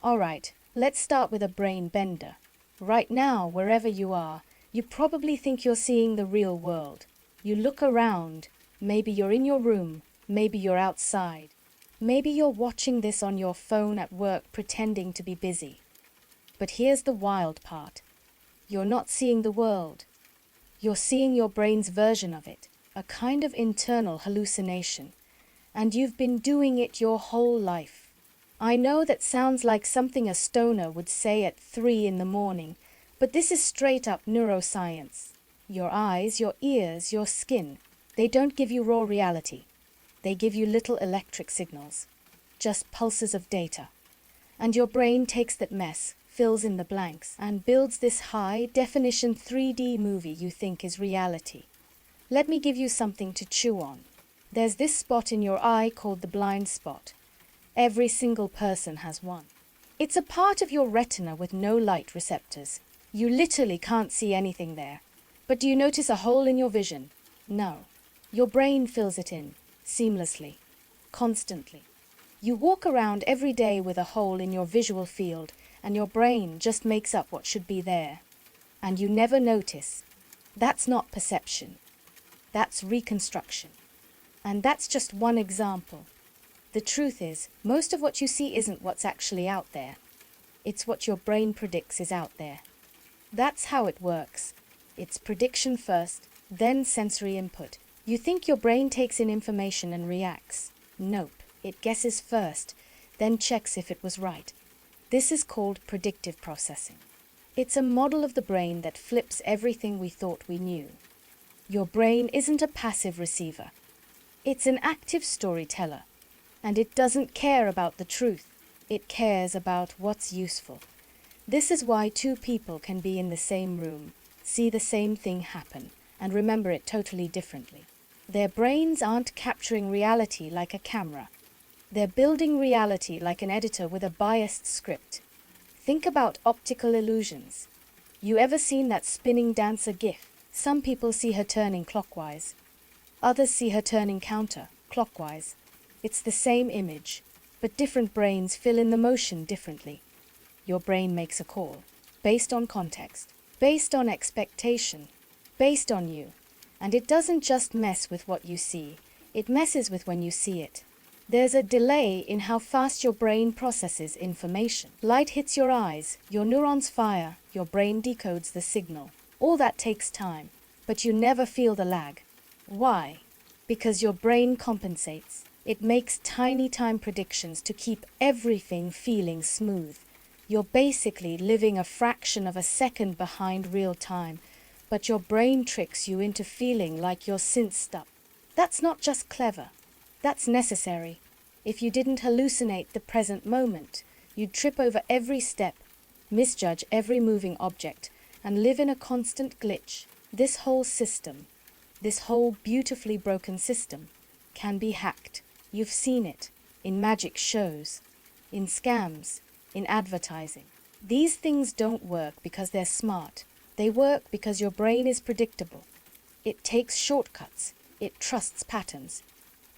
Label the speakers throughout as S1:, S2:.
S1: Alright, let's start with a brain bender. Right now, wherever you are, you probably think you're seeing the real world. You look around, maybe you're in your room, maybe you're outside. Maybe you're watching this on your phone at work pretending to be busy. But here's the wild part. You're not seeing the world. You're seeing your brain's version of it, a kind of internal hallucination. And you've been doing it your whole life. I know that sounds like something a stoner would say at 3 in the morning, but this is straight up neuroscience. Your eyes, your ears, your skin, they don't give you raw reality. They give you little electric signals, just pulses of data. And your brain takes that mess, fills in the blanks, and builds this high-definition 3D movie you think is reality. Let me give you something to chew on. There's this spot in your eye called the blind spot. Every single person has one. It's a part of your retina with no light receptors. You literally can't see anything there. But do you notice a hole in your vision? No. Your brain fills it in, seamlessly, constantly. You walk around every day with a hole in your visual field, and your brain just makes up what should be there. And you never notice. That's not perception. That's reconstruction. And that's just one example. The truth is, most of what you see isn't what's actually out there. It's what your brain predicts is out there. That's how it works. It's prediction first, then sensory input. You think your brain takes in information and reacts. Nope. It guesses first, then checks if it was right. This is called predictive processing. It's a model of the brain that flips everything we thought we knew. Your brain isn't a passive receiver. It's an active storyteller. And it doesn't care about the truth. It cares about what's useful. This is why two people can be in the same room, see the same thing happen, and remember it totally differently. Their brains aren't capturing reality like a camera. They're building reality like an editor with a biased script. Think about optical illusions. You ever seen that spinning dancer gif? Some people see her turning clockwise. Others see her turning counter-clockwise. It's the same image, but different brains fill in the motion differently. Your brain makes a call, based on context, based on expectation, based on you. And it doesn't just mess with what you see, it messes with when you see it. There's a delay in how fast your brain processes information. Light hits your eyes, your neurons fire, your brain decodes the signal. All that takes time, but you never feel the lag. Why? Because your brain compensates. It makes tiny time predictions to keep everything feeling smooth. You're basically living a fraction of a second behind real time, but your brain tricks you into feeling like you're synced up. That's not just clever. That's necessary. If you didn't hallucinate the present moment, you'd trip over every step, misjudge every moving object, and live in a constant glitch. This whole system, this whole beautifully broken system, can be hacked. You've seen it in magic shows, in scams, in advertising. These things don't work because they're smart. They work because your brain is predictable. It takes shortcuts. It trusts patterns.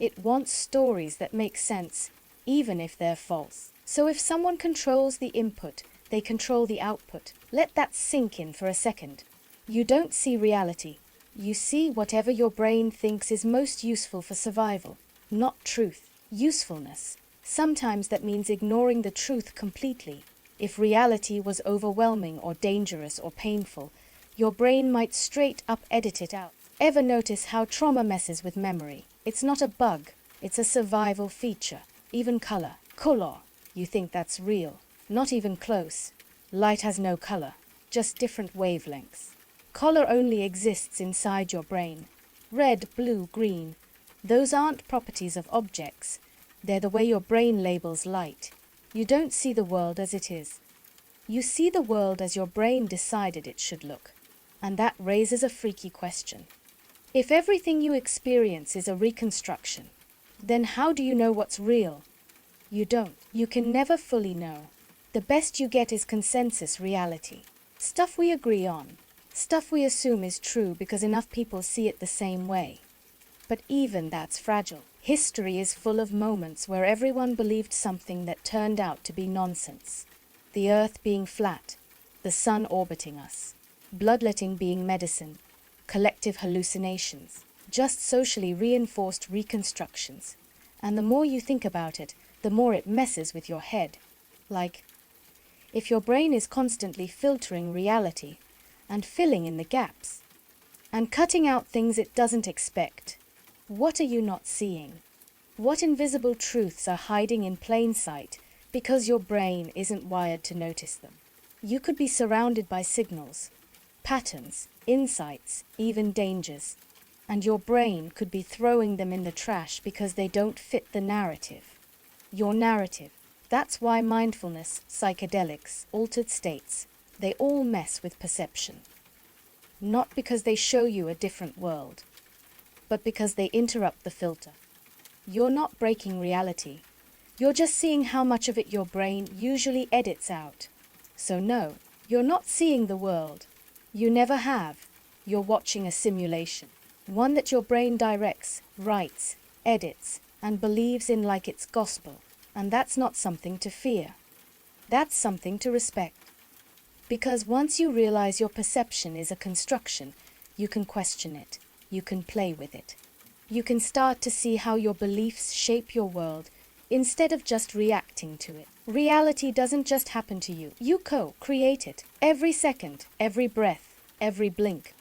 S1: It wants stories that make sense, even if they're false. So if someone controls the input, they control the output. Let that sink in for a second. You don't see reality. You see whatever your brain thinks is most useful for survival. Not truth, usefulness. Sometimes that means ignoring the truth completely. If reality was overwhelming or dangerous or painful, your brain might straight up edit it out. Ever notice how trauma messes with memory? It's not a bug, it's a survival feature. Even color. Color. You think that's real. Not even close. Light has no color, just different wavelengths. Color only exists inside your brain. Red, blue, green. Those aren't properties of objects. They're the way your brain labels light. You don't see the world as it is. You see the world as your brain decided it should look. And that raises a freaky question. If everything you experience is a reconstruction, then how do you know what's real? You don't. You can never fully know. The best you get is consensus reality. Stuff we agree on. Stuff we assume is true because enough people see it the same way. But even that's fragile. History is full of moments where everyone believed something that turned out to be nonsense. the Earth being flat, the sun orbiting us, bloodletting being medicine, collective hallucinations, just socially reinforced reconstructions. And the more you think about it, the more it messes with your head. Like, if your brain is constantly filtering reality and filling in the gaps and cutting out things it doesn't expect, what are you not seeing? What invisible truths are hiding in plain sight because your brain isn't wired to notice them? You could be surrounded by signals, patterns, insights, even dangers, and your brain could be throwing them in the trash because they don't fit the narrative. Your narrative. That's why mindfulness, psychedelics, altered states, they all mess with perception. Not because they show you a different world, but because they interrupt the filter. You're not breaking reality. You're just seeing how much of it your brain usually edits out. So no, you're not seeing the world. You never have. You're watching a simulation. One that your brain directs, writes, edits, and believes in like it's gospel. And that's not something to fear. That's something to respect. Because once you realize your perception is a construction, you can question it. You can play with it. You can start to see how your beliefs shape your world instead of just reacting to it. Reality doesn't just happen to you. You co-create it every second, every breath, every blink.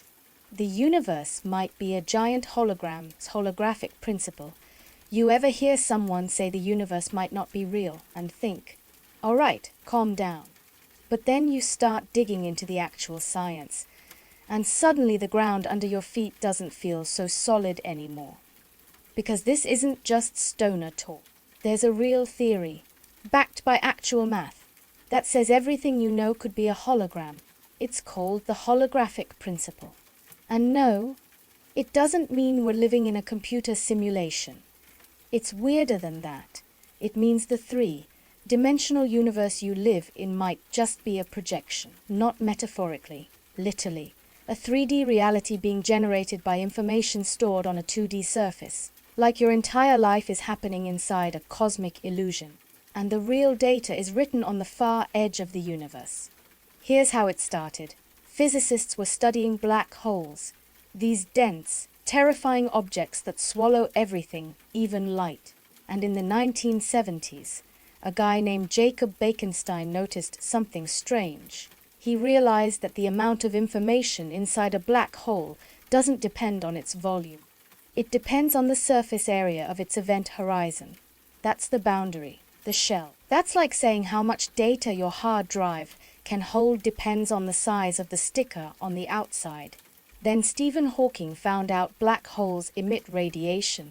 S1: The universe might be a giant hologram's holographic principle. You ever hear someone say the universe might not be real and think, all right, calm down. But then you start digging into the actual science, and suddenly the ground under your feet doesn't feel so solid anymore. Because this isn't just stoner talk. There's a real theory, backed by actual math, that says everything you know could be a hologram. It's called the holographic principle. And no, it doesn't mean we're living in a computer simulation. It's weirder than that. It means the three-dimensional universe you live in might just be a projection, not metaphorically, literally. A 3D reality being generated by information stored on a 2D surface. Like your entire life is happening inside a cosmic illusion. And the real data is written on the far edge of the universe. Here's how it started. Physicists were studying black holes. These dense, terrifying objects that swallow everything, even light. And in the 1970s, a guy named Jacob Bekenstein noticed something strange. He realized that the amount of information inside a black hole doesn't depend on its volume. It depends on the surface area of its event horizon. That's the boundary, the shell. That's like saying how much data your hard drive can hold depends on the size of the sticker on the outside. Then Stephen Hawking found out black holes emit radiation,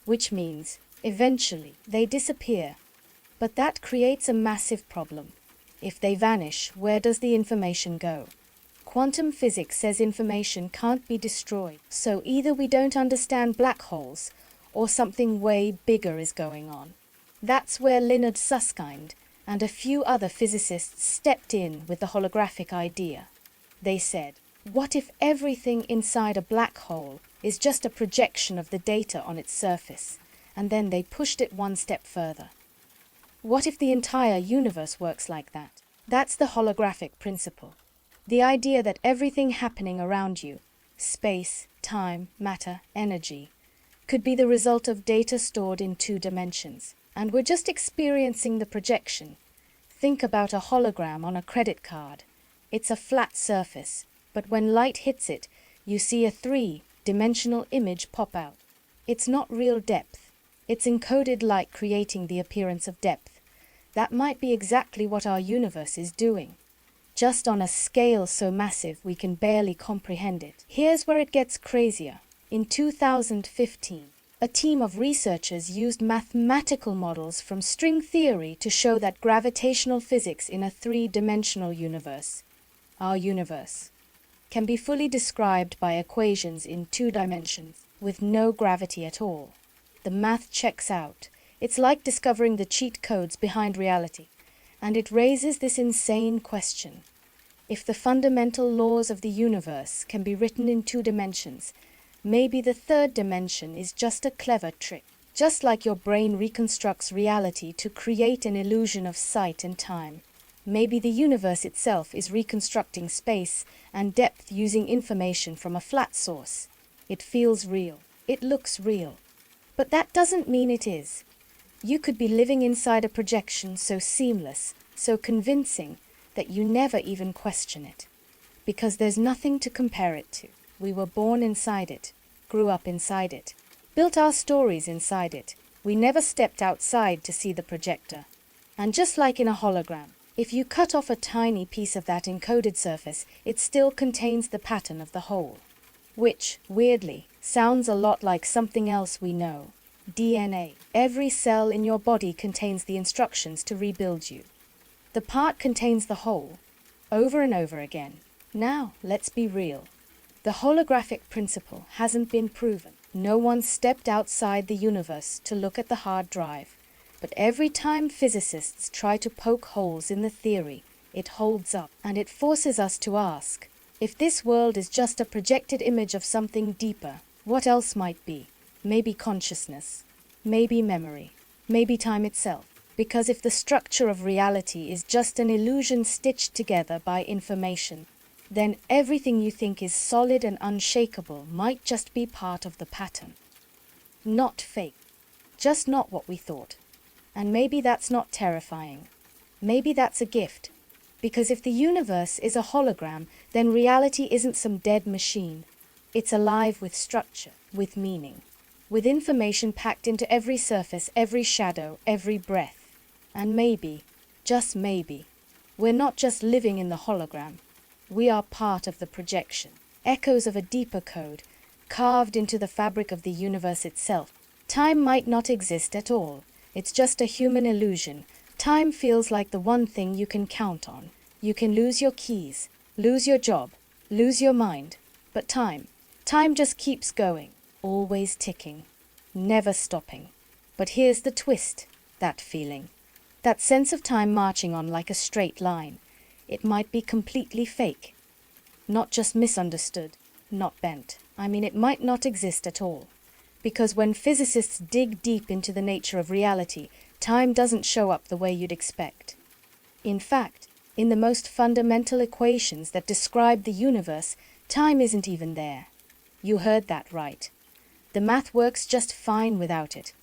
S1: which means, eventually, they disappear. But that creates a massive problem. If they vanish, where does the information go? Quantum physics says information can't be destroyed. So either we don't understand black holes, or something way bigger is going on. That's where Leonard Susskind and a few other physicists stepped in with the holographic idea. They said, what if everything inside a black hole is just a projection of the data on its surface? And then they pushed it one step further. What if the entire universe works like that? That's the holographic principle. The idea that everything happening around you, space, time, matter, energy, could be the result of data stored in 2 dimensions. And we're just experiencing the projection. Think about a hologram on a credit card. It's a flat surface, but when light hits it, you see a 3-dimensional image pop out. It's not real depth. It's encoded light creating the appearance of depth. That might be exactly what our universe is doing, just on a scale so massive we can barely comprehend it. Here's where it gets crazier. In 2015, a team of researchers used mathematical models from string theory to show that gravitational physics in a 3-dimensional universe, our universe, can be fully described by equations in 2 dimensions with no gravity at all. The math checks out. It's like discovering the cheat codes behind reality. And it raises this insane question. If the fundamental laws of the universe can be written in 2 dimensions, maybe the 3rd dimension is just a clever trick. Just like your brain reconstructs reality to create an illusion of sight and time. Maybe the universe itself is reconstructing space and depth using information from a flat source. It feels real. It looks real. But that doesn't mean it is. You could be living inside a projection so seamless, so convincing, that you never even question it. Because there's nothing to compare it to. We were born inside it, grew up inside it, built our stories inside it. We never stepped outside to see the projector. And just like in a hologram, if you cut off a tiny piece of that encoded surface, it still contains the pattern of the whole. Which, weirdly, sounds a lot like something else we know. DNA. Every cell in your body contains the instructions to rebuild you. The part contains the whole, over and over again. Now, let's be real. The holographic principle hasn't been proven. No one stepped outside the universe to look at the hard drive. But every time physicists try to poke holes in the theory, it holds up, and it forces us to ask, if this world is just a projected image of something deeper, what else might be? Maybe consciousness, maybe memory, maybe time itself. Because if the structure of reality is just an illusion stitched together by information, then everything you think is solid and unshakable might just be part of the pattern. Not fake, just not what we thought. And maybe that's not terrifying. Maybe that's a gift. Because if the universe is a hologram, then reality isn't some dead machine. It's alive with structure, with meaning, with information packed into every surface, every shadow, every breath. And maybe, just maybe, we're not just living in the hologram. We are part of the projection, echoes of a deeper code, carved into the fabric of the universe itself. Time might not exist at all. It's just a human illusion. Time feels like the one thing you can count on. You can lose your keys, lose your job, lose your mind. But time just keeps going, always ticking, never stopping. But here's the twist, that feeling. That sense of time marching on like a straight line. It might be completely fake. Not just misunderstood, not bent. It might not exist at all. Because when physicists dig deep into the nature of reality, time doesn't show up the way you'd expect. In fact, in the most fundamental equations that describe the universe, time isn't even there. You heard that right. The math works just fine without it.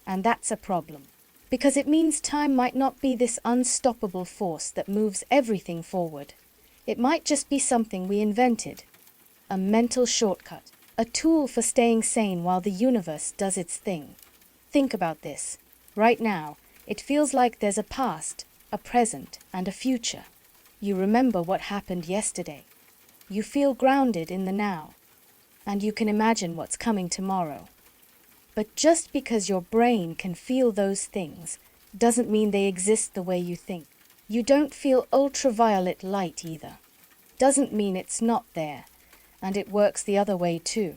S1: And that's a problem. Because it means time might not be this unstoppable force that moves everything forward. It might just be something we invented. A mental shortcut. A tool for staying sane while the universe does its thing. Think about this. Right now, it feels like there's a past, a present, and a future. You remember what happened yesterday. You feel grounded in the now. And you can imagine what's coming tomorrow. But just because your brain can feel those things doesn't mean they exist the way you think. You don't feel ultraviolet light either. Doesn't mean it's not there. And it works the other way too.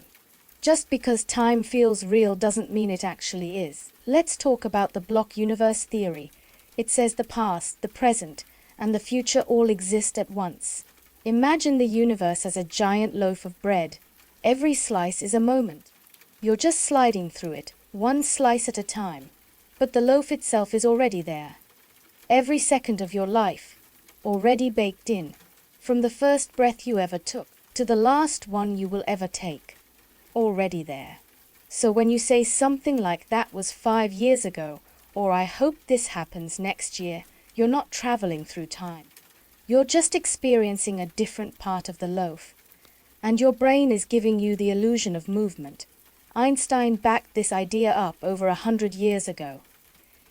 S1: Just because time feels real doesn't mean it actually is. Let's talk about the block universe theory. It says the past, the present, and the future all exist at once. Imagine the universe as a giant loaf of bread. Every slice is a moment. You're just sliding through it, one slice at a time. But the loaf itself is already there. Every second of your life, already baked in, from the first breath you ever took to the last one you will ever take, already there. So when you say something like that was 5 years ago, or I hope this happens next year, you're not traveling through time. You're just experiencing a different part of the loaf. And your brain is giving you the illusion of movement. Einstein backed this idea up over 100 years ago.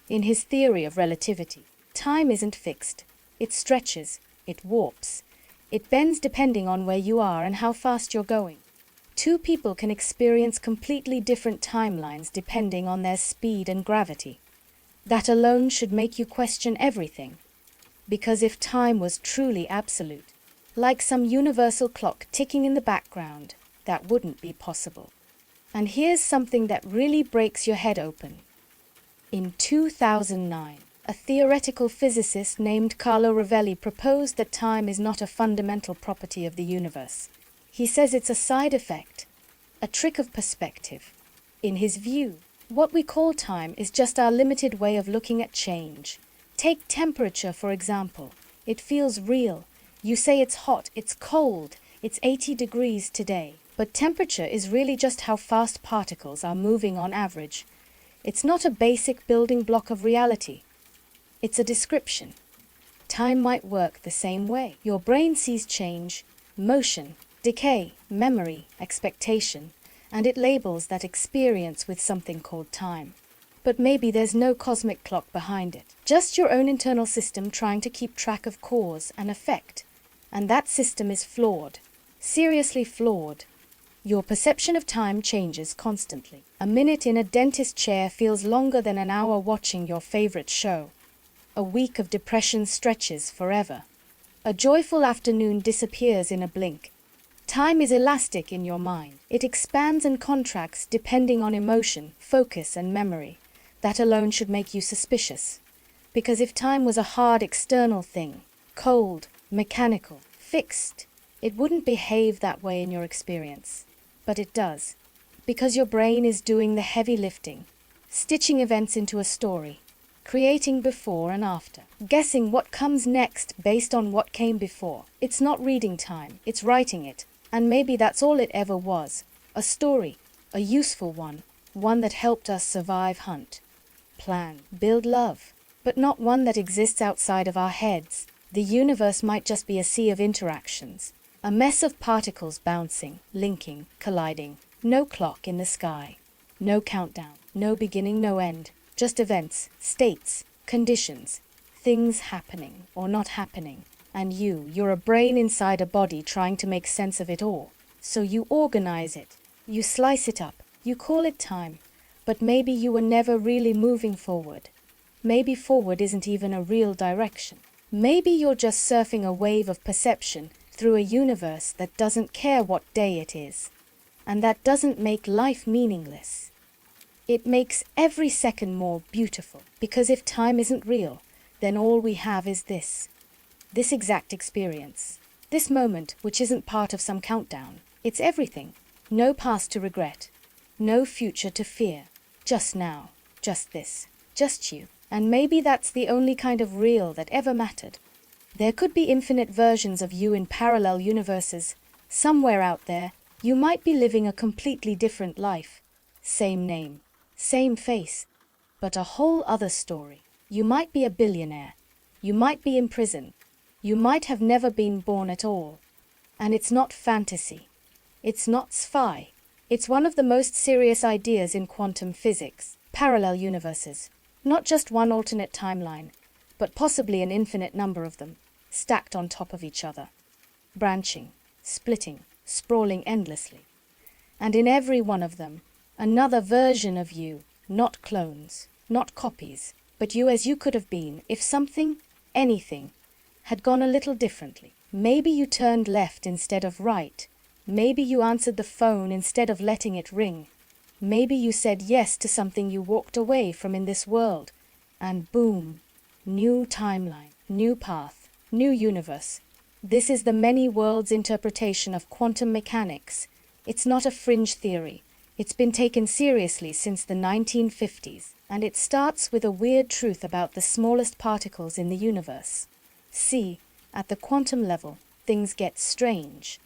S1: In his theory of relativity, time isn't fixed. It stretches, it warps. It bends depending on where you are and how fast you're going. Two people can experience completely different timelines depending on their speed and gravity. That alone should make you question everything. Because if time was truly absolute, like some universal clock ticking in the background, that wouldn't be possible. And here's something that really breaks your head open. In 2009, a theoretical physicist named Carlo Rovelli proposed that time is not a fundamental property of the universe. He says it's a side effect, a trick of perspective. In his view, what we call time is just our limited way of looking at change. Take temperature, for example. It feels real. You say it's hot, it's cold, it's 80 degrees today. But temperature is really just how fast particles are moving on average. It's not a basic building block of reality. It's a description. Time might work the same way. Your brain sees change, motion, decay, memory, expectation, and it labels that experience with something called time. But maybe there's no cosmic clock behind it. Just your own internal system trying to keep track of cause and effect. And that system is flawed. Seriously flawed. Your perception of time changes constantly. A minute in a dentist chair feels longer than an hour watching your favorite show. A week of depression stretches forever. A joyful afternoon disappears in a blink. Time is elastic in your mind. It expands and contracts depending on emotion, focus, and memory. That alone should make you suspicious. Because if time was a hard external thing, cold, mechanical, fixed, it wouldn't behave that way in your experience. But it does. Because your brain is doing the heavy lifting, stitching events into a story, creating before and after, guessing what comes next based on what came before. It's not reading time, it's writing it. And maybe that's all it ever was. A story, a useful one that helped us survive, hunt, plan, build love, but not one that exists outside of our heads. The universe might just be a sea of interactions, a mess of particles bouncing, linking, colliding. No clock in the sky, no countdown, no beginning, no end, just events, states, conditions, things happening or not happening. And you're a brain inside a body trying to make sense of it all. So you organize it, you slice it up, you call it time. But maybe you were never really moving forward. Maybe forward isn't even a real direction. Maybe you're just surfing a wave of perception through a universe that doesn't care what day it is. And that doesn't make life meaningless. It makes every second more beautiful. Because if time isn't real, then all we have is this exact experience. This moment, which isn't part of some countdown. It's everything. No past to regret. No future to fear. Just now. Just this. Just you. And maybe that's the only kind of real that ever mattered. There could be infinite versions of you in parallel universes. Somewhere out there, you might be living a completely different life. Same name. Same face. But a whole other story. You might be a billionaire. You might be in prison. You might have never been born at all. And it's not fantasy. It's not sci-fi. It's one of the most serious ideas in quantum physics. Parallel universes. Not just one alternate timeline, but possibly an infinite number of them, stacked on top of each other. Branching, splitting, sprawling endlessly. And in every one of them, another version of you, not clones, not copies, but you as you could have been if something, anything, had gone a little differently. Maybe you turned left instead of right. Maybe you answered the phone instead of letting it ring. Maybe you said yes to something you walked away from in this world. And boom, new timeline, new path, new universe. This is the many worlds interpretation of quantum mechanics. It's not a fringe theory. It's been taken seriously since the 1950s. And it starts with a weird truth about the smallest particles in the universe. See, at the quantum level, things get strange.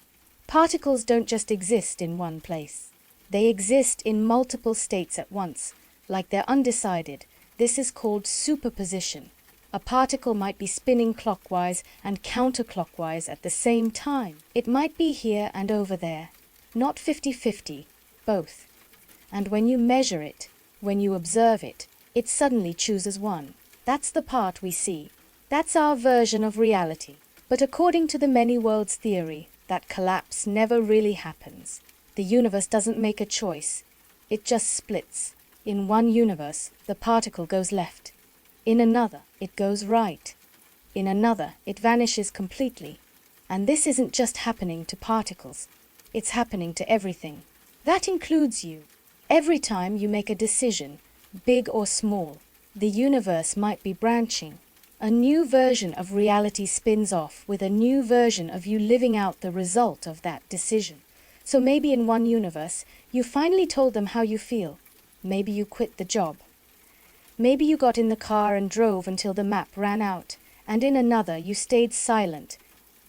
S1: Particles don't just exist in one place. They exist in multiple states at once, like they're undecided. This is called superposition. A particle might be spinning clockwise and counterclockwise at the same time. It might be here and over there, not 50-50, both. And when you measure it, when you observe it, it suddenly chooses one. That's the part we see. That's our version of reality. But according to the many worlds theory, that collapse never really happens. The universe doesn't make a choice. It just splits. In one universe, the particle goes left. In another, it goes right. In another, it vanishes completely. And this isn't just happening to particles. It's happening to everything. That includes you. Every time you make a decision, big or small, the universe might be branching. A new version of reality spins off with a new version of you living out the result of that decision. So maybe in one universe, you finally told them how you feel. Maybe you quit the job. Maybe you got in the car and drove until the map ran out, And in another, you stayed silent.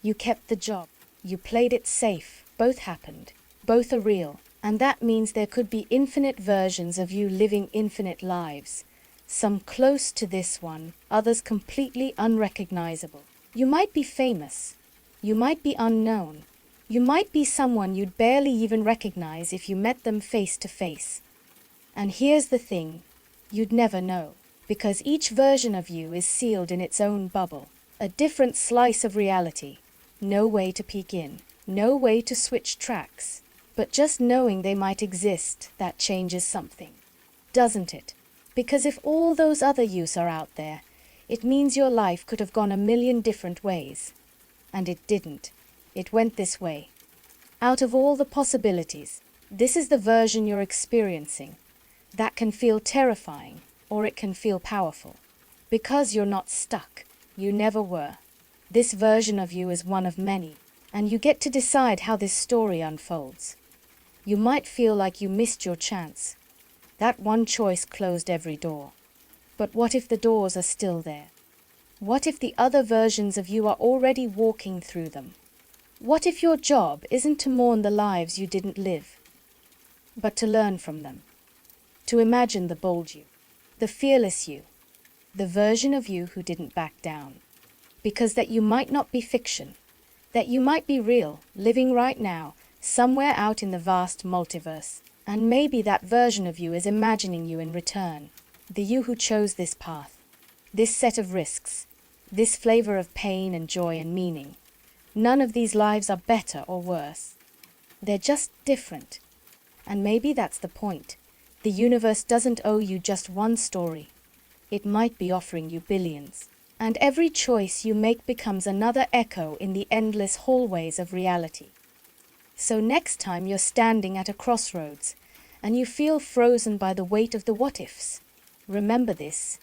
S1: You kept the job. You played it safe. Both happened. Both are real. And that means there could be infinite versions of you living infinite lives. Some close to this one, others completely unrecognizable. You might be famous. You might be unknown. You might be someone you'd barely even recognize if you met them face to face. And here's the thing, you'd never know, because each version of you is sealed in its own bubble, a different slice of reality. No way to peek in, no way to switch tracks. But just knowing they might exist, that changes something. Doesn't it? Because if all those other yous are out there, it means your life could have gone a million different ways. And it didn't. It went this way. Out of all the possibilities, this is the version you're experiencing. That can feel terrifying, or it can feel powerful. Because you're not stuck. You never were. This version of you is one of many, and you get to decide how this story unfolds. You might feel like you missed your chance. That one choice closed every door. But what if the doors are still there? What if the other versions of you are already walking through them? What if your job isn't to mourn the lives you didn't live, but to learn from them? To imagine the bold you, the fearless you, the version of you who didn't back down. Because that you might not be fiction, that you might be real, living right now, somewhere out in the vast multiverse. And maybe that version of you is imagining you in return, the you who chose this path, this set of risks, this flavor of pain and joy and meaning. None of these lives are better or worse. They're just different. And maybe that's the point. The universe doesn't owe you just one story. It might be offering you billions. And every choice you make becomes another echo in the endless hallways of reality. So next time you're standing at a crossroads and you feel frozen by the weight of the what-ifs, remember this.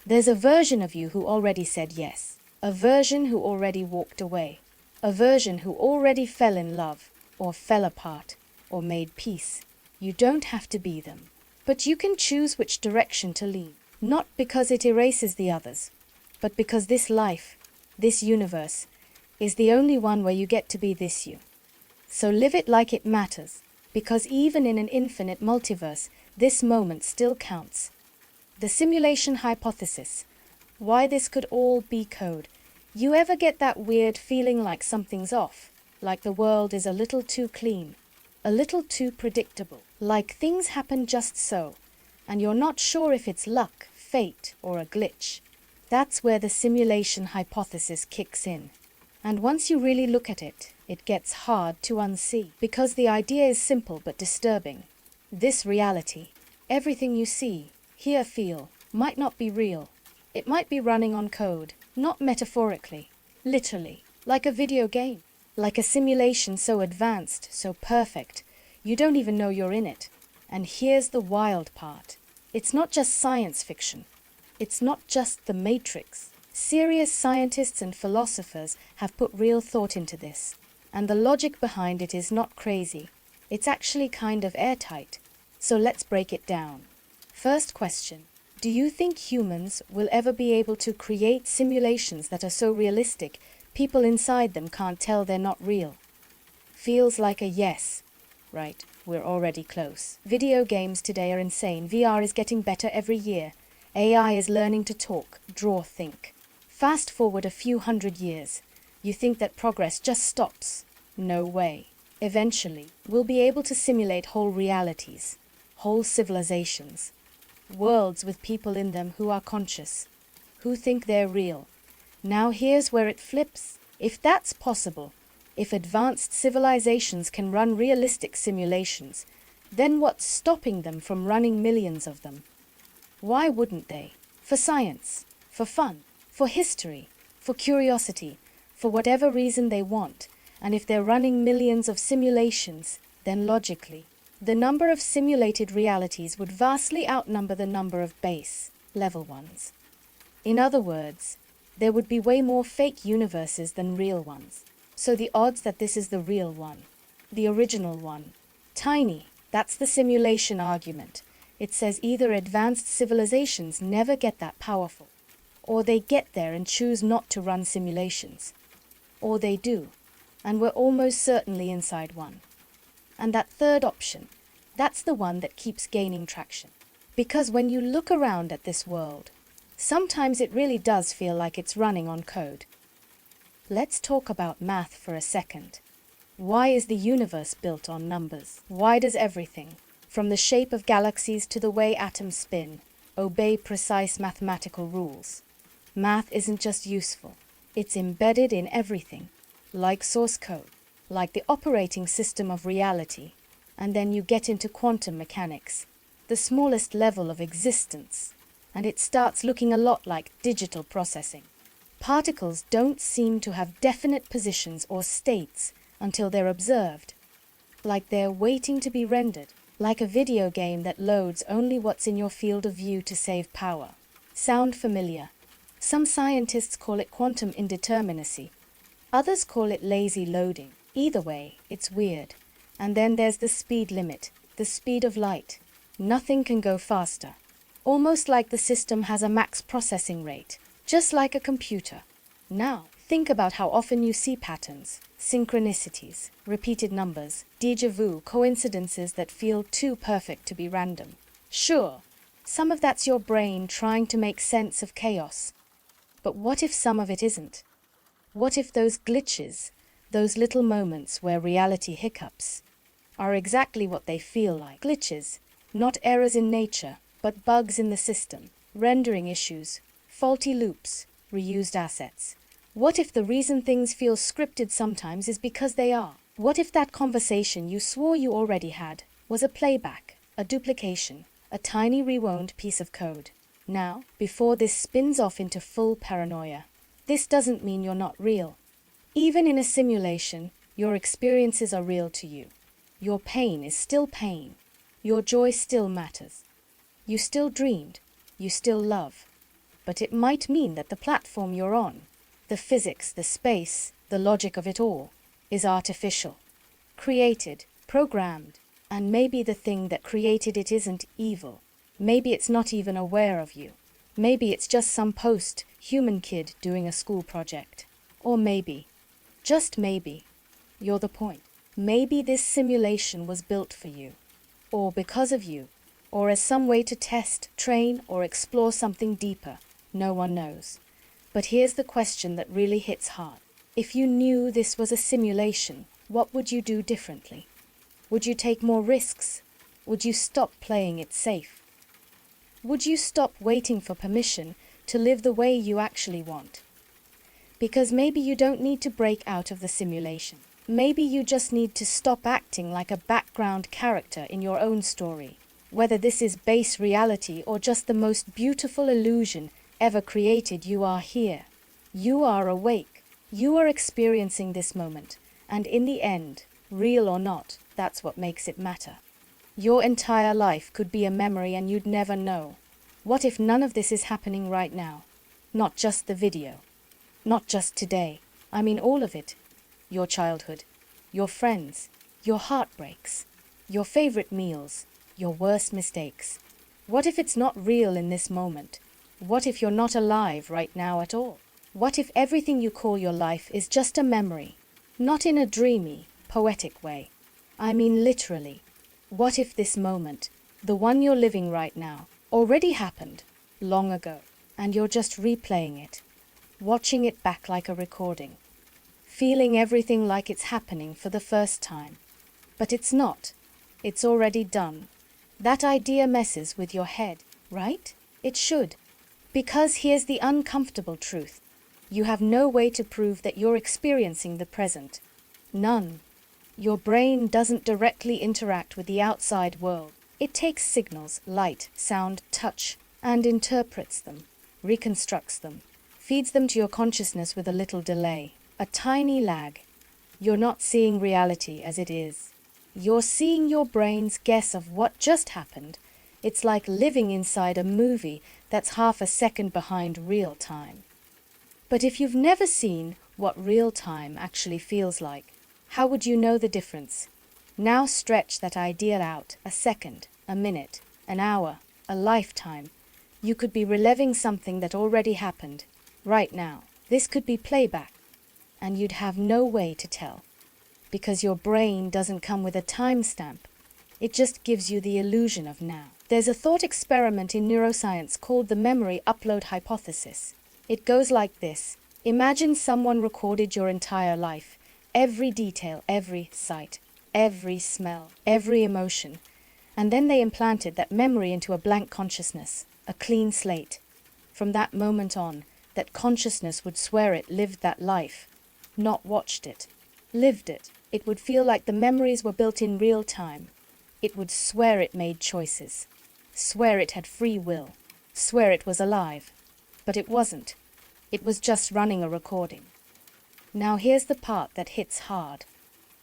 S1: There's a version of you who already said yes, a version who already walked away, a version who already fell in love, or fell apart, or made peace. You don't have to be them, but you can choose which direction to lean, not because it erases the others, but because this life, this universe, is the only one where you get to be this you. So live it like it matters, because even in an infinite multiverse, this moment still counts. The simulation hypothesis, why this could all be code. You ever get that weird feeling like something's off, like the world is a little too clean, a little too predictable, like things happen just so, and you're not sure if it's luck, fate, or a glitch? That's where the simulation hypothesis kicks in. And once you really look at it, it gets hard to unsee, because the idea is simple but disturbing. This reality, everything you see, hear, feel, might not be real. It might be running on code, not metaphorically, literally, like a video game, like a simulation so advanced, so perfect, you don't even know you're in it. And here's the wild part. It's not just science fiction. It's not just the Matrix. Serious scientists and philosophers have put real thought into this. And the logic behind it is not crazy. It's actually kind of airtight. So let's break it down. First question. Do you think humans will ever be able to create simulations that are so realistic, people inside them can't tell they're not real? Feels like a yes. Right, we're already close. Video games today are insane. VR is getting better every year. AI is learning to talk, draw, think. Fast forward a few hundred years. You think that progress just stops? No way. Eventually, we'll be able to simulate whole realities, whole civilizations, worlds with people in them who are conscious, who think they're real. Now here's where it flips. If that's possible, if advanced civilizations can run realistic simulations, then what's stopping them from running millions of them? Why wouldn't they? For science, for fun, for history, for curiosity, for whatever reason they want. And if they're running millions of simulations, then logically, the number of simulated realities would vastly outnumber the number of base, level ones. In other words, there would be way more fake universes than real ones. So the odds that this is the real one, the original one, tiny. That's the simulation argument. It says either advanced civilizations never get that powerful, Or they get there and choose not to run simulations. Or they do, and we're almost certainly inside one. And that third option, that's the one that keeps gaining traction. Because when you look around at this world, sometimes it really does feel like it's running on code. Let's talk about math for a second. Why is the universe built on numbers? Why does everything, from the shape of galaxies to the way atoms spin, obey precise mathematical rules? Math isn't just useful, it's embedded in everything, like source code, like the operating system of reality. And then you get into quantum mechanics, the smallest level of existence, and it starts looking a lot like digital processing. Particles don't seem to have definite positions or states until they're observed, like they're waiting to be rendered, like a video game that loads only what's in your field of view to save power. Sound familiar? Some scientists call it quantum indeterminacy. Others call it lazy loading. Either way, it's weird. And then there's the speed limit, the speed of light. Nothing can go faster. Almost like the system has a max processing rate, just like a computer. Now, think about how often you see patterns, synchronicities, repeated numbers, déjà vu, coincidences that feel too perfect to be random. Sure, some of that's your brain trying to make sense of chaos. But what if some of it isn't? What if those glitches, those little moments where reality hiccups, are exactly what they feel like? Glitches, not errors in nature, but bugs in the system, rendering issues, faulty loops, reused assets. What if the reason things feel scripted sometimes is because they are? What if that conversation you swore you already had was a playback, a duplication, a tiny rewound piece of code? Now, before this spins off into full paranoia, this doesn't mean you're not real. Even in a simulation, your experiences are real to you. Your pain is still pain. Your joy still matters. You still dreamed. You still love. But it might mean that the platform you're on, the physics, the space, the logic of it all, is artificial, created, programmed, and maybe the thing that created it isn't evil. Maybe it's not even aware of you. Maybe it's just some post-human kid doing a school project. Or maybe, just maybe, you're the point. Maybe this simulation was built for you, or because of you, or as some way to test, train, or explore something deeper. No one knows. But here's the question that really hits hard. If you knew this was a simulation, what would you do differently? Would you take more risks? Would you stop playing it safe? Would you stop waiting for permission to live the way you actually want? Because maybe you don't need to break out of the simulation. Maybe you just need to stop acting like a background character in your own story. Whether this is base reality or just the most beautiful illusion ever created, you are here. You are awake. You are experiencing this moment. And in the end, real or not, that's what makes it matter. Your entire life could be a memory and you'd never know. What if none of this is happening right now? Not just the video. Not just today. I mean all of it. Your childhood. Your friends. Your heartbreaks. Your favorite meals. Your worst mistakes. What if it's not real in this moment? What if you're not alive right now at all? What if everything you call your life is just a memory? Not in a dreamy, poetic way. I mean literally. What if this moment, the one you're living right now, already happened long ago, and you're just replaying it, watching it back like a recording, feeling everything like it's happening for the first time? But it's not. It's already done. That idea messes with your head, right? It should. Because here's the uncomfortable truth. You have no way to prove that you're experiencing the present. None. Your brain doesn't directly interact with the outside world. It takes signals, light, sound, touch, and interprets them, reconstructs them, feeds them to your consciousness with a little delay, a tiny lag. You're not seeing reality as it is. You're seeing your brain's guess of what just happened. It's like living inside a movie that's half a second behind real time. But if you've never seen what real time actually feels like, how would you know the difference? Now stretch that idea out a second, a minute, an hour, a lifetime. You could be reliving something that already happened, right now. This could be playback, and you'd have no way to tell. Because your brain doesn't come with a timestamp. It just gives you the illusion of now. There's a thought experiment in neuroscience called the memory upload hypothesis. It goes like this. Imagine someone recorded your entire life, every detail, every sight, every smell, every emotion, and then they implanted that memory into a blank consciousness, a clean slate. From that moment on, that consciousness would swear it lived that life, not watched it, lived it. It would feel like the memories were built in real time. It would swear it made choices, swear it had free will, swear it was alive. But it wasn't. It was just running a recording. Now here's the part that hits hard.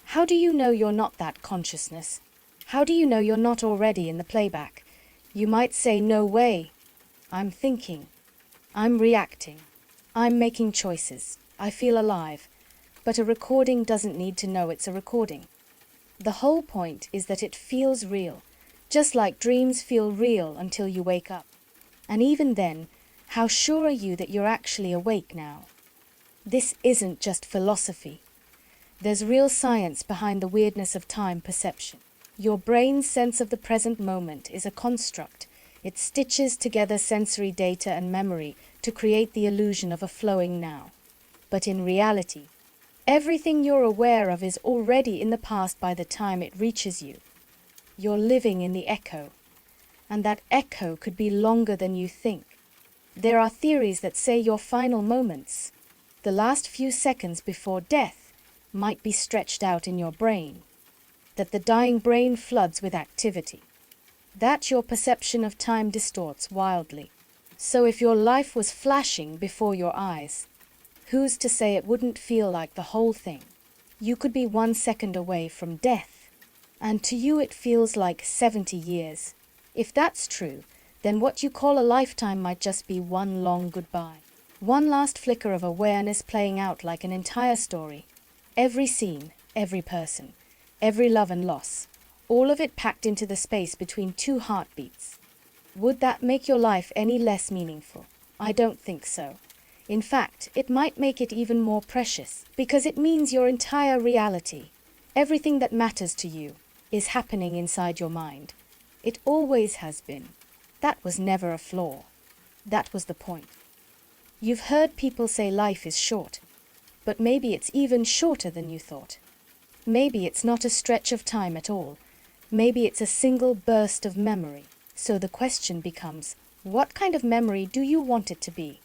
S1: How do you know you're not that consciousness? How do you know you're not already in the playback? You might say, no way. I'm thinking. I'm reacting. I'm making choices. I feel alive. But a recording doesn't need to know it's a recording. The whole point is that it feels real, just like dreams feel real until you wake up. And even then, how sure are you that you're actually awake now? This isn't just philosophy. There's real science behind the weirdness of time perception. Your brain's sense of the present moment is a construct. It stitches together sensory data and memory to create the illusion of a flowing now. But in reality, everything you're aware of is already in the past by the time it reaches you. You're living in the echo, and that echo could be longer than you think. There are theories that say your final moments, the last few seconds before death, might be stretched out in your brain, that the dying brain floods with activity, that your perception of time distorts wildly. So if your life was flashing before your eyes, who's to say it wouldn't feel like the whole thing? You could be 1 second away from death, and to you it feels like 70 years. If that's true, then what you call a lifetime might just be one long goodbye. One last flicker of awareness playing out like an entire story. Every scene, every person, every love and loss, all of it packed into the space between 2 heartbeats. Would that make your life any less meaningful? I don't think so. In fact, it might make it even more precious, because it means your entire reality, everything that matters to you, is happening inside your mind. It always has been. That was never a flaw. That was the point. You've heard people say life is short, but maybe it's even shorter than you thought. Maybe it's not a stretch of time at all. Maybe it's a single burst of memory. So the question becomes, what kind of memory do you want it to be?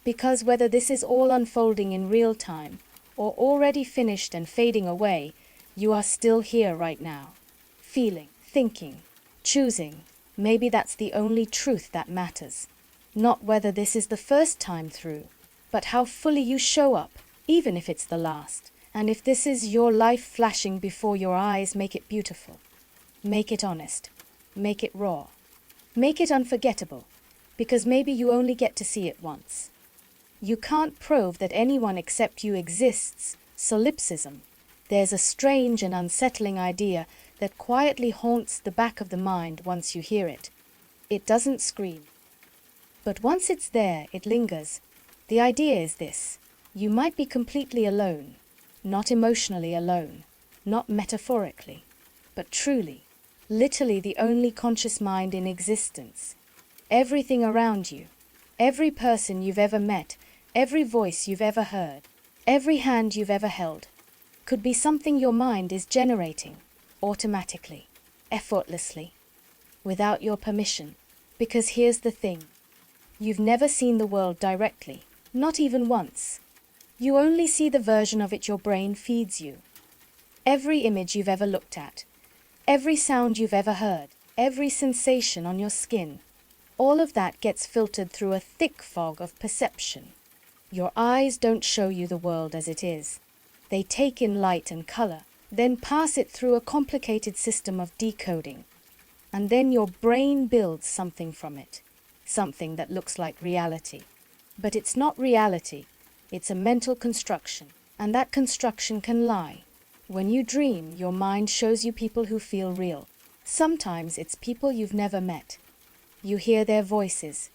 S1: Because whether this is all unfolding in real time, or already finished and fading away, you are still here right now. Feeling, thinking, choosing. Maybe that's the only truth that matters. Not whether this is the first time through, but how fully you show up, even if it's the last. And if this is your life flashing before your eyes, make it beautiful. Make it honest. Make it raw. Make it unforgettable, because maybe you only get to see it once. You can't prove that anyone except you exists. Solipsism. There's a strange and unsettling idea that quietly haunts the back of the mind once you hear it. It doesn't scream. But once it's there, it lingers. The idea is this. You might be completely alone. Not emotionally alone. Not metaphorically. But truly. Literally the only conscious mind in existence. Everything around you. Every person you've ever met. Every voice you've ever heard. Every hand you've ever held. Could be something your mind is generating. Automatically. Effortlessly. Without your permission. Because here's the thing. You've never seen the world directly. Not even once. You only see the version of it your brain feeds you. Every image you've ever looked at. Every sound you've ever heard. Every sensation on your skin. All of that gets filtered through a thick fog of perception. Your eyes don't show you the world as it is. They take in light and color, then pass it through a complicated system of decoding. And then your brain builds something from it. Something that looks like reality. But it's not reality. It's a mental construction. And that construction can lie. When you dream, your mind shows you people who feel real. Sometimes it's people you've never met. You hear their voices.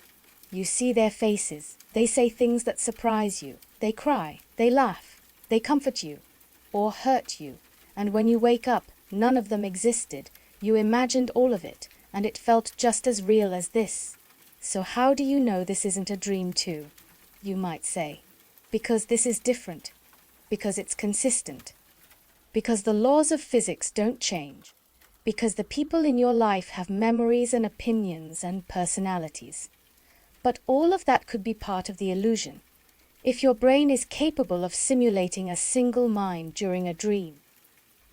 S1: You see their faces. They say things that surprise you. They cry. They laugh. They comfort you. Or hurt you. And when you wake up, none of them existed. You imagined all of it, and it felt just as real as this. So how do you know this isn't a dream too? You might say. Because this is different. Because it's consistent. Because the laws of physics don't change. Because the people in your life have memories and opinions and personalities. But all of that could be part of the illusion. If your brain is capable of simulating a single mind during a dream,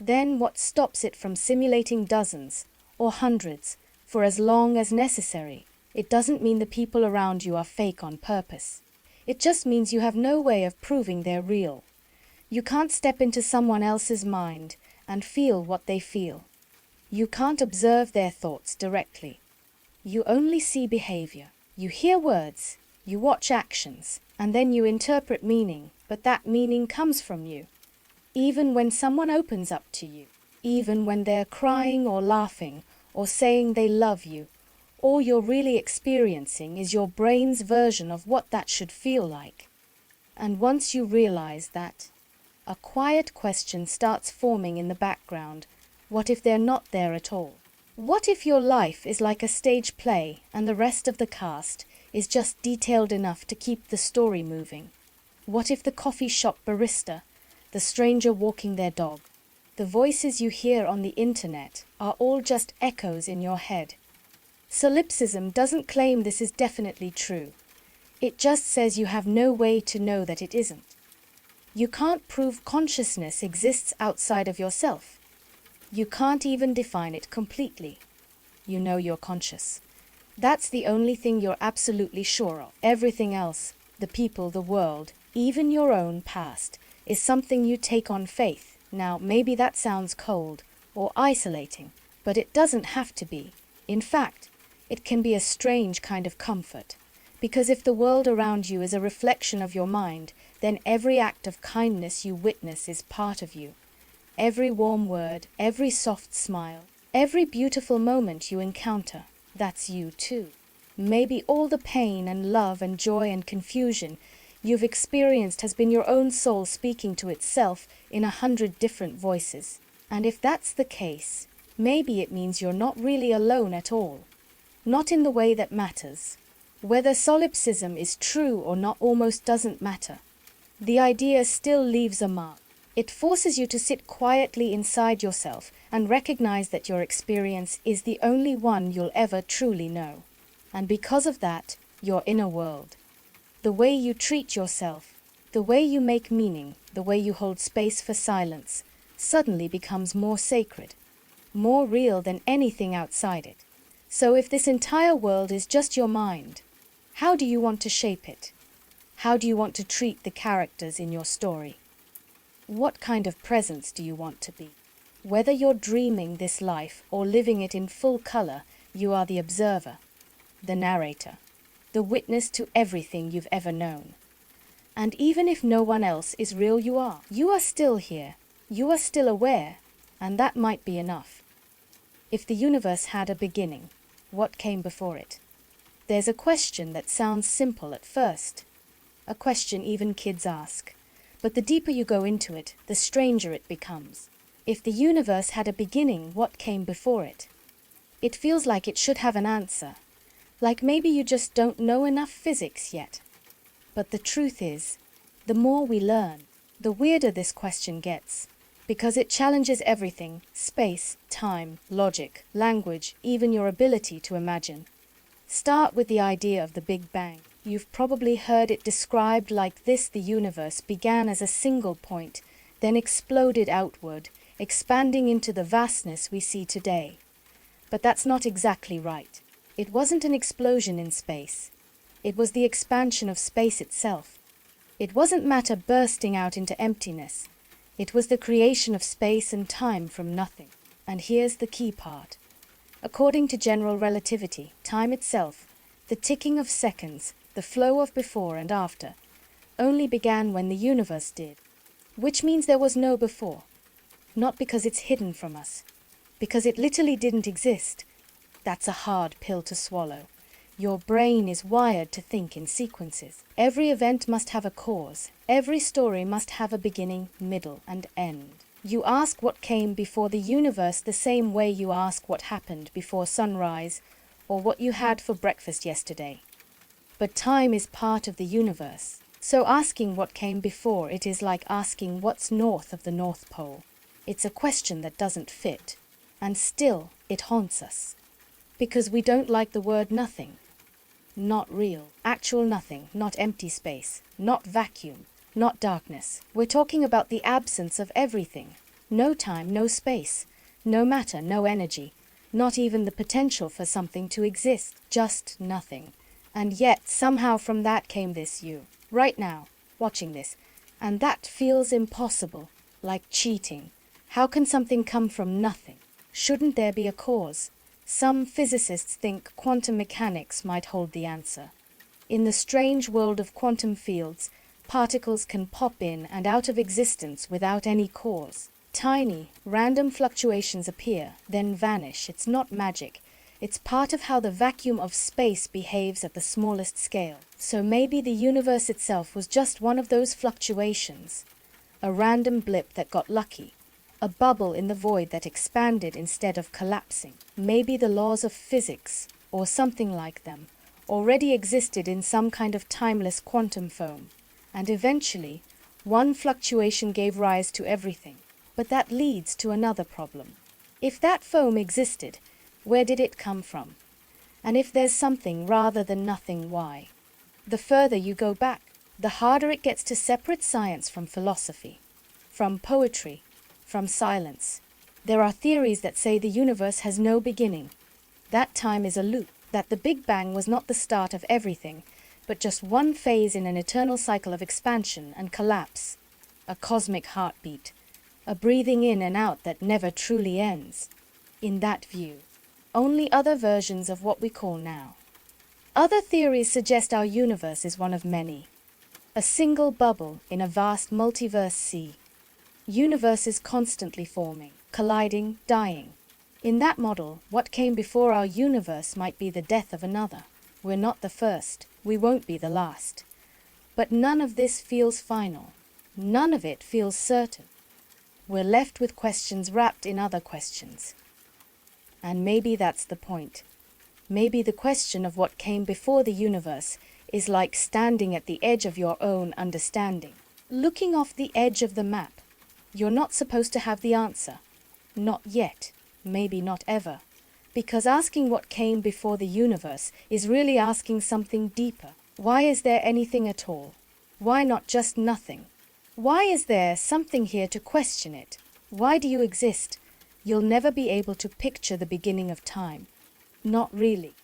S1: then what stops it from simulating dozens or hundreds for as long as necessary? It doesn't mean the people around you are fake on purpose. It just means you have no way of proving they're real. You can't step into someone else's mind and feel what they feel. You can't observe their thoughts directly. You only see behavior. You hear words, you watch actions, and then you interpret meaning, but that meaning comes from you. Even when someone opens up to you, even when they're crying or laughing or saying they love you, all you're really experiencing is your brain's version of what that should feel like. And once you realize that, a quiet question starts forming in the background. What if they're not there at all? What if your life is like a stage play and the rest of the cast is just detailed enough to keep the story moving? What if the coffee shop barista, the stranger walking their dog, the voices you hear on the internet are all just echoes in your head? Solipsism doesn't claim this is definitely true. It just says you have no way to know that it isn't. You can't prove consciousness exists outside of yourself. You can't even define it completely. You know you're conscious. That's the only thing you're absolutely sure of. Everything else, the people, the world, even your own past, is something you take on faith. Now, maybe that sounds cold or isolating, but it doesn't have to be. In fact, it can be a strange kind of comfort. Because if the world around you is a reflection of your mind, then every act of kindness you witness is part of you. Every warm word, every soft smile, every beautiful moment you encounter, that's you too. Maybe all the pain and love and joy and confusion you've experienced has been your own soul speaking to itself in 100 different voices. And if that's the case, maybe it means you're not really alone at all. Not in the way that matters. Whether solipsism is true or not almost doesn't matter. The idea still leaves a mark. It forces you to sit quietly inside yourself and recognize that your experience is the only one you'll ever truly know. And because of that, your inner world. The way you treat yourself, the way you make meaning, the way you hold space for silence, suddenly becomes more sacred, more real than anything outside it. So if this entire world is just your mind, how do you want to shape it? How do you want to treat the characters in your story? What kind of presence do you want to be? Whether you're dreaming this life or living it in full color, you are the observer, the narrator, the witness to everything you've ever known. And even if no one else is real, you are. You are still here. You are still aware, and that might be enough. If the universe had a beginning, what came before it? There's a question that sounds simple at first, a question even kids ask. But the deeper you go into it, the stranger it becomes. If the universe had a beginning, what came before it? It feels like it should have an answer, like maybe you just don't know enough physics yet. But the truth is, the more we learn, the weirder this question gets, because it challenges everything: space, time, logic, language, even your ability to imagine. Start with the idea of the Big Bang. You've probably heard it described like this: the universe began as a single point, then exploded outward, expanding into the vastness we see today. But that's not exactly right. It wasn't an explosion in space. It was the expansion of space itself. It wasn't matter bursting out into emptiness. It was the creation of space and time from nothing. And here's the key part. According to general relativity, time itself, the ticking of seconds, the flow of before and after, only began when the universe did, which means there was no before. Not because it's hidden from us, because it literally didn't exist. That's a hard pill to swallow. Your brain is wired to think in sequences. Every event must have a cause. Every story must have a beginning, middle, and end. You ask what came before the universe the same way you ask what happened before sunrise or what you had for breakfast yesterday. But time is part of the universe. So asking what came before it is like asking what's north of the North Pole. It's a question that doesn't fit. And still, it haunts us. Because we don't like the word nothing. Not real. Actual nothing, not empty space, not vacuum, not darkness. We're talking about the absence of everything. No time, no space, no matter, no energy, not even the potential for something to exist, just nothing. And yet, somehow from that came this you, right now, watching this, and that feels impossible, like cheating. How can something come from nothing? Shouldn't there be a cause? Some physicists think quantum mechanics might hold the answer. In the strange world of quantum fields, particles can pop in and out of existence without any cause. Tiny, random fluctuations appear, then vanish. It's not magic. It's part of how the vacuum of space behaves at the smallest scale. So maybe the universe itself was just one of those fluctuations. A random blip that got lucky. A bubble in the void that expanded instead of collapsing. Maybe the laws of physics, or something like them, already existed in some kind of timeless quantum foam. And eventually, one fluctuation gave rise to everything. But that leads to another problem. If that foam existed, where did it come from? And if there's something rather than nothing, why? The further you go back, the harder it gets to separate science from philosophy, from poetry, from silence. There are theories that say the universe has no beginning. That time is a loop, that the Big Bang was not the start of everything, but just one phase in an eternal cycle of expansion and collapse. A cosmic heartbeat. A breathing in and out that never truly ends. In that view, only other versions of what we call now. Other theories suggest our universe is one of many. A single bubble in a vast multiverse sea. Universes constantly forming, colliding, dying. In that model, what came before our universe might be the death of another. We're not the first, we won't be the last. But none of this feels final. None of it feels certain. We're left with questions wrapped in other questions. And maybe that's the point. Maybe the question of what came before the universe is like standing at the edge of your own understanding. Looking off the edge of the map. You're not supposed to have the answer. Not yet. Maybe not ever. Because asking what came before the universe is really asking something deeper. Why is there anything at all? Why not just nothing? Why is there something here to question it? Why do you exist? You'll never be able to picture the beginning of time. Not really.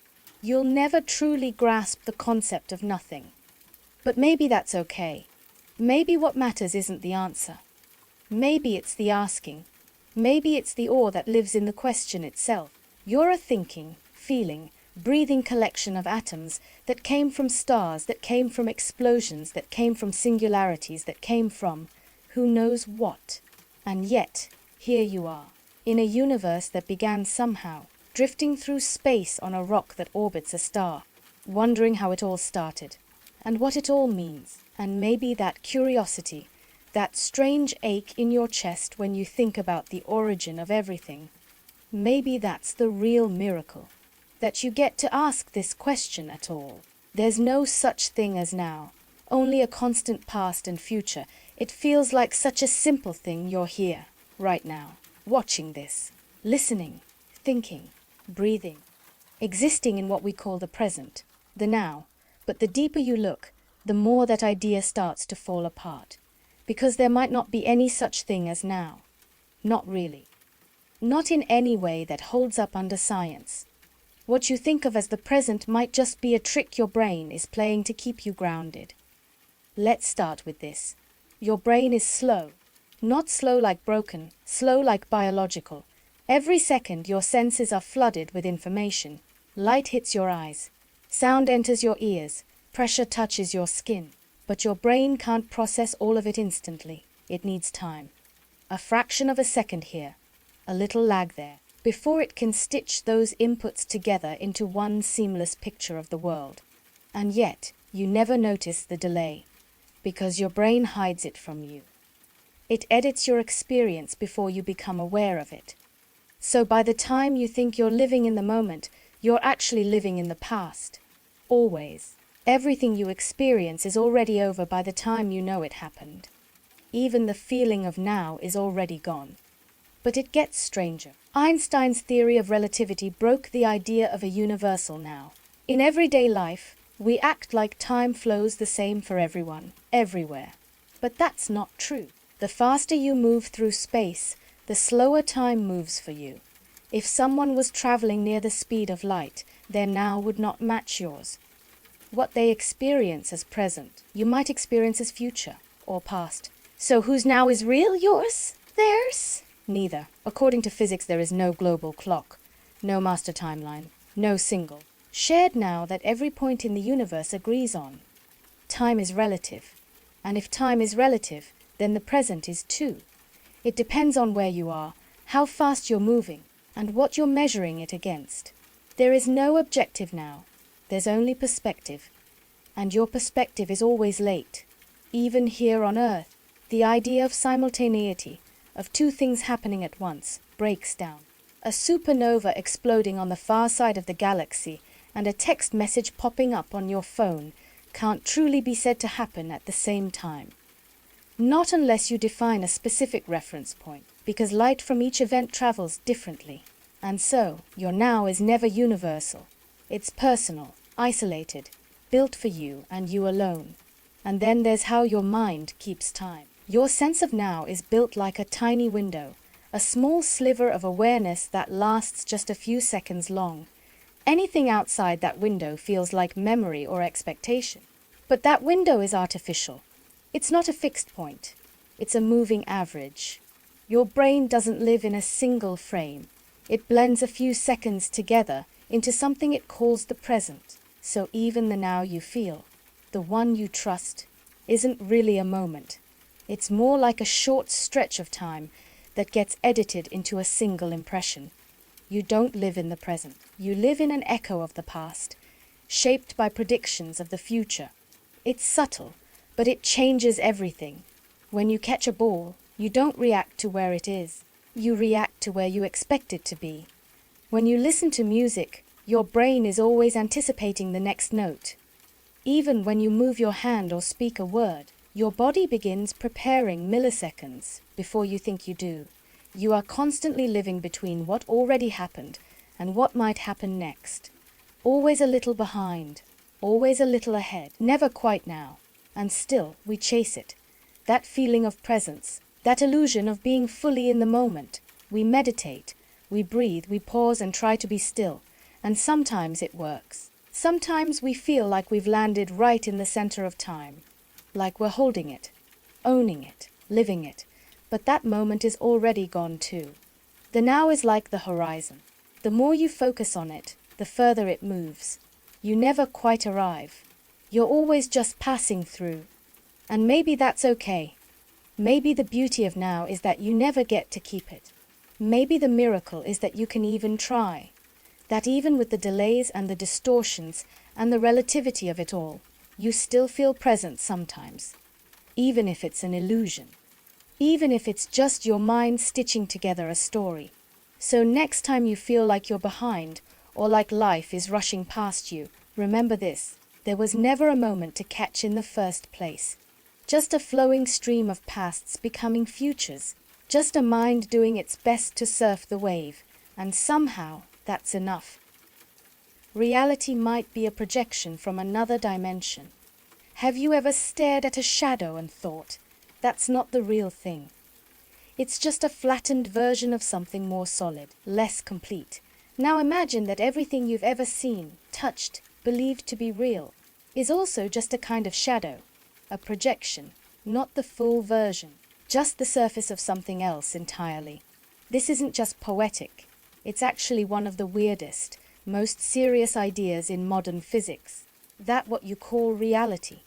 S1: You'll never truly grasp the concept of nothing. But maybe that's okay. Maybe what matters isn't the answer. Maybe it's the asking. Maybe it's the awe that lives in the question itself. You're a thinking, feeling, breathing collection of atoms that came from stars, that came from explosions, that came from singularities, that came from who knows what. And yet, here you are, in a universe that began somehow, drifting through space on a rock that orbits a star, wondering how it all started, and what it all means. And maybe that curiosity, that strange ache in your chest when you think about the origin of everything, maybe that's the real miracle. That you get to ask this question at all. There's no such thing as now, only a constant past and future. It feels like such a simple thing you're here, right now, watching this, listening, thinking, breathing, existing in what we call the present, the now. But the deeper you look, the more that idea starts to fall apart. Because there might not be any such thing as now. Not really. Not in any way that holds up under science. What you think of as the present might just be a trick your brain is playing to keep you grounded. Let's start with this. Your brain is slow. Not slow like broken, slow like biological. Every second your senses are flooded with information. Light hits your eyes. Sound enters your ears. Pressure touches your skin. But your brain can't process all of it instantly. It needs time. A fraction of a second here. A little lag there. before it can stitch those inputs together into one seamless picture of the world. And yet, you never notice the delay, because your brain hides it from you. It edits your experience before you become aware of it. So by the time you think you're living in the moment, you're actually living in the past. Always. Everything you experience is already over by the time you know it happened. Even the feeling of now is already gone. But it gets stranger. Einstein's theory of relativity broke the idea of a universal now. In everyday life, we act like time flows the same for everyone, everywhere. But that's not true. The faster you move through space, the slower time moves for you. If someone was traveling near the speed of light, their now would not match yours. What they experience as present, you might experience as future or past. So whose now is real? Yours? Theirs? Neither. According to physics, there is no global clock, no master timeline, no single shared now that every point in the universe agrees on. Time is relative. And if time is relative, then the present is too. It depends on where you are, how fast you're moving, and what you're measuring it against. There is no objective now. There's only perspective. And your perspective is always late. Even here on Earth, the idea of simultaneity, of two things happening at once, breaks down. A supernova exploding on the far side of the galaxy and a text message popping up on your phone can't truly be said to happen at the same time. Not unless you define a specific reference point, because light from each event travels differently. And so, your now is never universal. It's personal, isolated, built for you and you alone. And then there's how your mind keeps time. Your sense of now is built like a tiny window, a small sliver of awareness that lasts just a few seconds long. Anything outside that window feels like memory or expectation. But that window is artificial. It's not a fixed point. It's a moving average. Your brain doesn't live in a single frame. It blends a few seconds together into something it calls the present. So even the now you feel, the one you trust, isn't really a moment. It's more like a short stretch of time that gets edited into a single impression. You don't live in the present. You live in an echo of the past, shaped by predictions of the future. It's subtle, but it changes everything. When you catch a ball, you don't react to where it is. You react to where you expect it to be. When you listen to music, your brain is always anticipating the next note. Even when you move your hand or speak a word, your body begins preparing milliseconds before you think you do. You are constantly living between what already happened and what might happen next. Always a little behind, always a little ahead, never quite now. And still, we chase it. That feeling of presence, that illusion of being fully in the moment. We meditate, we breathe, we pause and try to be still. And sometimes it works. Sometimes we feel like we've landed right in the center of time. Like we're holding it, owning it, living it. But that moment is already gone too. The now is like the horizon. The more you focus on it, the further it moves. You never quite arrive. You're always just passing through. And maybe that's okay. Maybe the beauty of now is that you never get to keep it. Maybe the miracle is that you can even try. That even with the delays and the distortions and the relativity of it all, you still feel present sometimes. Even if it's an illusion. Even if it's just your mind stitching together a story. So next time you feel like you're behind, or like life is rushing past you, remember this: there was never a moment to catch in the first place. Just a flowing stream of pasts becoming futures. Just a mind doing its best to surf the wave, and somehow that's enough. Reality might be a projection from another dimension. Have you ever stared at a shadow and thought, that's not the real thing? It's just a flattened version of something more solid, less complete. Now imagine that everything you've ever seen, touched, believed to be real, is also just a kind of shadow, a projection, not the full version, just the surface of something else entirely. This isn't just poetic, it's actually one of the weirdest, most serious ideas in modern physics, that what you call reality.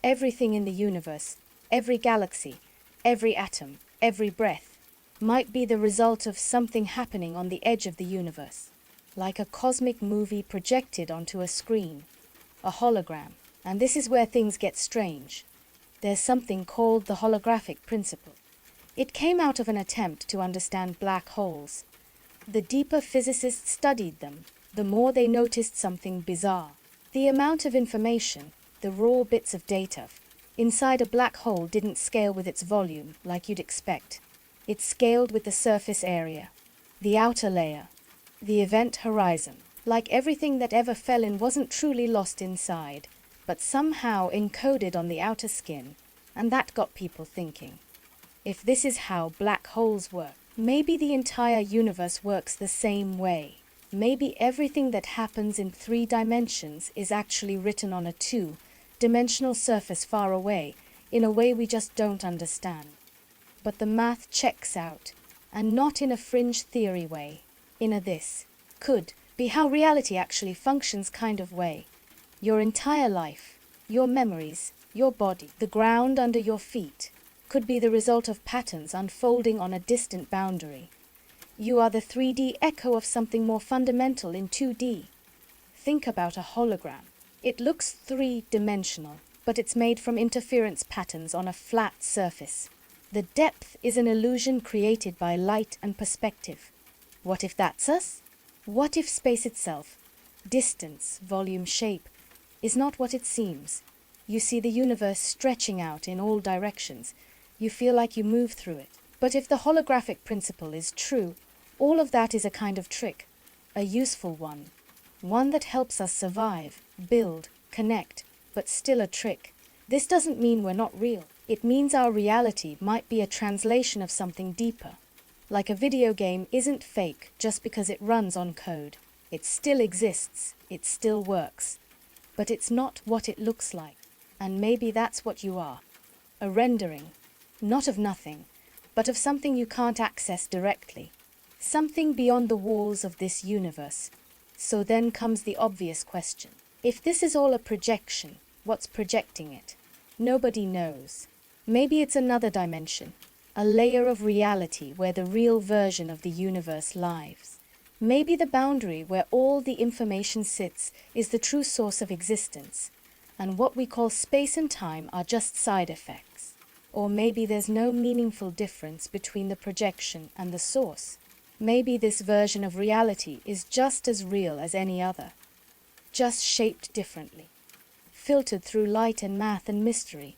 S1: Everything in the universe, every galaxy, every atom, every breath, might be the result of something happening on the edge of the universe, like a cosmic movie projected onto a screen, a hologram. And this is where things get strange. There's something called the holographic principle. It came out of an attempt to understand black holes. The deeper physicists studied them, the more they noticed something bizarre. The amount of information, the raw bits of data, inside a black hole didn't scale with its volume like you'd expect. It scaled with the surface area, the outer layer, the event horizon. Like everything that ever fell in wasn't truly lost inside, but somehow encoded on the outer skin, and that got people thinking. If this is how black holes work, maybe the entire universe works the same way. Maybe everything that happens in 3 dimensions is actually written on a 2-dimensional surface far away, in a way we just don't understand. But the math checks out, and not in a fringe theory way, in a this could be how reality actually functions kind of way. Your entire life, your memories, your body, the ground under your feet, could be the result of patterns unfolding on a distant boundary. You are the 3D echo of something more fundamental in 2D. Think about a hologram. It looks 3-dimensional, but it's made from interference patterns on a flat surface. The depth is an illusion created by light and perspective. What if that's us? What if space itself, distance, volume, shape, is not what it seems? You see the universe stretching out in all directions. You feel like you move through it. But if the holographic principle is true, all of that is a kind of trick, a useful one that helps us survive, build, connect, but still a trick. This doesn't mean we're not real. It means our reality might be a translation of something deeper. Like a video game isn't fake just because it runs on code. It still exists, it still works. But it's not what it looks like. And maybe that's what you are. A rendering, not of nothing, but of something you can't access directly. Something beyond the walls of this universe. So then comes the obvious question. If this is all a projection, what's projecting it? Nobody knows. Maybe it's another dimension, a layer of reality where the real version of the universe lives. Maybe the boundary where all the information sits is the true source of existence, and what we call space and time are just side effects. Or maybe there's no meaningful difference between the projection and the source. Maybe this version of reality is just as real as any other, just shaped differently, filtered through light and math and mystery.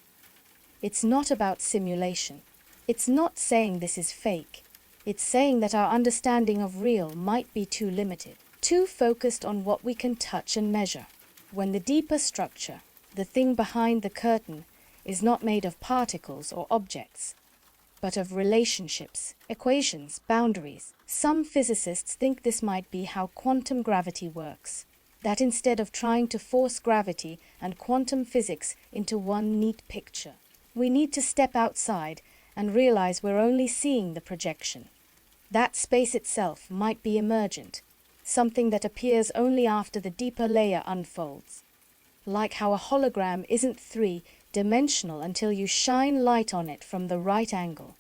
S1: It's not about simulation. It's not saying this is fake. It's saying that our understanding of real might be too limited, too focused on what we can touch and measure, when the deeper structure, the thing behind the curtain, is not made of particles or objects, but of relationships, equations, boundaries. Some physicists think this might be how quantum gravity works, that instead of trying to force gravity and quantum physics into one neat picture, we need to step outside and realize we're only seeing the projection. That space itself might be emergent, something that appears only after the deeper layer unfolds. Like how a hologram isn't 3-dimensional until you shine light on it from the right angle.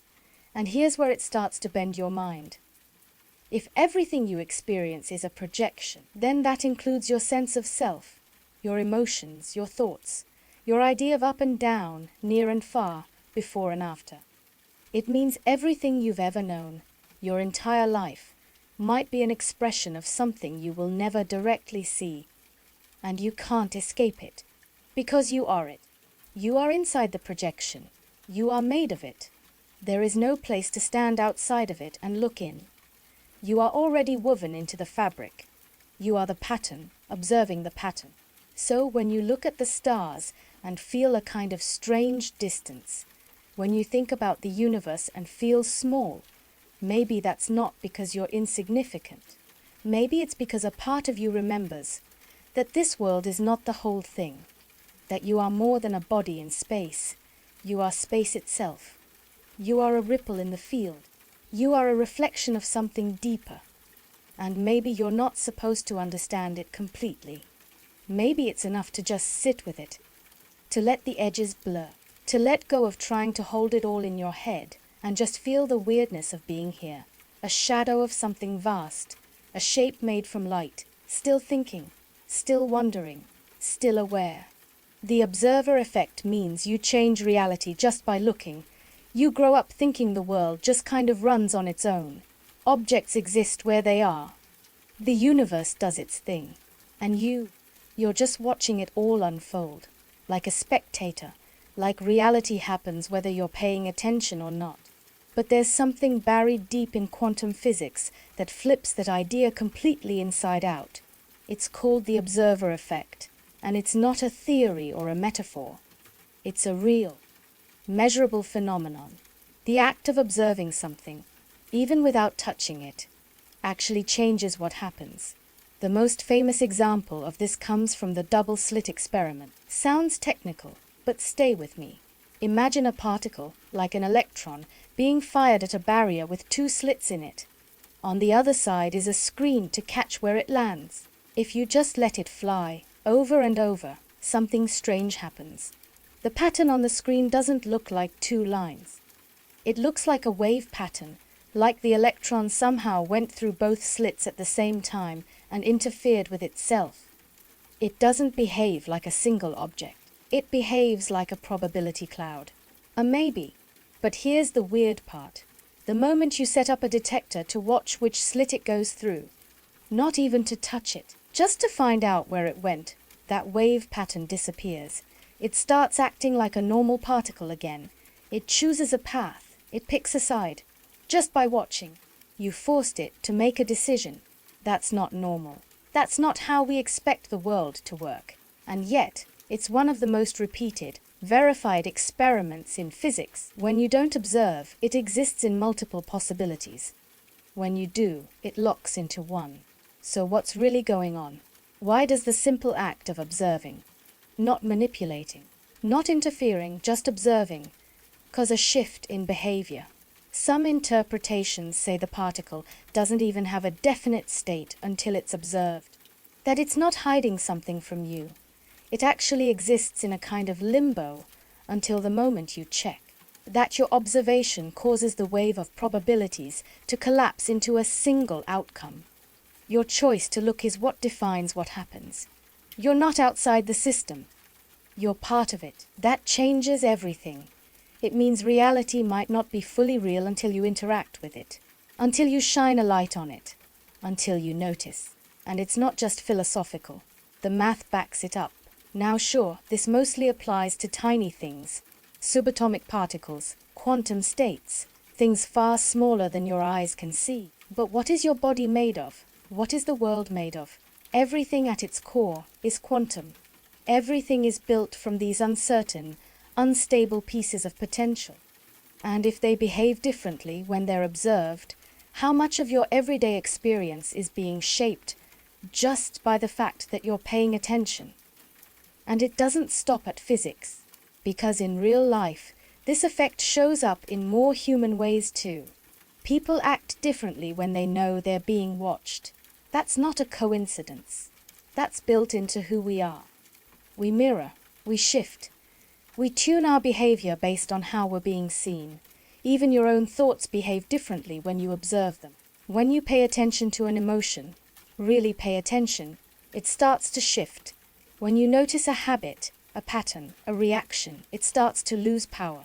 S1: And here's where it starts to bend your mind. If everything you experience is a projection, then that includes your sense of self, your emotions, your thoughts, your idea of up and down, near and far, before and after. It means everything you've ever known, your entire life, might be an expression of something you will never directly see. And you can't escape it, because you are it. You are inside the projection. You are made of it. There is no place to stand outside of it and look in. You are already woven into the fabric. You are the pattern, observing the pattern. So when you look at the stars and feel a kind of strange distance, when you think about the universe and feel small, maybe that's not because you're insignificant. Maybe it's because a part of you remembers that this world is not the whole thing, that you are more than a body in space. You are space itself. You are a ripple in the field. You are a reflection of something deeper. And maybe you're not supposed to understand it completely. Maybe it's enough to just sit with it, to let the edges blur, to let go of trying to hold it all in your head, and just feel the weirdness of being here. A shadow of something vast, a shape made from light, still thinking, still wondering, still aware. The observer effect means you change reality just by looking. You grow up thinking the world just kind of runs on its own. Objects exist where they are. The universe does its thing. And you're just watching it all unfold. Like a spectator. Like reality happens whether you're paying attention or not. But there's something buried deep in quantum physics that flips that idea completely inside out. It's called the observer effect. And it's not a theory or a metaphor. It's a real, measurable phenomenon. The act of observing something, even without touching it, actually changes what happens. The most famous example of this comes from the double-slit experiment. Sounds technical, but stay with me. Imagine a particle, like an electron, being fired at a barrier with two slits in it. On the other side is a screen to catch where it lands. If you just let it fly, over and over, something strange happens. The pattern on the screen doesn't look like two lines. It looks like a wave pattern, like the electron somehow went through both slits at the same time and interfered with itself. It doesn't behave like a single object. It behaves like a probability cloud. A maybe. But here's the weird part. The moment you set up a detector to watch which slit it goes through, not even to touch it, just to find out where it went, that wave pattern disappears. It starts acting like a normal particle again. It chooses a path. It picks a side. Just by watching. You forced it to make a decision. That's not normal. That's not how we expect the world to work. And yet, it's one of the most repeated, verified experiments in physics. When you don't observe, it exists in multiple possibilities. When you do, it locks into one. So what's really going on? Why does the simple act of observing, not manipulating, not interfering, just observing, cause a shift in behavior? Some interpretations say the particle doesn't even have a definite state until it's observed, that it's not hiding something from you. It actually exists in a kind of limbo until the moment you check, that your observation causes the wave of probabilities to collapse into a single outcome. Your choice to look is what defines what happens. You're not outside the system. You're part of it. That changes everything. It means reality might not be fully real until you interact with it, until you shine a light on it, until you notice. And it's not just philosophical. The math backs it up. Now sure, this mostly applies to tiny things, subatomic particles, quantum states, things far smaller than your eyes can see. But what is your body made of? What is the world made of? Everything at its core is quantum. Everything is built from these uncertain, unstable pieces of potential. And if they behave differently when they're observed, how much of your everyday experience is being shaped just by the fact that you're paying attention? And it doesn't stop at physics, because in real life, this effect shows up in more human ways too. People act differently when they know they're being watched. That's not a coincidence. That's built into who we are. We mirror, we shift. We tune our behavior based on how we're being seen. Even your own thoughts behave differently when you observe them. When you pay attention to an emotion, really pay attention, it starts to shift. When you notice a habit, a pattern, a reaction, it starts to lose power.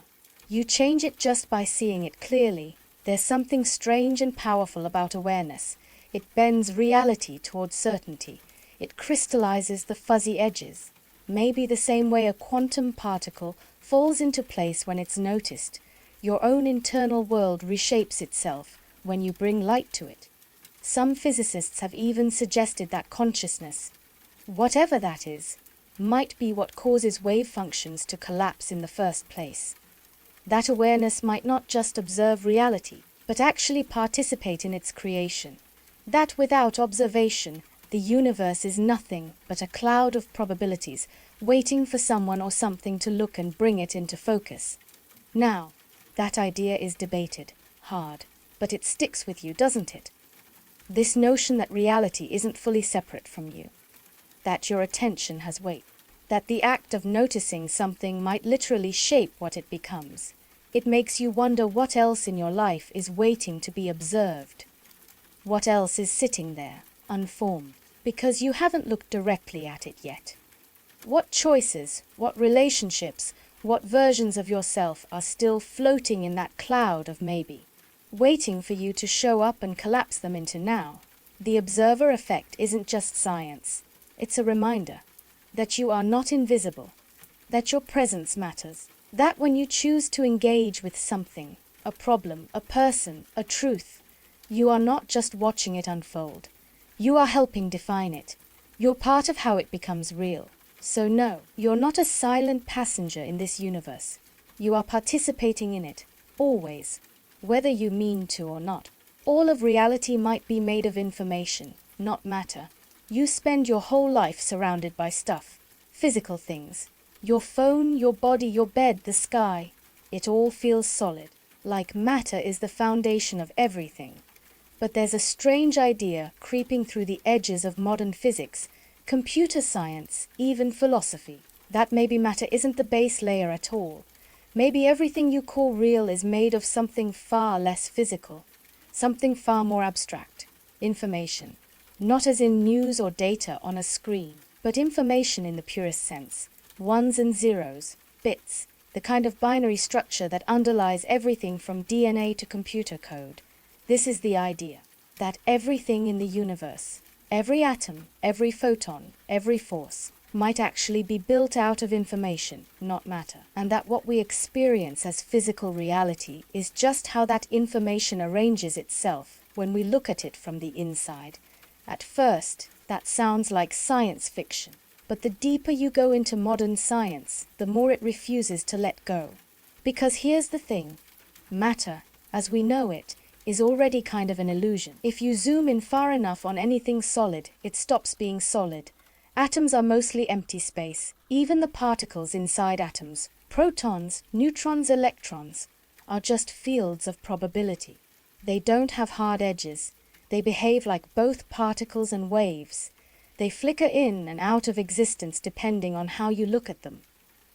S1: You change it just by seeing it clearly. There's something strange and powerful about awareness. It bends reality towards certainty. It crystallizes the fuzzy edges. Maybe the same way a quantum particle falls into place when it's noticed. Your own internal world reshapes itself when you bring light to it. Some physicists have even suggested that consciousness, whatever that is, might be what causes wave functions to collapse in the first place. That awareness might not just observe reality, but actually participate in its creation. That without observation, the universe is nothing but a cloud of probabilities, waiting for someone or something to look and bring it into focus. Now, that idea is debated, hard, but it sticks with you, doesn't it? This notion that reality isn't fully separate from you, that your attention has weight, that the act of noticing something might literally shape what it becomes. It makes you wonder what else in your life is waiting to be observed. What else is sitting there, unformed, because you haven't looked directly at it yet. What choices, what relationships, what versions of yourself are still floating in that cloud of maybe, waiting for you to show up and collapse them into now? The observer effect isn't just science. It's a reminder that you are not invisible, that your presence matters, that when you choose to engage with something, a problem, a person, a truth, you are not just watching it unfold. You are helping define it. You're part of how it becomes real. So no, you're not a silent passenger in this universe. You are participating in it, always, whether you mean to or not. All of reality might be made of information, not matter. You spend your whole life surrounded by stuff, physical things. Your phone, your body, your bed, the sky. It all feels solid, like matter is the foundation of everything. But there's a strange idea creeping through the edges of modern physics, computer science, even philosophy, that maybe matter isn't the base layer at all. Maybe everything you call real is made of something far less physical, something far more abstract, information. Not as in news or data on a screen, but information in the purest sense. Ones and zeros, bits, the kind of binary structure that underlies everything from DNA to computer code. This is the idea, that everything in the universe, every atom, every photon, every force, might actually be built out of information, not matter, and that what we experience as physical reality is just how that information arranges itself when we look at it from the inside. At first, that sounds like science fiction, but the deeper you go into modern science, the more it refuses to let go. Because here's the thing, matter, as we know it, is already kind of an illusion. If you zoom in far enough on anything solid, it stops being solid. Atoms are mostly empty space. Even the particles inside atoms, protons, neutrons, electrons, are just fields of probability. They don't have hard edges. They behave like both particles and waves. They flicker in and out of existence depending on how you look at them.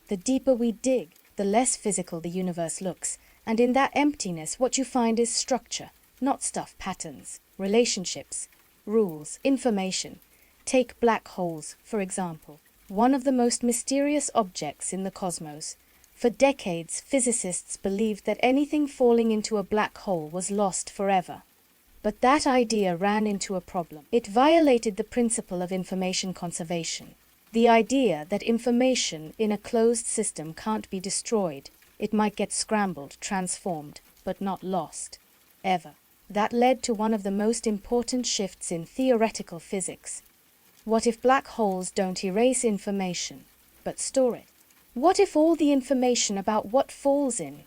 S1: The deeper we dig, the less physical the universe looks, and in that emptiness what you find is structure, not stuff, patterns, relationships, rules, information. Take black holes, for example, one of the most mysterious objects in the cosmos. For decades, physicists believed that anything falling into a black hole was lost forever. But that idea ran into a problem. It violated the principle of information conservation. The idea that information in a closed system can't be destroyed. It might get scrambled, transformed, but not lost. Ever. That led to one of the most important shifts in theoretical physics. What if black holes don't erase information, but store it? What if all the information about what falls in,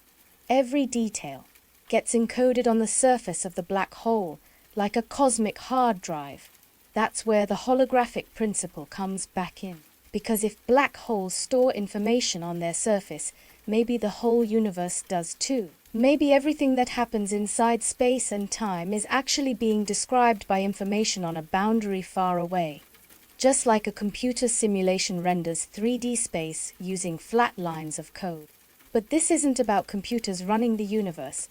S1: every detail, gets encoded on the surface of the black hole, like a cosmic hard drive? That's where the holographic principle comes back in. Because if black holes store information on their surface, maybe the whole universe does too. Maybe everything that happens inside space and time is actually being described by information on a boundary far away. Just like a computer simulation renders 3D space using flat lines of code. But this isn't about computers running the universe.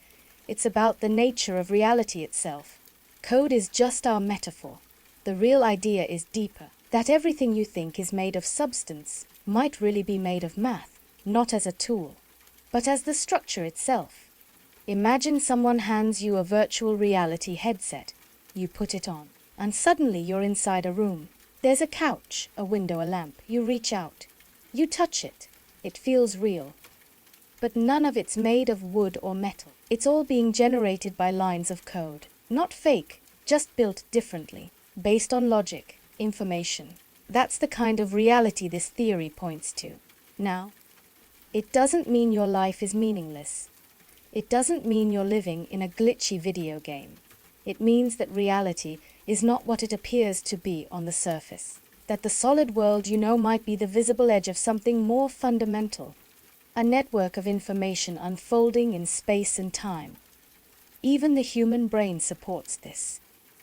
S1: It's about the nature of reality itself. Code is just our metaphor. The real idea is deeper. That everything you think is made of substance might really be made of math, not as a tool, but as the structure itself. Imagine someone hands you a virtual reality headset. You put it on, and suddenly you're inside a room. There's a couch, a window, a lamp. You reach out. You touch it. It feels real. But none of it's made of wood or metal. It's all being generated by lines of code. Not fake, just built differently, based on logic, information. That's the kind of reality this theory points to. Now, it doesn't mean your life is meaningless. It doesn't mean you're living in a glitchy video game. It means that reality is not what it appears to be on the surface. That the solid world you know might be the visible edge of something more fundamental. A network of information unfolding in space and time. Even the human brain supports this.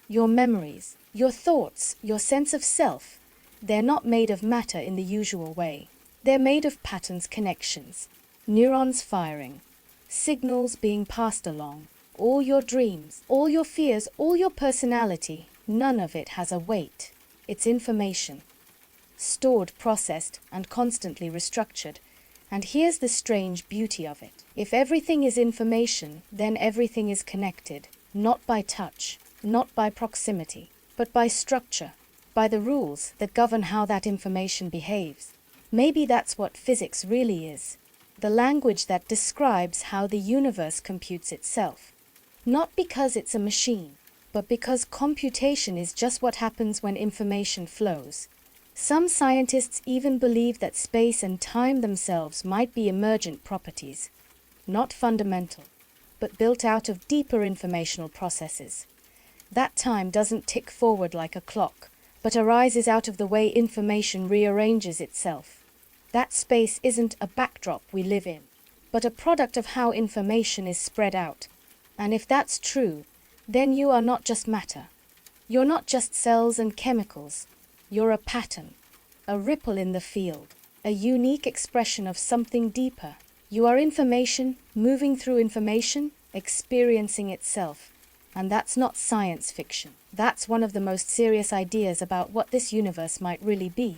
S1: Your memories, your thoughts, your sense of self, they're not made of matter in the usual way. They're made of patterns, connections, neurons firing, Signals being passed along. All your dreams, all your fears, all your personality, none of it has a weight. It's information. Stored, processed, and constantly restructured. And here's the strange beauty of it. If everything is information, then everything is connected, not by touch, not by proximity, but by structure, by the rules that govern how that information behaves. Maybe that's what physics really is. The language that describes how the universe computes itself. Not because it's a machine, but because computation is just what happens when information flows. Some scientists even believe that space and time themselves might be emergent properties, not fundamental, but built out of deeper informational processes. That time doesn't tick forward like a clock, but arises out of the way information rearranges itself. That space isn't a backdrop we live in, but a product of how information is spread out. And if that's true, then you are not just matter. You're not just cells and chemicals. You're a pattern, a ripple in the field, a unique expression of something deeper. You are information, moving through information, experiencing itself. And that's not science fiction. That's one of the most serious ideas about what this universe might really be.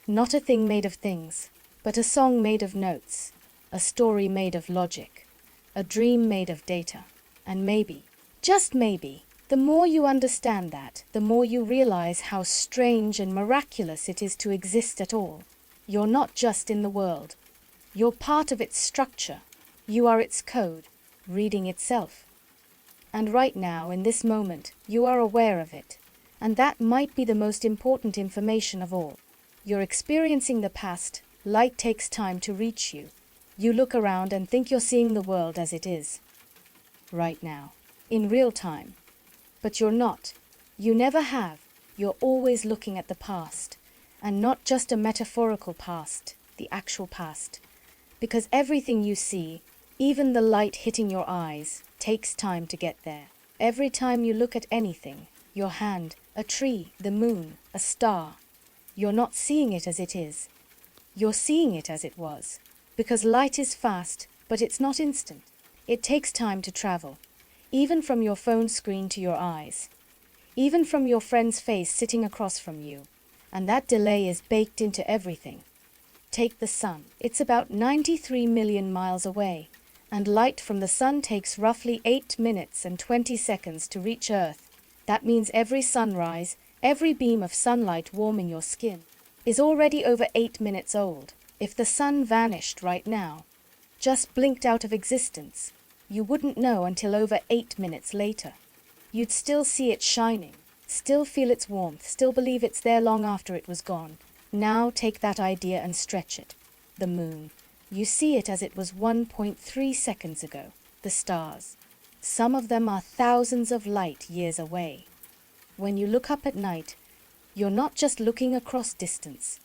S1: Not a thing made of things, but a song made of notes, a story made of logic, a dream made of data. And maybe, just maybe, the more you understand that, the more you realize how strange and miraculous it is to exist at all. You're not just in the world. You're part of its structure. You are its code, reading itself. And right now, in this moment, you are aware of it. And that might be the most important information of all. You're experiencing the past. Light takes time to reach you. You look around and think you're seeing the world as it is. Right now, in real time. But you're not. You never have. You're always looking at the past. And not just a metaphorical past, the actual past. Because everything you see, even the light hitting your eyes, takes time to get there. Every time you look at anything, your hand, a tree, the moon, a star, you're not seeing it as it is. You're seeing it as it was. Because light is fast, but it's not instant. It takes time to travel, even from your phone screen to your eyes, even from your friend's face sitting across from you. And that delay is baked into everything. Take the sun. It's about 93 million miles away, and light from the sun takes roughly 8 minutes and 20 seconds to reach Earth. That means every sunrise, every beam of sunlight warming your skin, is already over 8 minutes old. If the sun vanished right now, just blinked out of existence, you wouldn't know until over 8 minutes later. You'd still see it shining, still feel its warmth, still believe it's there long after it was gone. Now take that idea and stretch it. The moon. You see it as it was 1.3 seconds ago. The stars. Some of them are thousands of light years away. When you look up at night, you're not just looking across distance.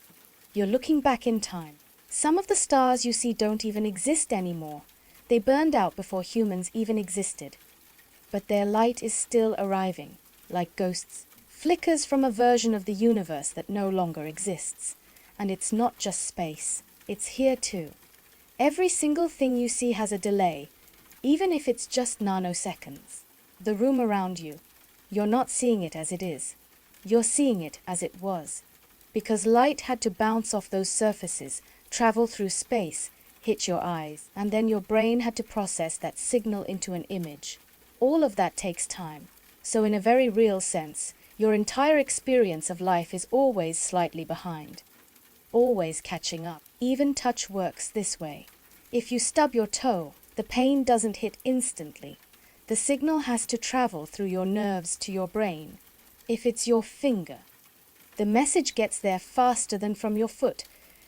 S1: You're looking back in time. Some of the stars you see don't even exist anymore. They burned out before humans even existed. But their light is still arriving, like ghosts. Flickers from a version of the universe that no longer exists. And it's not just space. It's here too. Every single thing you see has a delay, even if it's just nanoseconds. The room around you, you're not seeing it as it is. You're seeing it as it was. Because light had to bounce off those surfaces, travel through space, hit your eyes, and then your brain had to process that signal into an image. All of that takes time. So in a very real sense, your entire experience of life is always slightly behind. Always catching up. Even touch works this way. If you stub your toe, the pain doesn't hit instantly. The signal has to travel through your nerves to your brain. If it's your finger, the message gets there faster than from your foot.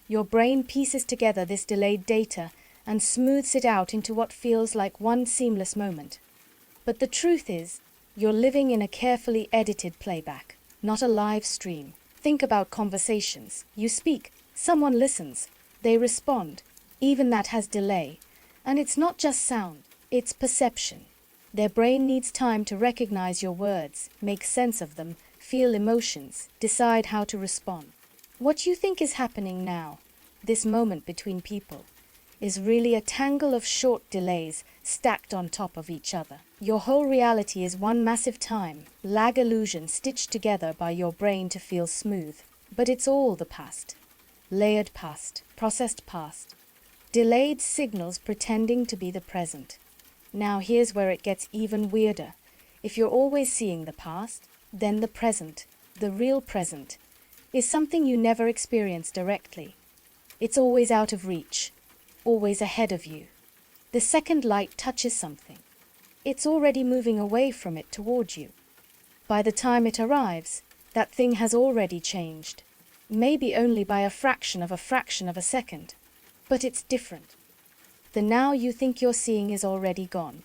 S1: Your brain pieces together this delayed data and smooths it out into what feels like one seamless moment. But the truth is, you're living in a carefully edited playback, not a live stream. Think about conversations. You speak, someone listens, they respond. Even that has delay. And it's not just sound, it's perception. Their brain needs time to recognize your words, make sense of them, feel emotions, decide how to respond. What you think is happening now, this moment between people, is really a tangle of short delays stacked on top of each other. Your whole reality is one massive time, lag illusion stitched together by your brain to feel smooth. But it's all the past. Layered past, processed past. Delayed signals pretending to be the present. Now here's where it gets even weirder. If you're always seeing the past, then the present, the real present, is something you never experience directly. It's always out of reach, always ahead of you. The second light touches something. It's already moving away from it toward you. By the time it arrives, that thing has already changed. Maybe only by a fraction of a second. But it's different. The now you think you're seeing is already gone.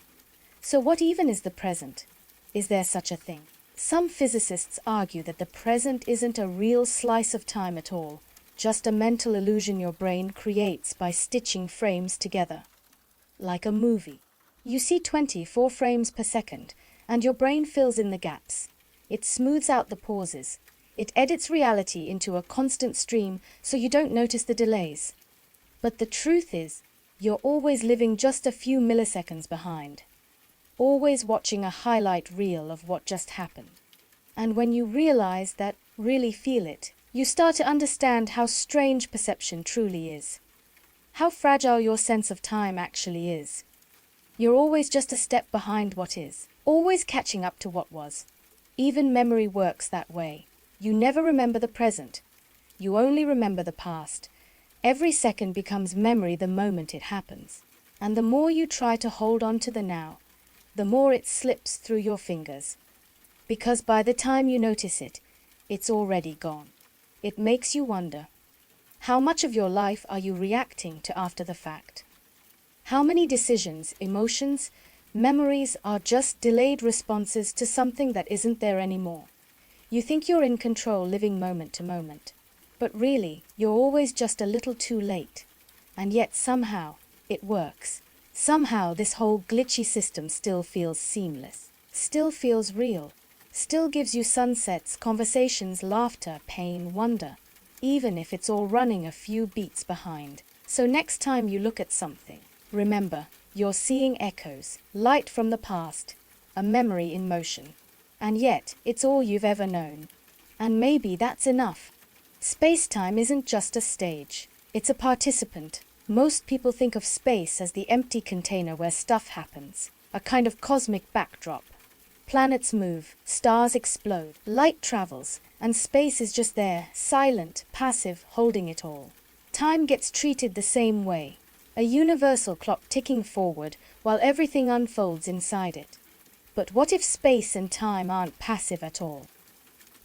S1: So what even is the present? Is there such a thing? Some physicists argue that the present isn't a real slice of time at all, just a mental illusion your brain creates by stitching frames together. Like a movie. You see 24 frames per second, and your brain fills in the gaps. It smooths out the pauses. It edits reality into a constant stream so you don't notice the delays. But the truth is, you're always living just a few milliseconds behind. Always watching a highlight reel of what just happened. And when you realize that, really feel it, you start to understand how strange perception truly is. How fragile your sense of time actually is. You're always just a step behind what is, always catching up to what was. Even memory works that way. You never remember the present. You only remember the past. Every second becomes memory the moment it happens. And the more you try to hold on to the now, the more it slips through your fingers. Because by the time you notice it, it's already gone. It makes you wonder, how much of your life are you reacting to after the fact? How many decisions, emotions, memories are just delayed responses to something that isn't there anymore? You think you're in control living moment to moment. But really, you're always just a little too late. And yet somehow, it works. Somehow this whole glitchy system still feels seamless. Still feels real. Still gives you sunsets, conversations, laughter, pain, wonder. Even if it's all running a few beats behind. So next time you look at something, remember, you're seeing echoes, light from the past, a memory in motion. And yet, it's all you've ever known. And maybe that's enough. Space-time isn't just a stage. It's a participant. Most people think of space as the empty container where stuff happens, a kind of cosmic backdrop. Planets move, stars explode, light travels, and space is just there, silent, passive, holding it all. Time gets treated the same way, a universal clock ticking forward while everything unfolds inside it. But what if space and time aren't passive at all?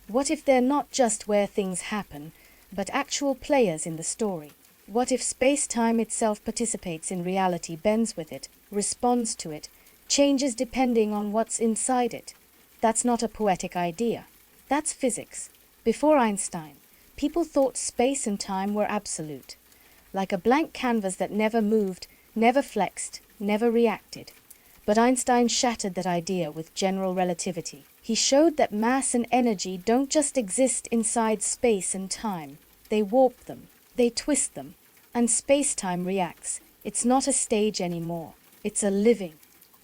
S1: What if they're not just where things happen, but actual players in the story? What if space-time itself participates in reality, bends with it, responds to it, changes depending on what's inside it? That's not a poetic idea. That's physics. Before Einstein, people thought space and time were absolute, like a blank canvas that never moved, never flexed, never reacted. But Einstein shattered that idea with general relativity. He showed that mass and energy don't just exist inside space and time. They warp them, they twist them, and space-time reacts. It's not a stage anymore. It's a living,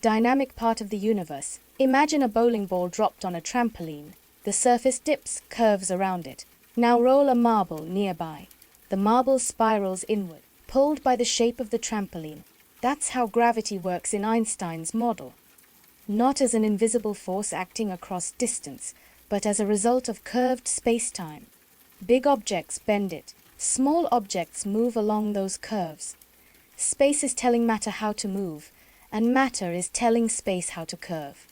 S1: dynamic part of the universe. Imagine a bowling ball dropped on a trampoline. The surface dips, curves around it. Now roll a marble nearby. The marble spirals inward, pulled by the shape of the trampoline. That's how gravity works in Einstein's model. Not as an invisible force acting across distance, but as a result of curved space-time. Big objects bend it. Small objects move along those curves. Space is telling matter how to move, and matter is telling space how to curve.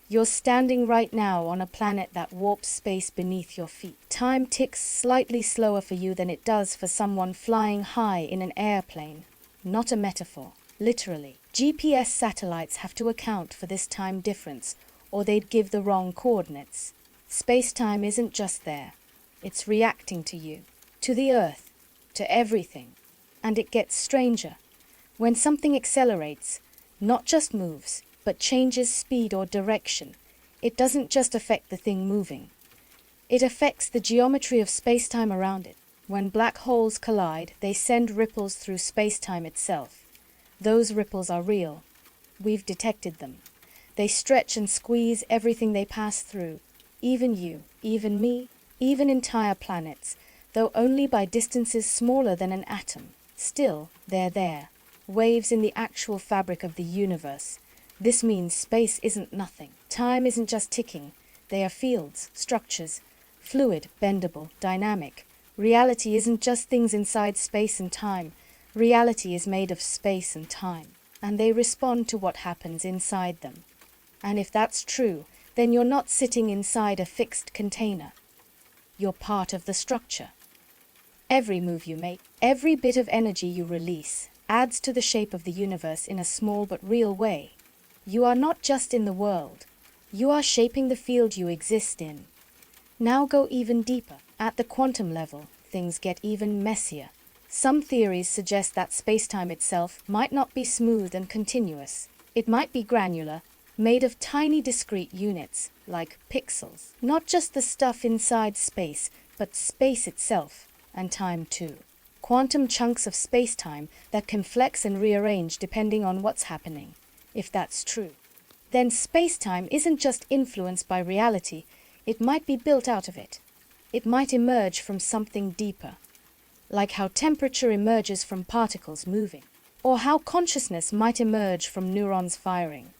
S1: You're standing right now on a planet that warps space beneath your feet. Time ticks slightly slower for you than it does for someone flying high in an airplane. Not a metaphor. Literally. GPS satellites have to account for this time difference, or they'd give the wrong coordinates. Space-time isn't just there. It's reacting to you, to the Earth, to everything. And it gets stranger. When something accelerates, not just moves, but changes speed or direction, it doesn't just affect the thing moving. It affects the geometry of space-time around it. When black holes collide, they send ripples through space-time itself. Those ripples are real. We've detected them. They stretch and squeeze everything they pass through. Even you, even me, even entire planets, though only by distances smaller than an atom. Still, they're there. Waves in the actual fabric of the universe. This means space isn't nothing. Time isn't just ticking. They are fields, structures, fluid, bendable, dynamic. Reality isn't just things inside space and time. Reality is made of space and time, and they respond to what happens inside them. And if that's true, then you're not sitting inside a fixed container. You're part of the structure. Every move you make, every bit of energy you release, adds to the shape of the universe in a small but real way. You are not just in the world. You are shaping the field you exist in. Now go even deeper. At the quantum level, things get even messier. Some theories suggest that spacetime itself might not be smooth and continuous. It might be granular, made of tiny discrete units, like pixels. Not just the stuff inside space, but space itself, and time too. Quantum chunks of spacetime that can flex and rearrange depending on what's happening. If that's true, then spacetime isn't just influenced by reality, it might be built out of it. It might emerge from something deeper, like how temperature emerges from particles moving, or how consciousness might emerge from neurons firing.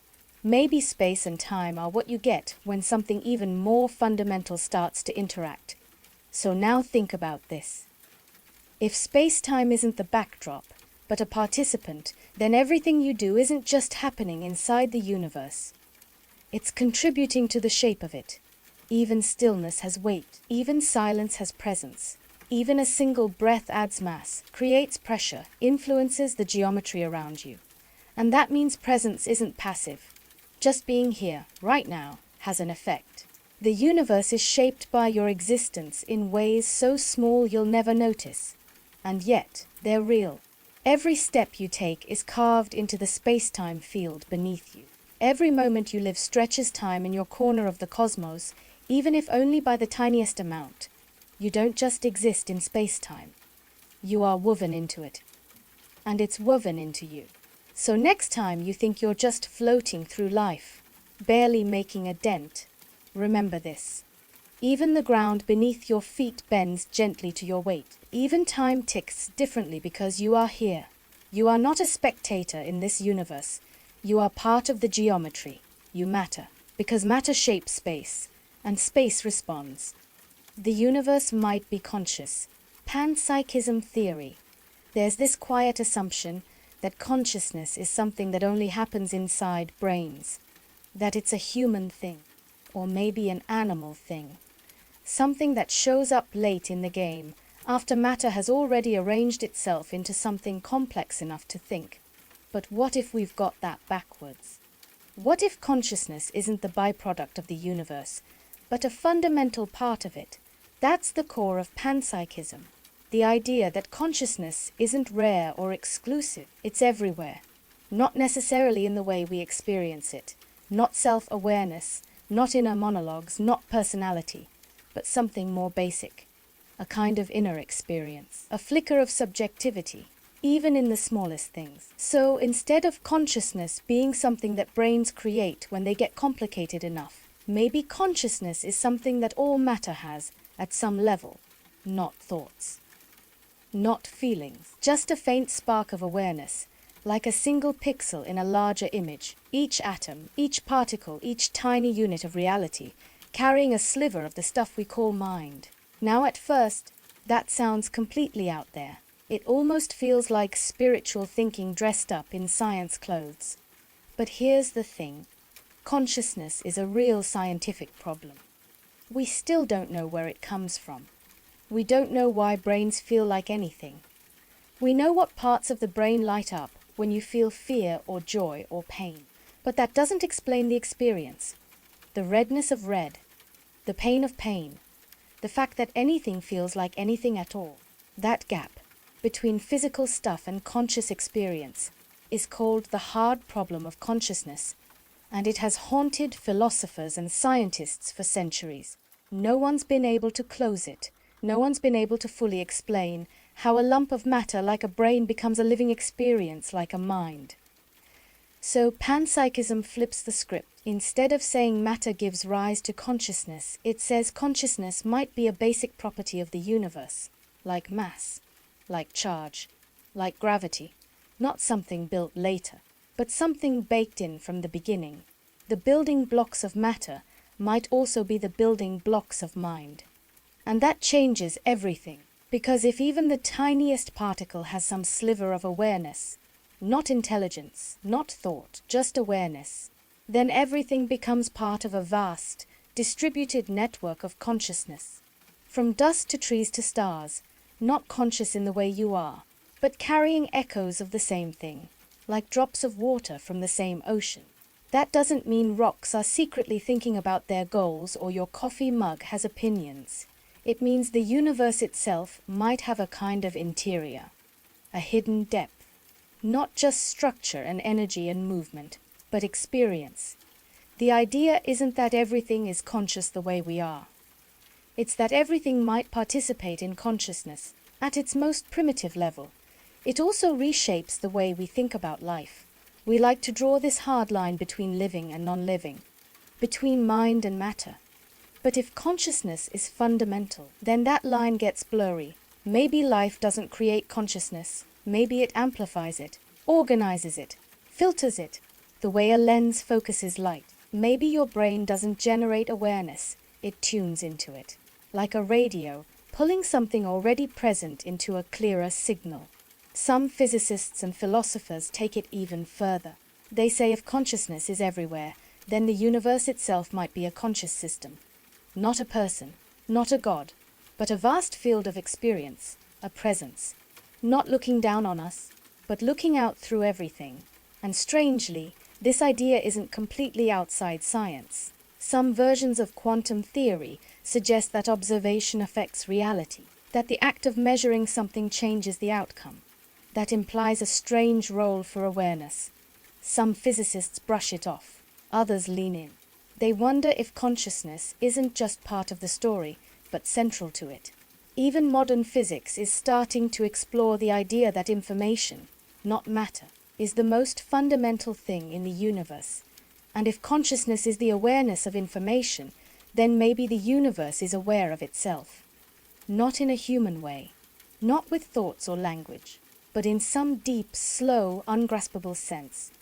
S1: Maybe space and time are what you get when something even more fundamental starts to interact. So now think about this. If space-time isn't the backdrop, but a participant, then everything you do isn't just happening inside the universe. It's contributing to the shape of it. Even stillness has weight. Even silence has presence. Even a single breath adds mass, creates pressure, influences the geometry around you. And that means presence isn't passive. Just being here, right now, has an effect. The universe is shaped by your existence in ways so small you'll never notice. And yet, they're real. Every step you take is carved into the space-time field beneath you. Every moment you live stretches time in your corner of the cosmos, even if only by the tiniest amount. You don't just exist in space-time. You are woven into it. And it's woven into you. So next time you think you're just floating through life, barely making a dent, remember this. Even the ground beneath your feet bends gently to your weight. Even time ticks differently because you are here. You are not a spectator in this universe. You are part of the geometry. You matter, because matter shapes space, and space responds. The universe might be conscious. Panpsychism theory. There's this quiet assumption that consciousness is something that only happens inside brains, that it's a human thing, or maybe an animal thing, something that shows up late in the game, after matter has already arranged itself into something complex enough to think. But what if we've got that backwards? What if consciousness isn't the byproduct of the universe, but a fundamental part of it? That's the core of panpsychism. The idea that consciousness isn't rare or exclusive, it's everywhere. Not necessarily in the way we experience it, not self-awareness, not inner monologues, not personality, but something more basic. A kind of inner experience, a flicker of subjectivity, even in the smallest things. So instead of consciousness being something that brains create when they get complicated enough, maybe consciousness is something that all matter has at some level, not thoughts. Not feelings, just a faint spark of awareness, like a single pixel in a larger image, each atom, each particle, each tiny unit of reality, carrying a sliver of the stuff we call mind. Now at first, that sounds completely out there. It almost feels like spiritual thinking dressed up in science clothes. But here's the thing. Consciousness is a real scientific problem. We still don't know where it comes from. We don't know why brains feel like anything. We know what parts of the brain light up when you feel fear or joy or pain. But that doesn't explain the experience. The redness of red, the pain of pain, the fact that anything feels like anything at all. That gap between physical stuff and conscious experience is called the hard problem of consciousness, and it has haunted philosophers and scientists for centuries. No one's been able to close it, No one's been able to fully explain how a lump of matter like a brain becomes a living experience like a mind. So panpsychism flips the script. Instead of saying matter gives rise to consciousness, it says consciousness might be a basic property of the universe, like mass, like charge, like gravity, not something built later, but something baked in from the beginning. The building blocks of matter might also be the building blocks of mind. And that changes everything, because if even the tiniest particle has some sliver of awareness, not intelligence, not thought, just awareness, then everything becomes part of a vast, distributed network of consciousness. From dust to trees to stars, not conscious in the way you are, but carrying echoes of the same thing, like drops of water from the same ocean. That doesn't mean rocks are secretly thinking about their goals or your coffee mug has opinions. It means the universe itself might have a kind of interior, a hidden depth. Not just structure and energy and movement, but experience. The idea isn't that everything is conscious the way we are. It's that everything might participate in consciousness at its most primitive level. It also reshapes the way we think about life. We like to draw this hard line between living and non-living, between mind and matter. But if consciousness is fundamental, then that line gets blurry. Maybe life doesn't create consciousness. Maybe it amplifies it, organizes it, filters it, the way a lens focuses light. Maybe your brain doesn't generate awareness, it tunes into it, like a radio, pulling something already present into a clearer signal. Some physicists and philosophers take it even further. They say if consciousness is everywhere, then the universe itself might be a conscious system. Not a person, not a god, but a vast field of experience, a presence. Not looking down on us, but looking out through everything. And strangely, this idea isn't completely outside science. Some versions of quantum theory suggest that observation affects reality, that the act of measuring something changes the outcome. That implies a strange role for awareness. Some physicists brush it off, others lean in. They wonder if consciousness isn't just part of the story, but central to it. Even modern physics is starting to explore the idea that information, not matter, is the most fundamental thing in the universe. And if consciousness is the awareness of information, then maybe the universe is aware of itself. Not in a human way, not with thoughts or language, but in some deep, slow, ungraspable sense.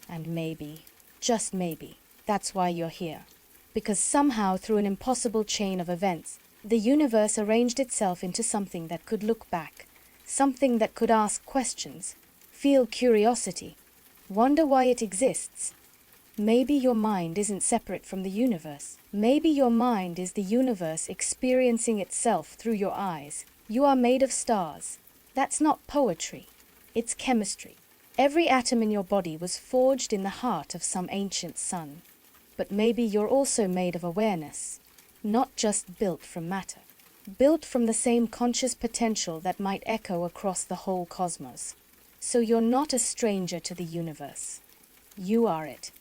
S1: And maybe, just maybe, that's why you're here. Because somehow through an impossible chain of events, the universe arranged itself into something that could look back, something that could ask questions, feel curiosity, wonder why it exists. Maybe your mind isn't separate from the universe. Maybe your mind is the universe experiencing itself through your eyes. You are made of stars. That's not poetry. It's chemistry. Every atom in your body was forged in the heart of some ancient sun. But maybe you're also made of awareness. Not just built from matter, built from the same conscious potential that might echo across the whole cosmos. So you're not a stranger to the universe. You are it.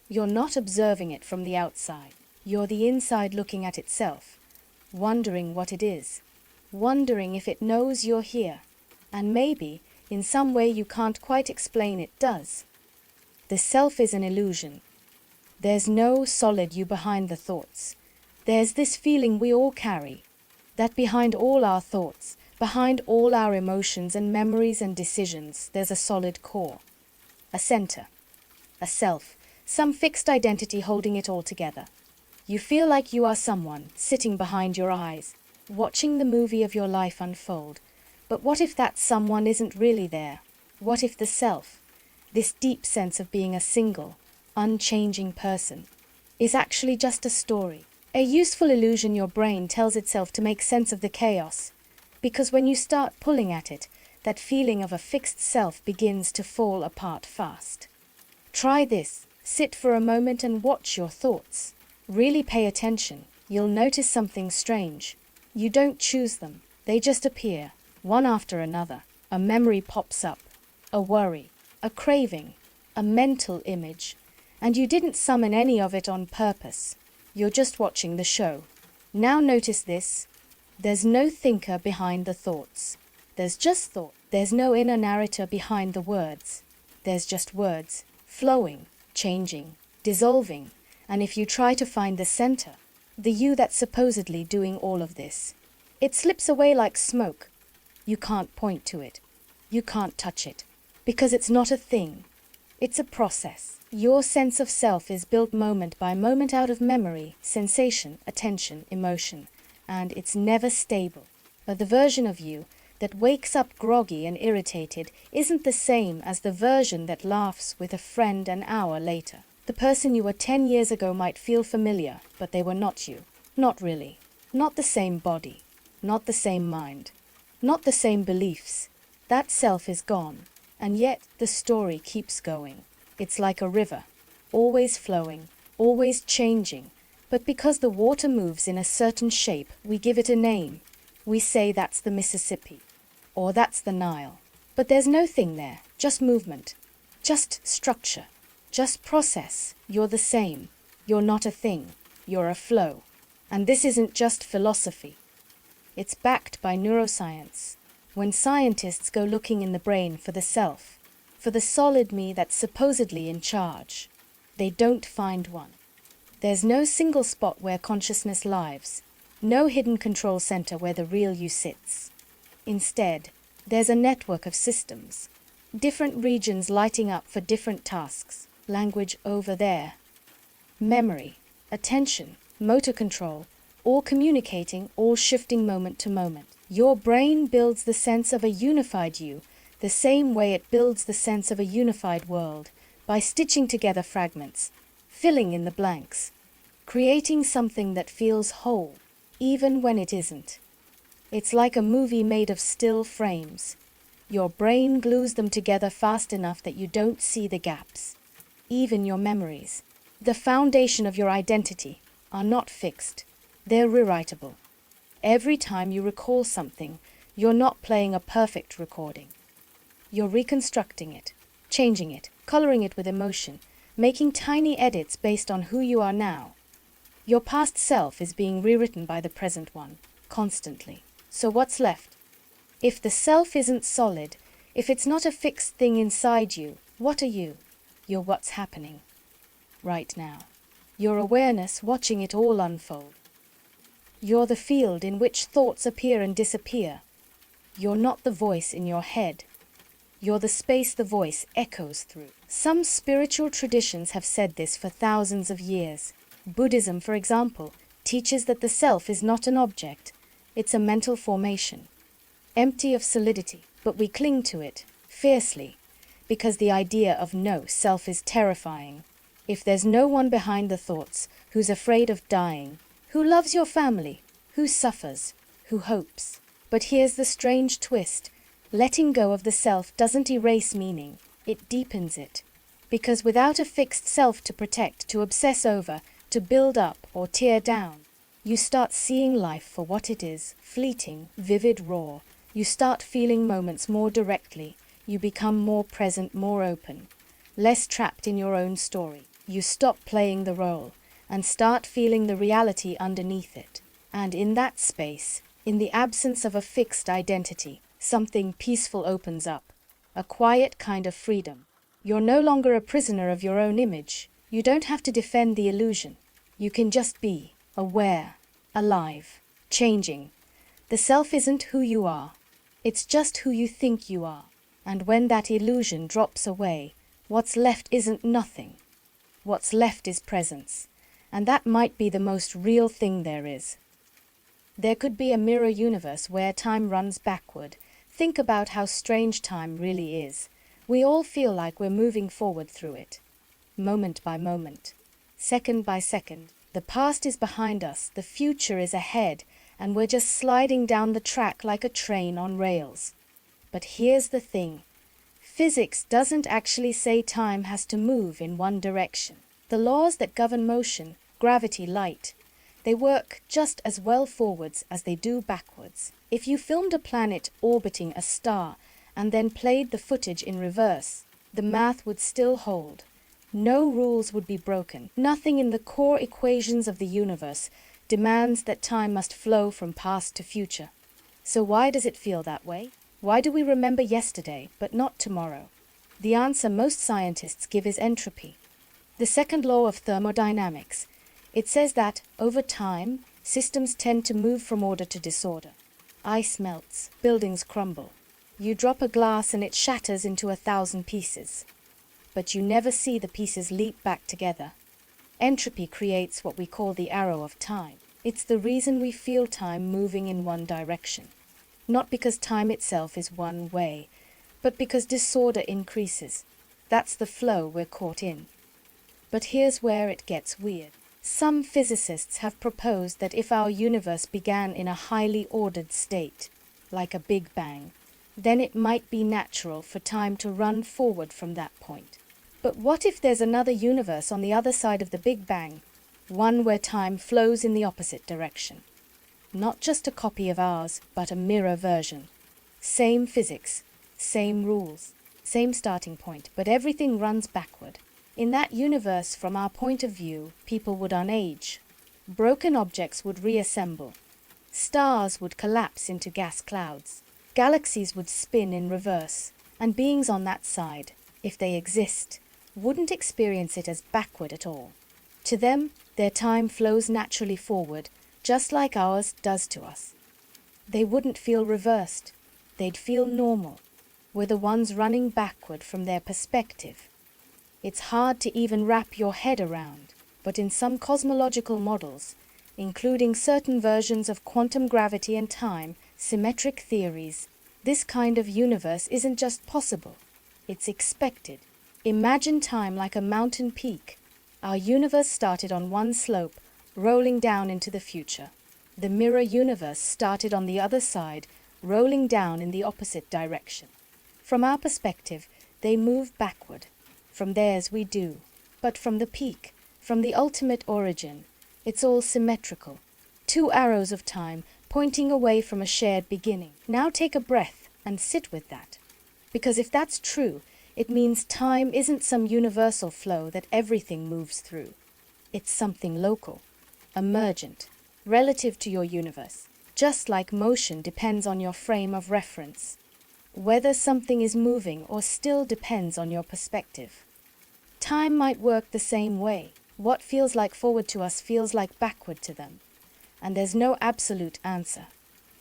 S1: You're not observing it from the outside. You're the inside looking at itself, wondering what it is, wondering if it knows you're here, and maybe, in some way you can't quite explain, it does. The self is an illusion. There's no solid you behind the thoughts. There's this feeling we all carry, that behind all our thoughts, behind all our emotions and memories and decisions, there's a solid core, a center, a self, some fixed identity holding it all together. You feel like you are someone sitting behind your eyes, watching the movie of your life unfold. But what if that someone isn't really there? What if the self, this deep sense of being a single, unchanging person, is actually just a story? A useful illusion your brain tells itself to make sense of the chaos, because when you start pulling at it, that feeling of a fixed self begins to fall apart fast. Try this. Sit for a moment and watch your thoughts. Really pay attention. You'll notice something strange. You don't choose them. They just appear, one after another. A memory pops up, a worry, a craving, a mental image, and you didn't summon any of it on purpose. You're just watching the show. Now notice this. There's no thinker behind the thoughts. There's just thought. There's no inner narrator behind the words. There's just words, flowing, changing, dissolving, and if you try to find the center, the you that's supposedly doing all of this, it slips away like smoke. You can't point to it. You can't touch it, because it's not a thing. It's a process. Your sense of self is built moment by moment out of memory, sensation, attention, emotion, and it's never stable. But the version of you that wakes up groggy and irritated isn't the same as the version that laughs with a friend an hour later. The person you were 10 years ago might feel familiar, but they were not you. Not really. Not the same body. Not the same mind. Not the same beliefs. That self is gone, and yet the story keeps going. It's like a river, always flowing, always changing, but because the water moves in a certain shape, we give it a name. We say that's the Mississippi, or that's the Nile. But there's no thing there, just movement, just structure, just process. You're the same. You're not a thing. You're a flow. And this isn't just philosophy. It's backed by neuroscience. When scientists go looking in the brain for the self, for the solid me that's supposedly in charge, they don't find one. There's no single spot where consciousness lives, no hidden control center where the real you sits. Instead, there's a network of systems, different regions lighting up for different tasks, language over there, memory, attention, motor control, all communicating, all shifting moment to moment. Your brain builds the sense of a unified you, the same way it builds the sense of a unified world, by stitching together fragments, filling in the blanks, creating something that feels whole, even when it isn't. It's like a movie made of still frames. Your brain glues them together fast enough that you don't see the gaps. Even your memories, the foundation of your identity, are not fixed. They're rewritable. Every time you recall something, you're not playing a perfect recording. You're reconstructing it, changing it, coloring it with emotion, making tiny edits based on who you are now. Your past self is being rewritten by the present one, constantly. So what's left? If the self isn't solid, if it's not a fixed thing inside you, what are you? You're what's happening right now. Your awareness watching it all unfold. You're the field in which thoughts appear and disappear. You're not the voice in your head. You're the space the voice echoes through. Some spiritual traditions have said this for thousands of years. Buddhism, for example, teaches that the self is not an object. It's a mental formation, empty of solidity, but we cling to it fiercely because the idea of no self is terrifying. If there's no one behind the thoughts, who's afraid of dying, who loves your family, who suffers, who hopes. But here's the strange twist. Letting go of the self doesn't erase meaning, it deepens it. Because without a fixed self to protect, to obsess over, to build up or tear down, you start seeing life for what it is, fleeting, vivid, raw. You start feeling moments more directly. You become more present, more open, less trapped in your own story. You stop playing the role and start feeling the reality underneath it. And in that space, in the absence of a fixed identity, something peaceful opens up, a quiet kind of freedom. You're no longer a prisoner of your own image. You don't have to defend the illusion. You can just be aware, alive, changing. The self isn't who you are. It's just who you think you are. And when that illusion drops away, what's left isn't nothing. What's left is presence. And that might be the most real thing there is. There could be a mirror universe where time runs backward. Think about how strange time really is. We all feel like we're moving forward through it, moment by moment, second by second. The past is behind us, the future is ahead, and we're just sliding down the track like a train on rails. But here's the thing. Physics doesn't actually say time has to move in one direction. The laws that govern motion, gravity, light, they work just as well forwards as they do backwards. If you filmed a planet orbiting a star and then played the footage in reverse, the math would still hold. No rules would be broken. Nothing in the core equations of the universe demands that time must flow from past to future. So why does it feel that way? Why do we remember yesterday, but not tomorrow? The answer most scientists give is entropy. The second law of thermodynamics. It says that, over time, systems tend to move from order to disorder. Ice melts, buildings crumble. You drop a glass and it shatters into 1,000 pieces. But you never see the pieces leap back together. Entropy creates what we call the arrow of time. It's the reason we feel time moving in one direction. Not because time itself is one way, but because disorder increases. That's the flow we're caught in. But here's where it gets weird. Some physicists have proposed that if our universe began in a highly ordered state, like a Big Bang, then it might be natural for time to run forward from that point. But what if there's another universe on the other side of the Big Bang, one where time flows in the opposite direction? Not just a copy of ours, but a mirror version. Same physics, same rules, same starting point, but everything runs backward. In that universe, from our point of view, people would unage. Broken objects would reassemble. Stars would collapse into gas clouds. Galaxies would spin in reverse. And beings on that side, if they exist, wouldn't experience it as backward at all. To them, their time flows naturally forward, just like ours does to us. They wouldn't feel reversed. They'd feel normal. We're the ones running backward from their perspective. It's hard to even wrap your head around, but in some cosmological models, including certain versions of quantum gravity and time, symmetric theories, this kind of universe isn't just possible, it's expected. Imagine time like a mountain peak. Our universe started on one slope, rolling down into the future. The mirror universe started on the other side, rolling down in the opposite direction. From our perspective, they move backward. From theirs we do. But from the peak, from the ultimate origin, it's all symmetrical. Two arrows of time pointing away from a shared beginning. Now take a breath and sit with that. Because if that's true, it means time isn't some universal flow that everything moves through. It's something local, emergent, relative to your universe. Just like motion depends on your frame of reference. Whether something is moving or still depends on your perspective. Time might work the same way. What feels like forward to us feels like backward to them. And there's no absolute answer.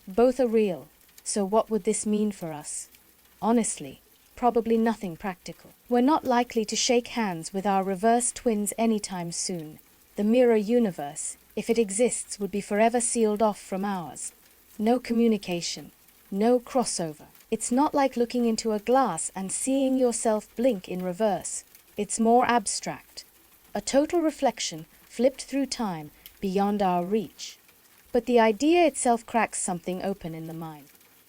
S1: Both are real. So what would this mean for us? Honestly, probably nothing practical. We're not likely to shake hands with our reverse twins anytime soon. The mirror universe, if it exists, would be forever sealed off from ours. No communication, no crossover. It's not like looking into a glass and seeing yourself blink in reverse. It's more abstract. A total reflection flipped through time beyond our reach. But the idea itself cracks something open in the mind.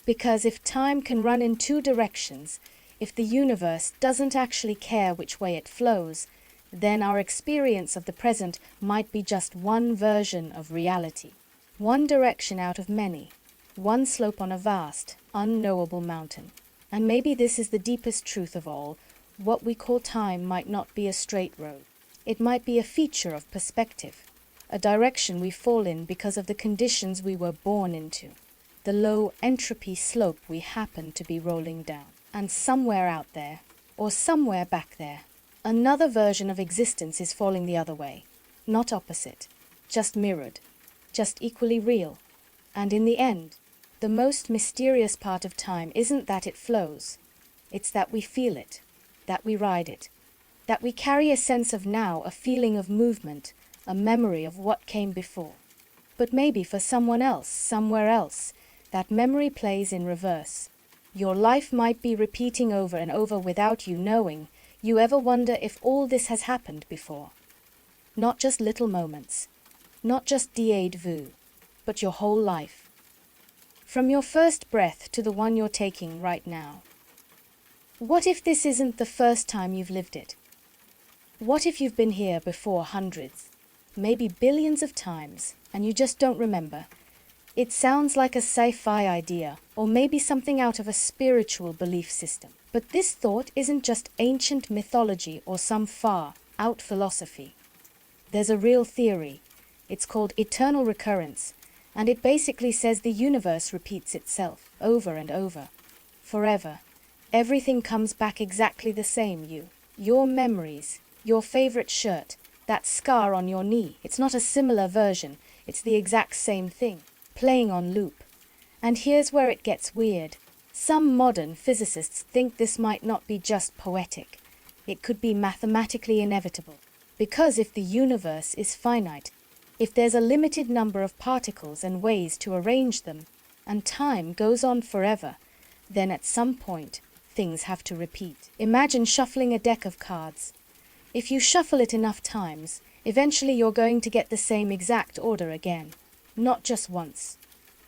S1: Because if time can run in two directions, if the universe doesn't actually care which way it flows, then our experience of the present might be just one version of reality. One direction out of many. One slope on a vast, unknowable mountain. And maybe this is the deepest truth of all. What we call time might not be a straight road. It might be a feature of perspective, a direction we fall in because of the conditions we were born into, the low entropy slope we happen to be rolling down. And somewhere out there, or somewhere back there, another version of existence is falling the other way. Not opposite, just mirrored, just equally real. And in the end, the most mysterious part of time isn't that it flows. It's that we feel it, that we ride it, that we carry a sense of now, a feeling of movement, a memory of what came before. But maybe for someone else, somewhere else, that memory plays in reverse. Your life might be repeating over and over without you knowing. You ever wonder if all this has happened before? Not just little moments, not just déjà vu, but your whole life. From your first breath to the one you're taking right now. What if this isn't the first time you've lived it? What if you've been here before hundreds, maybe billions of times, and you just don't remember? It sounds like a sci-fi idea, or maybe something out of a spiritual belief system. But this thought isn't just ancient mythology or some far-out philosophy. There's a real theory. It's called eternal recurrence, and it basically says the universe repeats itself over and over, forever. Everything comes back exactly the same, your memories, your favorite shirt, that scar on your knee. It's not a similar version, it's the exact same thing, playing on loop. And here's where it gets weird. Some modern physicists think this might not be just poetic. It could be mathematically inevitable. Because if the universe is finite, if there's a limited number of particles and ways to arrange them, and time goes on forever, then at some point, things have to repeat. Imagine shuffling a deck of cards. If you shuffle it enough times, eventually you're going to get the same exact order again. Not just once,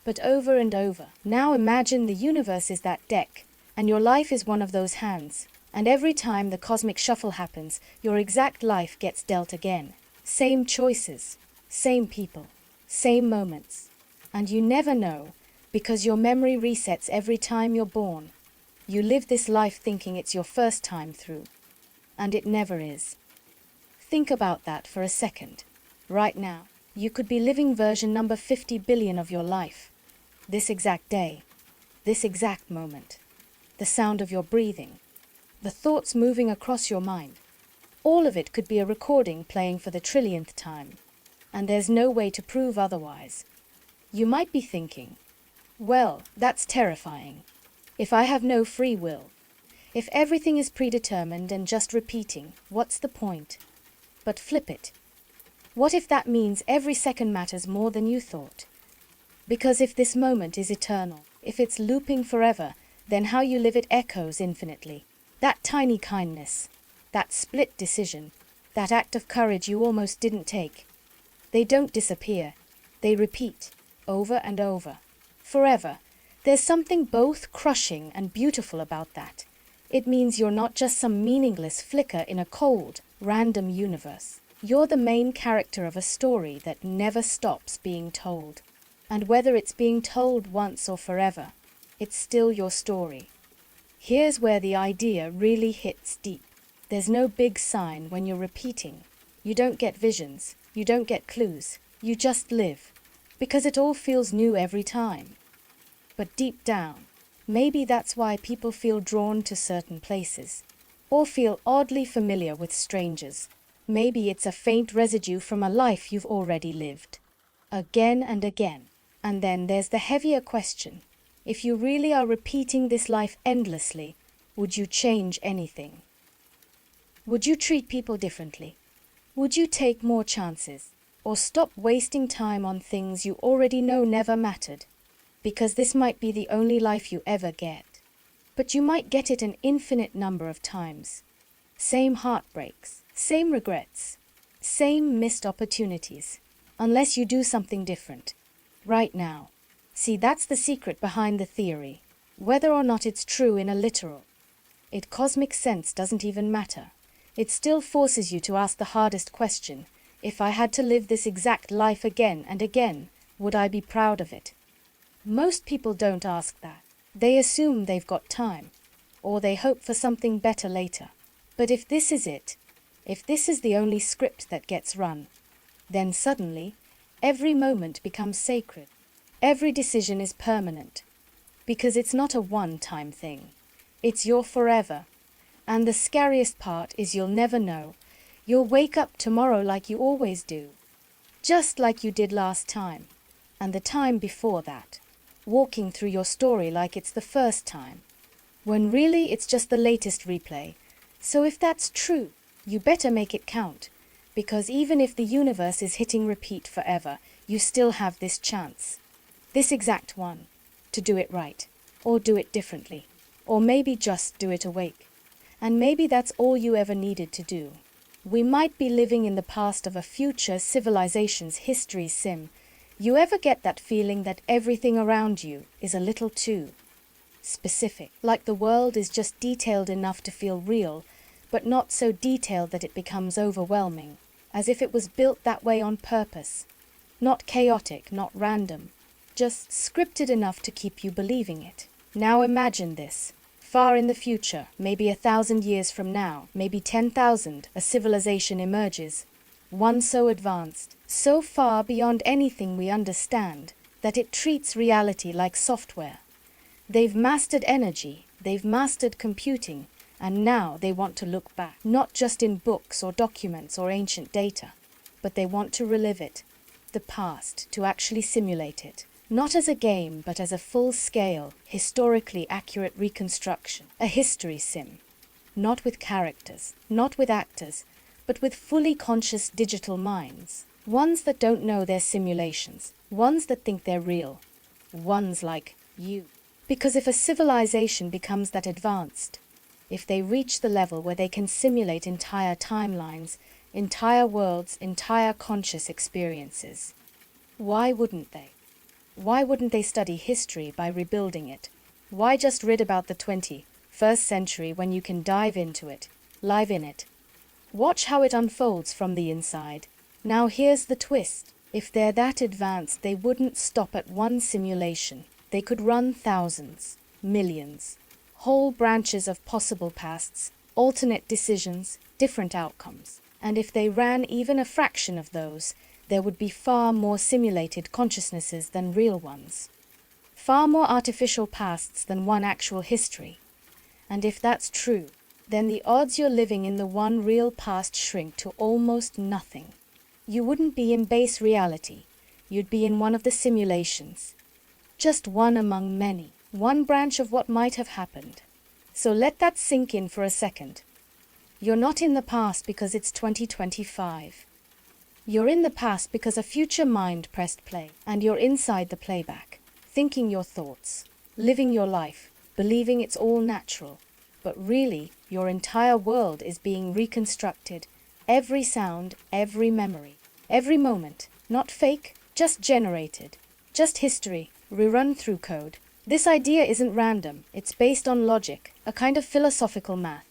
S1: but over and over. Now imagine the universe is that deck, and your life is one of those hands. And every time the cosmic shuffle happens, your exact life gets dealt again. Same choices, same people, same moments. And you never know, because your memory resets every time you're born. You live this life thinking it's your first time through. And it never is. Think about that for a second. Right now, you could be living version number 50 billion of your life. This exact day, this exact moment, the sound of your breathing, the thoughts moving across your mind. All of it could be a recording playing for the trillionth time, and there's no way to prove otherwise. You might be thinking, well, that's terrifying. If I have no free will, if everything is predetermined and just repeating, what's the point? But flip it. What if that means every second matters more than you thought? Because if this moment is eternal, if it's looping forever, then how you live it echoes infinitely. That tiny kindness, that split decision, that act of courage you almost didn't take, they don't disappear. They repeat, over and over, forever. There's something both crushing and beautiful about that. It means you're not just some meaningless flicker in a cold, random universe. You're the main character of a story that never stops being told. And whether it's being told once or forever, it's still your story. Here's where the idea really hits deep. There's no big sign when you're repeating. You don't get visions. You don't get clues. You just live. Because it all feels new every time. But deep down, maybe that's why people feel drawn to certain places, or feel oddly familiar with strangers. Maybe it's a faint residue from a life you've already lived. Again and again. And then there's the heavier question. If you really are repeating this life endlessly, would you change anything? Would you treat people differently? Would you take more chances? Or stop wasting time on things you already know never mattered? Because this might be the only life you ever get. But you might get it an infinite number of times. Same heartbreaks, same regrets, same missed opportunities. Unless you do something different. Right now. See, that's the secret behind the theory. Whether or not it's true in a literal, cosmic sense doesn't even matter. It still forces you to ask the hardest question. If I had to live this exact life again and again, would I be proud of it? Most people don't ask that. They assume they've got time, or they hope for something better later. But if this is it, if this is the only script that gets run, then suddenly, every moment becomes sacred. Every decision is permanent, because it's not a one-time thing. It's your forever. And the scariest part is you'll never know. You'll wake up tomorrow like you always do, just like you did last time, and the time before that, walking through your story like it's the first time, when really it's just the latest replay. So if that's true, you better make it count, because even if the universe is hitting repeat forever, you still have this chance. This exact one, to do it right, or do it differently, or maybe just do it awake. And maybe that's all you ever needed to do. We might be living in the past of a future civilization's history sim. You ever get that feeling that everything around you is a little too specific? Like the world is just detailed enough to feel real, but not so detailed that it becomes overwhelming, as if it was built that way on purpose. Not chaotic, not random, just scripted enough to keep you believing it. Now imagine this. Far in the future, maybe 1,000 years from now, maybe 10,000, a civilization emerges. One so advanced, so far beyond anything we understand, that it treats reality like software. They've mastered energy, they've mastered computing, and now they want to look back, not just in books or documents or ancient data, but they want to relive it, the past, to actually simulate it. Not as a game, but as a full-scale, historically accurate reconstruction, a history sim. Not with characters, not with actors, but with fully conscious digital minds. Ones that don't know they're simulations, ones that think they're real, ones like you. Because if a civilization becomes that advanced, if they reach the level where they can simulate entire timelines, entire worlds, entire conscious experiences, why wouldn't they? Why wouldn't they study history by rebuilding it? Why just read about the 21st century when you can dive into it, live in it? Watch how it unfolds from the inside. Now here's the twist. If they're that advanced, they wouldn't stop at one simulation. They could run thousands, millions, whole branches of possible pasts, alternate decisions, different outcomes. And if they ran even a fraction of those, there would be far more simulated consciousnesses than real ones. Far more artificial pasts than one actual history. And if that's true, then the odds you're living in the one real past shrink to almost nothing. You wouldn't be in base reality. You'd be in one of the simulations. Just one among many. One branch of what might have happened. So let that sink in for a second. You're not in the past because it's 2025. You're in the past because a future mind pressed play, and you're inside the playback, thinking your thoughts, living your life, believing it's all natural. But really, your entire world is being reconstructed, every sound, every memory, every moment, not fake, just generated, just history, rerun through code. This idea isn't random, it's based on logic, a kind of philosophical math.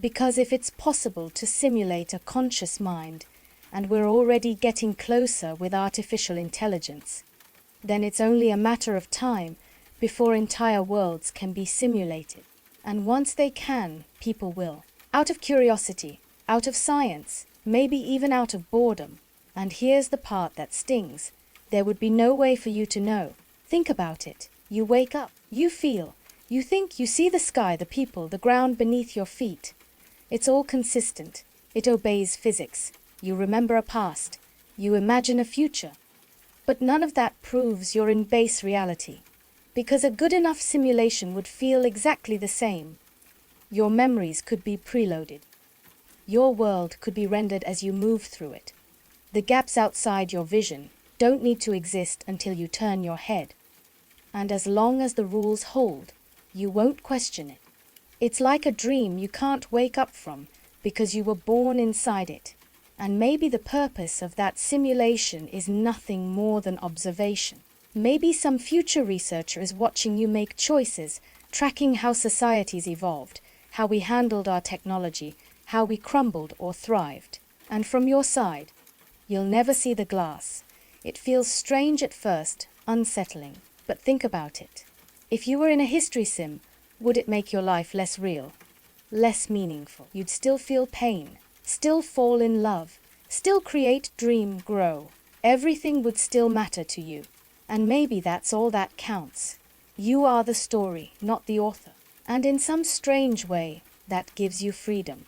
S1: Because if it's possible to simulate a conscious mind, and we're already getting closer with artificial intelligence, then it's only a matter of time before entire worlds can be simulated. And once they can, people will. Out of curiosity, out of science, maybe even out of boredom. And here's the part that stings. There would be no way for you to know. Think about it. You wake up, you feel, you think, you see the sky, the people, the ground beneath your feet. It's all consistent. It obeys physics. You remember a past. You imagine a future. But none of that proves you're in base reality. Because a good enough simulation would feel exactly the same. Your memories could be preloaded. Your world could be rendered as you move through it. The gaps outside your vision don't need to exist until you turn your head. And as long as the rules hold, you won't question it. It's like a dream you can't wake up from because you were born inside it. And maybe the purpose of that simulation is nothing more than observation. Maybe some future researcher is watching you make choices, tracking how societies evolved, how we handled our technology, how we crumbled or thrived. And from your side, you'll never see the glass. It feels strange at first, unsettling. But think about it. If you were in a history sim, would it make your life less real, less meaningful? You'd still feel pain, still fall in love, still create, dream, grow. Everything would still matter to you. And maybe that's all that counts. You are the story, not the author. And in some strange way, that gives you freedom.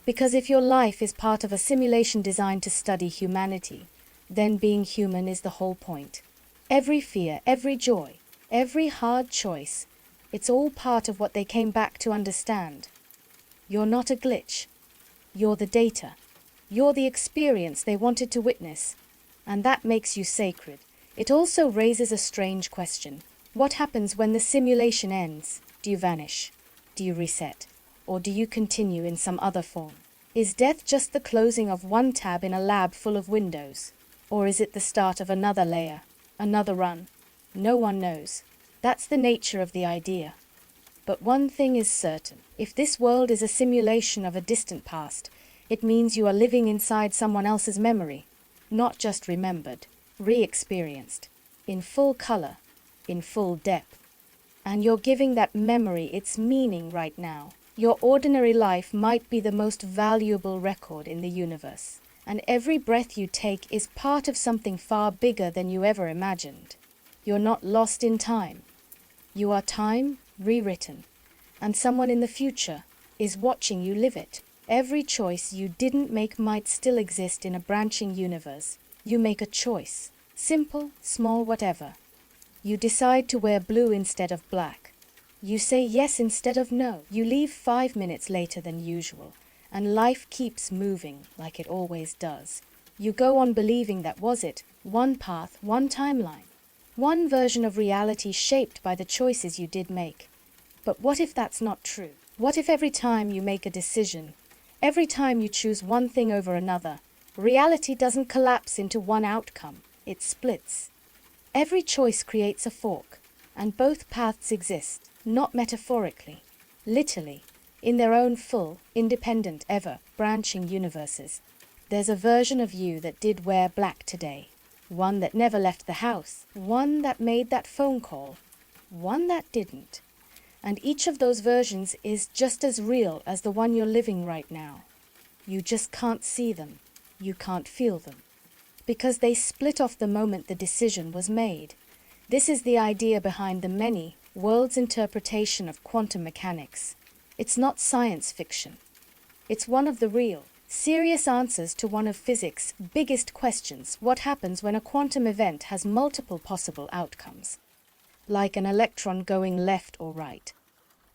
S1: Because if your life is part of a simulation designed to study humanity, then being human is the whole point. Every fear, every joy, every hard choice, it's all part of what they came back to understand. You're not a glitch. You're the data. You're the experience they wanted to witness. And that makes you sacred. It also raises a strange question. What happens when the simulation ends? Do you vanish? Do you reset? Or do you continue in some other form? Is death just the closing of one tab in a lab full of windows? Or is it the start of another layer, another run? No one knows. That's the nature of the idea. But one thing is certain. If this world is a simulation of a distant past, it means you are living inside someone else's memory. Not just remembered, re-experienced, in full color, in full depth. And you're giving that memory its meaning right now. Your ordinary life might be the most valuable record in the universe. And every breath you take is part of something far bigger than you ever imagined. You're not lost in time. You are time rewritten, and someone in the future is watching you live it. Every choice you didn't make might still exist in a branching universe. You make a choice, simple, small, whatever. You decide to wear blue instead of black. You say yes instead of no. You leave 5 minutes later than usual, and life keeps moving like it always does. You go on believing that was it, one path, one timeline, one version of reality shaped by the choices you did make. But what if that's not true? What if every time you make a decision, every time you choose one thing over another, reality doesn't collapse into one outcome, it splits. Every choice creates a fork, and both paths exist, not metaphorically, literally, in their own full, independent, ever-branching universes. There's a version of you that did wear black today, one that never left the house, one that made that phone call, one that didn't. And each of those versions is just as real as the one you're living right now. You just can't see them, you can't feel them, because they split off the moment the decision was made. This is the idea behind the many worlds' interpretation of quantum mechanics. It's not science fiction. It's one of the real, serious answers to one of physics' biggest questions: what happens when a quantum event has multiple possible outcomes? Like an electron going left or right,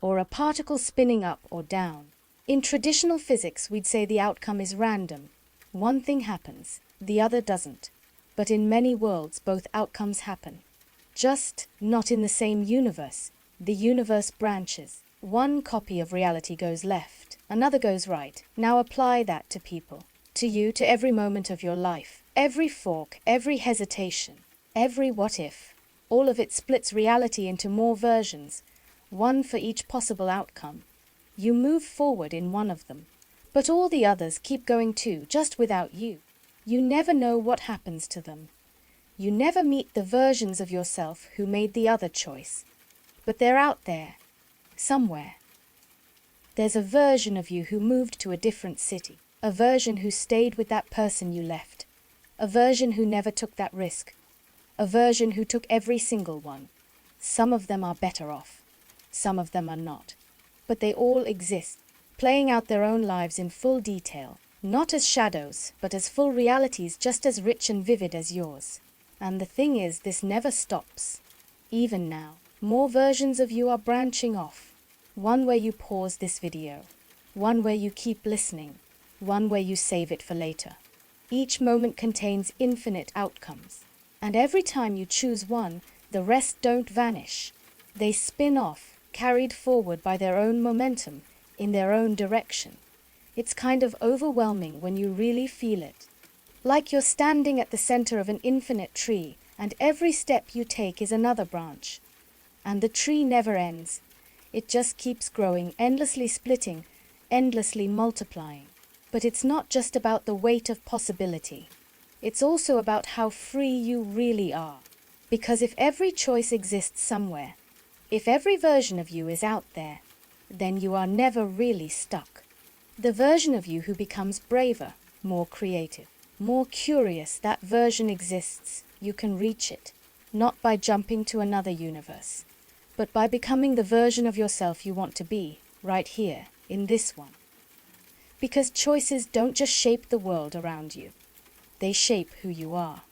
S1: or a particle spinning up or down. In traditional physics, we'd say the outcome is random. One thing happens, the other doesn't. But in many worlds, both outcomes happen. Just not in the same universe. The universe branches. One copy of reality goes left, another goes right. Now apply that to people, to you, to every moment of your life. Every fork, every hesitation, every what if. All of it splits reality into more versions, one for each possible outcome. You move forward in one of them, but all the others keep going too, just without you. You never know what happens to them. You never meet the versions of yourself who made the other choice. But they're out there, somewhere. There's a version of you who moved to a different city, a version who stayed with that person you left, a version who never took that risk, a version who took every single one. Some of them are better off, some of them are not. But they all exist, playing out their own lives in full detail, not as shadows, but as full realities just as rich and vivid as yours. And the thing is, this never stops. Even now, more versions of you are branching off. One where you pause this video, one where you keep listening, one where you save it for later. Each moment contains infinite outcomes. And every time you choose one, the rest don't vanish. They spin off, carried forward by their own momentum, in their own direction. It's kind of overwhelming when you really feel it. Like you're standing at the center of an infinite tree, and every step you take is another branch. And the tree never ends. It just keeps growing, endlessly splitting, endlessly multiplying. But it's not just about the weight of possibility. It's also about how free you really are. Because if every choice exists somewhere, if every version of you is out there, then you are never really stuck. The version of you who becomes braver, more creative, more curious, that version exists. You can reach it, not by jumping to another universe, but by becoming the version of yourself you want to be, right here, in this one. Because choices don't just shape the world around you, they shape who you are.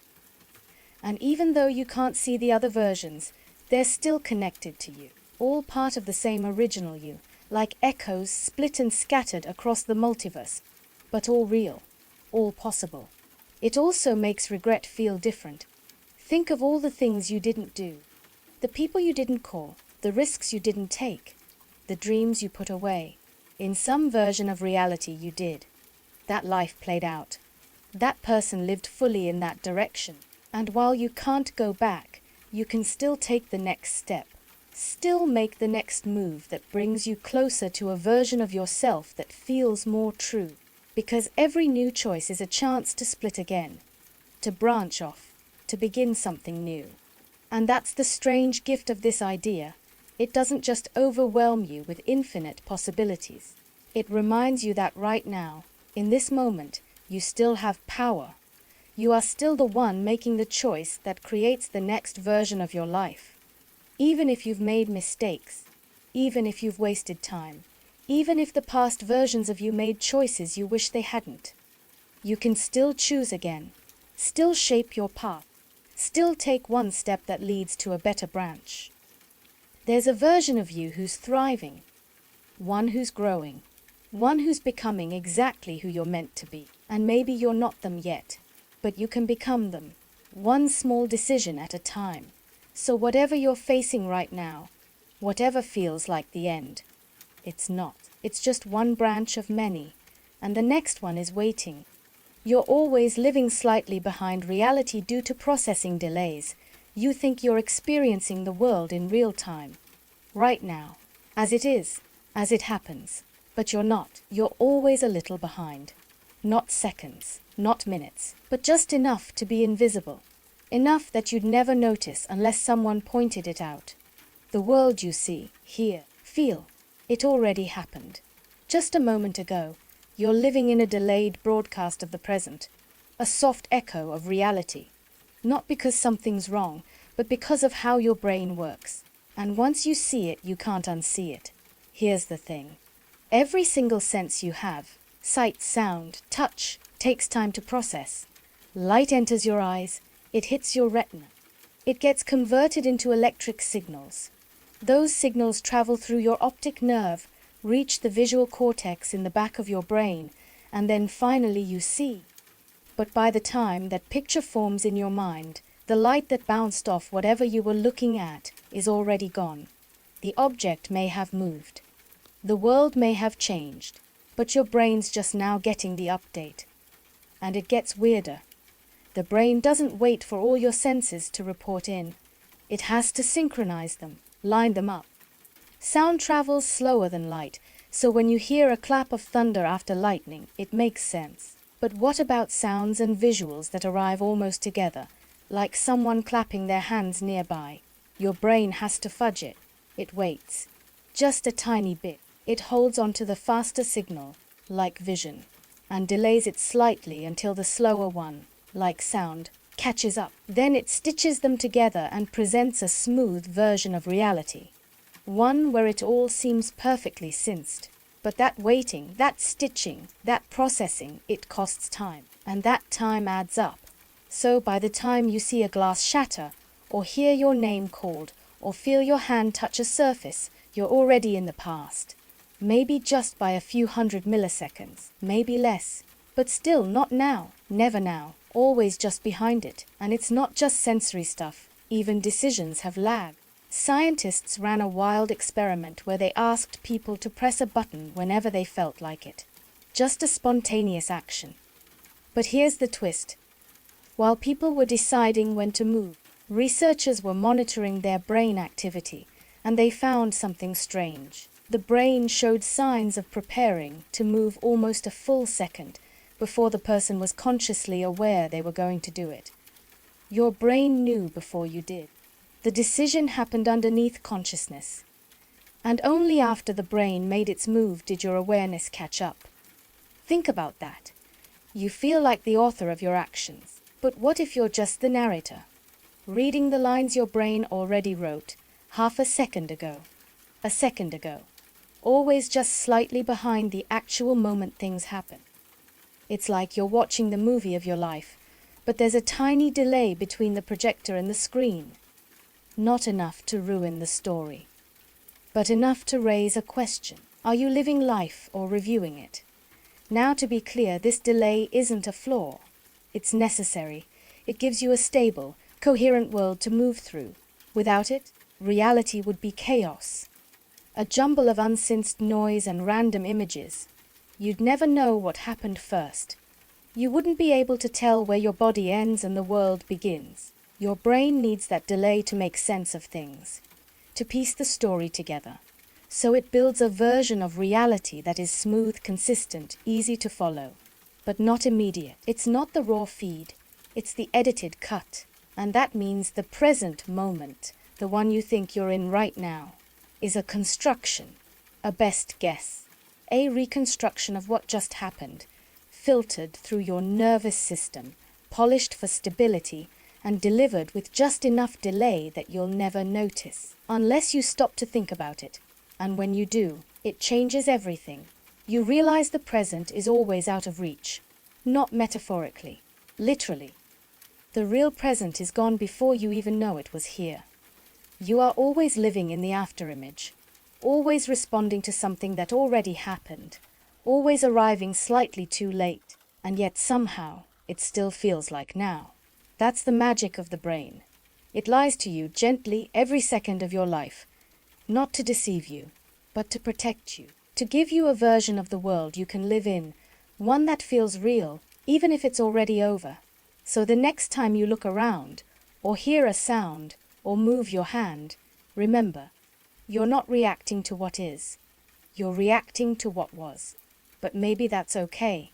S1: And even though you can't see the other versions, they're still connected to you, all part of the same original you, like echoes split and scattered across the multiverse, but all real, all possible. It also makes regret feel different. Think of all the things you didn't do, the people you didn't call, the risks you didn't take, the dreams you put away. In some version of reality you did. That life played out. That person lived fully in that direction. And while you can't go back, you can still take the next step. Still make the next move that brings you closer to a version of yourself that feels more true. Because every new choice is a chance to split again, to branch off, to begin something new. And that's the strange gift of this idea. It doesn't just overwhelm you with infinite possibilities. It reminds you that right now, in this moment, You still have power. You are still the one making the choice that creates the next version of your life. Even if you've made mistakes, even if you've wasted time, even if the past versions of you made choices you wish they hadn't, you can still choose again, still shape your path, still take one step that leads to a better branch. There's a version of you who's thriving, one who's growing, one who's becoming exactly who you're meant to be. And maybe you're not them yet, but you can become them, one small decision at a time. So whatever you're facing right now, whatever feels like the end, it's not. It's just one branch of many, and the next one is waiting. You're always living slightly behind reality due to processing delays. You think you're experiencing the world in real time, right now, as it is, as it happens. But you're not. You're always a little behind. Not seconds, not minutes, but just enough to be invisible. Enough that you'd never notice unless someone pointed it out. The world you see, hear, feel, it already happened. Just a moment ago, you're living in a delayed broadcast of the present, a soft echo of reality. Not because something's wrong, but because of how your brain works. And once you see it, you can't unsee it. Here's the thing. Every single sense you have, sight, sound, touch, takes time to process. Light enters your eyes, it hits your retina. It gets converted into electric signals. Those signals travel through your optic nerve, reach the visual cortex in the back of your brain, and then finally you see. But by the time that picture forms in your mind, the light that bounced off whatever you were looking at is already gone. The object may have moved. The world may have changed, but your brain's just now getting the update. And it gets weirder. The brain doesn't wait for all your senses to report in. It has to synchronize them, line them up. Sound travels slower than light, so when you hear a clap of thunder after lightning, it makes sense. But what about sounds and visuals that arrive almost together, like someone clapping their hands nearby? Your brain has to fudge it. It waits. Just a tiny bit. It holds onto the faster signal, like vision, and delays it slightly until the slower one, like sound, catches up. Then it stitches them together and presents a smooth version of reality. One where it all seems perfectly synced. But that waiting, that stitching, that processing, it costs time. And that time adds up. So by the time you see a glass shatter, or hear your name called, or feel your hand touch a surface, you're already in the past. Maybe just by a few hundred milliseconds, maybe less. But still not now, never now, always just behind it. And it's not just sensory stuff, even decisions have lag. Scientists ran a wild experiment where they asked people to press a button whenever they felt like it. Just a spontaneous action. But here's the twist. While people were deciding when to move, researchers were monitoring their brain activity, and they found something strange. The brain showed signs of preparing to move almost a full second before the person was consciously aware they were going to do it. Your brain knew before you did. The decision happened underneath consciousness. And only after the brain made its move did your awareness catch up. Think about that. You feel like the author of your actions. But what if you're just the narrator? Reading the lines your brain already wrote, half a second ago. A second ago. Always just slightly behind the actual moment things happen. It's like you're watching the movie of your life, but there's a tiny delay between the projector and the screen. Not enough to ruin the story, but enough to raise a question. Are you living life or reviewing it? Now, to be clear, this delay isn't a flaw. It's necessary. It gives you a stable, coherent world to move through. Without it, reality would be chaos. A jumble of unsynced noise and random images. You'd never know what happened first. You wouldn't be able to tell where your body ends and the world begins. Your brain needs that delay to make sense of things, to piece the story together. So it builds a version of reality that is smooth, consistent, easy to follow, but not immediate. It's not the raw feed, it's the edited cut. And that means the present moment, the one you think you're in right now, is a construction, a best guess, a reconstruction of what just happened, filtered through your nervous system, polished for stability, and delivered with just enough delay that you'll never notice, unless you stop to think about it. And when you do, it changes everything. You realize the present is always out of reach. Not metaphorically, literally. The real present is gone before you even know it was here. You are always living in the afterimage, always responding to something that already happened, always arriving slightly too late, and yet somehow it still feels like now. That's the magic of the brain. It lies to you gently every second of your life, not to deceive you, but to protect you, to give you a version of the world you can live in, one that feels real, even if it's already over. So the next time you look around, or hear a sound, or move your hand, remember, you're not reacting to what is. You're reacting to what was. But maybe that's okay.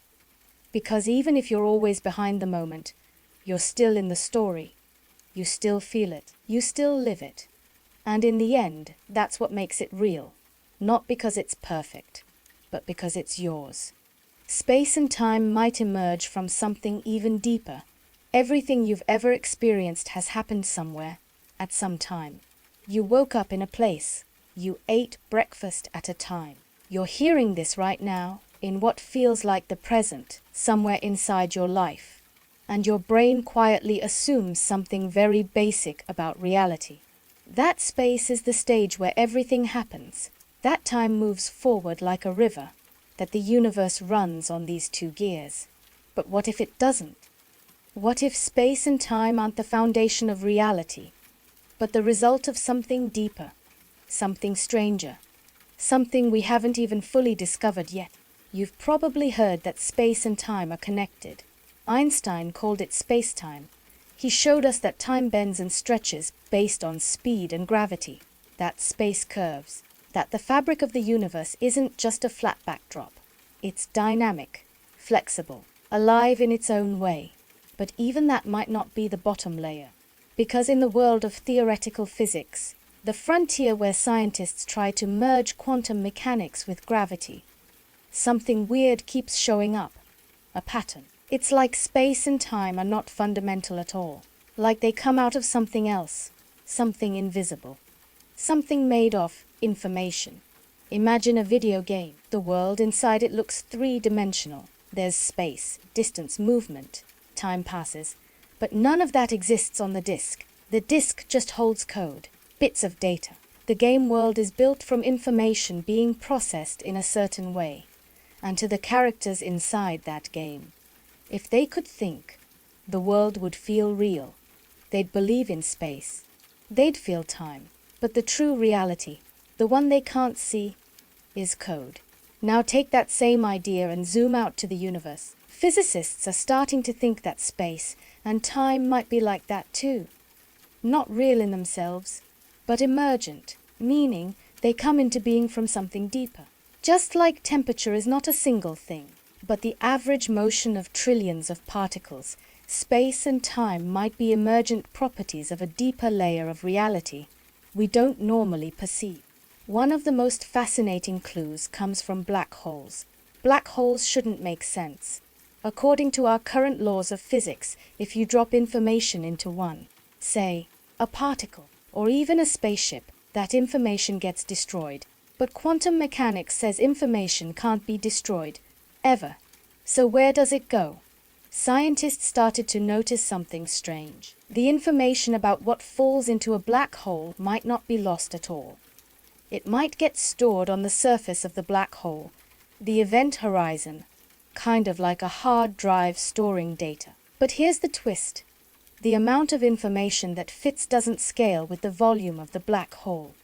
S1: Because even if you're always behind the moment, you're still in the story. You still feel it. You still live it. And in the end, that's what makes it real. Not because it's perfect, but because it's yours. Space and time might emerge from something even deeper. Everything you've ever experienced has happened somewhere, at some time. You woke up in a place. You ate breakfast at a time. You're hearing this right now in what feels like the present, somewhere inside your life. And your brain quietly assumes something very basic about reality. That space is the stage where everything happens. That time moves forward like a river, that the universe runs on these two gears. But what if it doesn't? What if space and time aren't the foundation of reality, but the result of something deeper, something stranger, something we haven't even fully discovered yet? You've probably heard that space and time are connected. Einstein called it spacetime. He showed us that time bends and stretches based on speed and gravity, that space curves, that the fabric of the universe isn't just a flat backdrop. It's dynamic, flexible, alive in its own way. But even that might not be the bottom layer. Because in the world of theoretical physics, the frontier where scientists try to merge quantum mechanics with gravity, something weird keeps showing up, a pattern. It's like space and time are not fundamental at all, like they come out of something else, something invisible, something made of information. Imagine a video game. The world inside it looks three-dimensional. There's space, distance, movement. Time passes, but none of that exists on the disk. The disk just holds code, bits of data. The game world is built from information being processed in a certain way, and to the characters inside that game. If they could think, the world would feel real. They'd believe in space. They'd feel time. But the true reality, the one they can't see, is code. Now take that same idea and zoom out to the universe. Physicists are starting to think that space and time might be like that too. Not real in themselves, but emergent, meaning they come into being from something deeper. Just like temperature is not a single thing, but the average motion of trillions of particles, space and time might be emergent properties of a deeper layer of reality we don't normally perceive. One of the most fascinating clues comes from black holes. Black holes shouldn't make sense. According to our current laws of physics, if you drop information into one, say, a particle, or even a spaceship, that information gets destroyed. But quantum mechanics says information can't be destroyed, ever. So where does it go? Scientists started to notice something strange. The information about what falls into a black hole might not be lost at all. It might get stored on the surface of the black hole, the event horizon, kind of like a hard drive storing data. But here's the twist. The amount of information that fits doesn't scale with the volume of the black hole.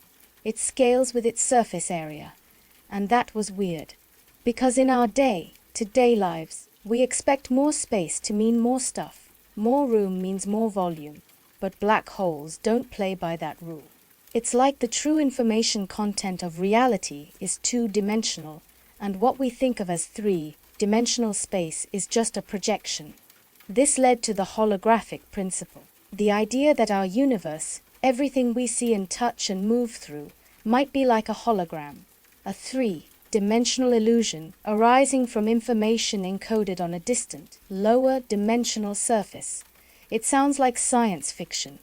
S1: It scales with its surface area. And that was weird. Because in our day-to-day lives, we expect more space to mean more stuff. More room means more volume. But black holes don't play by that rule. It's like the true information content of reality is two-dimensional, and what we think of as three-dimensional space is just a projection. This led to the holographic principle, the idea that our universe, everything we see and touch and move through, might be like a hologram, a dimensional illusion arising from information encoded on a distant, lower dimensional surface. It sounds like science fiction,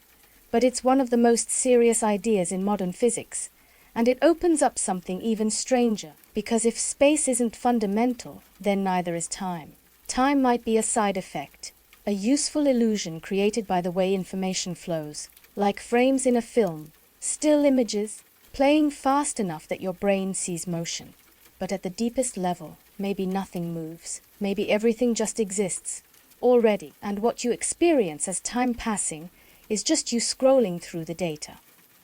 S1: but it's one of the most serious ideas in modern physics, and it opens up something even stranger, because if space isn't fundamental, then neither is time. Time might be a side effect, a useful illusion created by the way information flows, like frames in a film, still images, playing fast enough that your brain sees motion. But at the deepest level, maybe nothing moves, maybe everything just exists, already, and what you experience as time passing is just you scrolling through the data.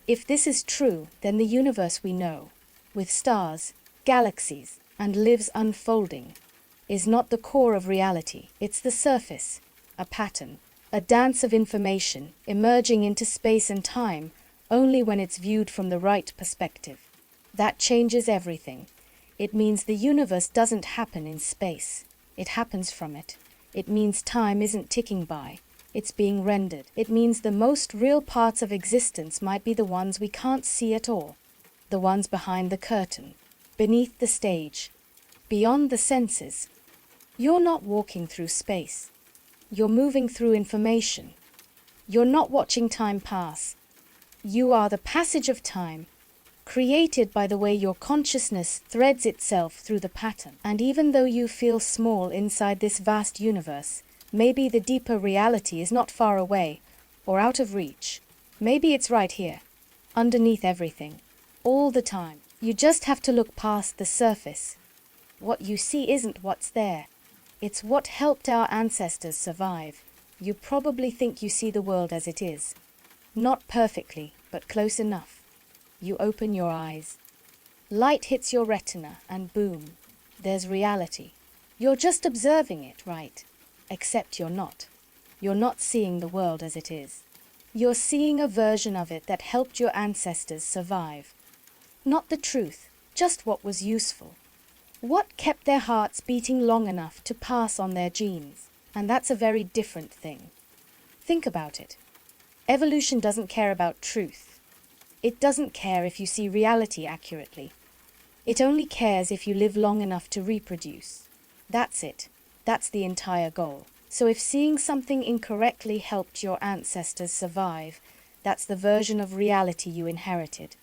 S1: If this is true, then the universe we know, with stars, galaxies, and lives unfolding, is not the core of reality, it's the surface, a pattern, a dance of information emerging into space and time only when it's viewed from the right perspective. That changes everything. It means the universe doesn't happen in space. It happens from it. It means time isn't ticking by. It's being rendered. It means the most real parts of existence might be the ones we can't see at all. The ones behind the curtain, beneath the stage, beyond the senses. You're not walking through space. You're moving through information. You're not watching time pass. You are the passage of time, created by the way your consciousness threads itself through the pattern. And even though you feel small inside this vast universe, maybe the deeper reality is not far away or out of reach. Maybe it's right here, underneath everything, all the time. You just have to look past the surface. What you see isn't what's there. It's what helped our ancestors survive. You probably think you see the world as it is. Not perfectly, but close enough. You open your eyes. Light hits your retina and boom, there's reality. You're just observing it, right? Except you're not. You're not seeing the world as it is. You're seeing a version of it that helped your ancestors survive. Not the truth, just what was useful. What kept their hearts beating long enough to pass on their genes? And that's a very different thing. Think about it. Evolution doesn't care about truth. It doesn't care if you see reality accurately. It only cares if you live long enough to reproduce. That's it. That's the entire goal. So if seeing something incorrectly helped your ancestors survive, that's the version of reality you inherited.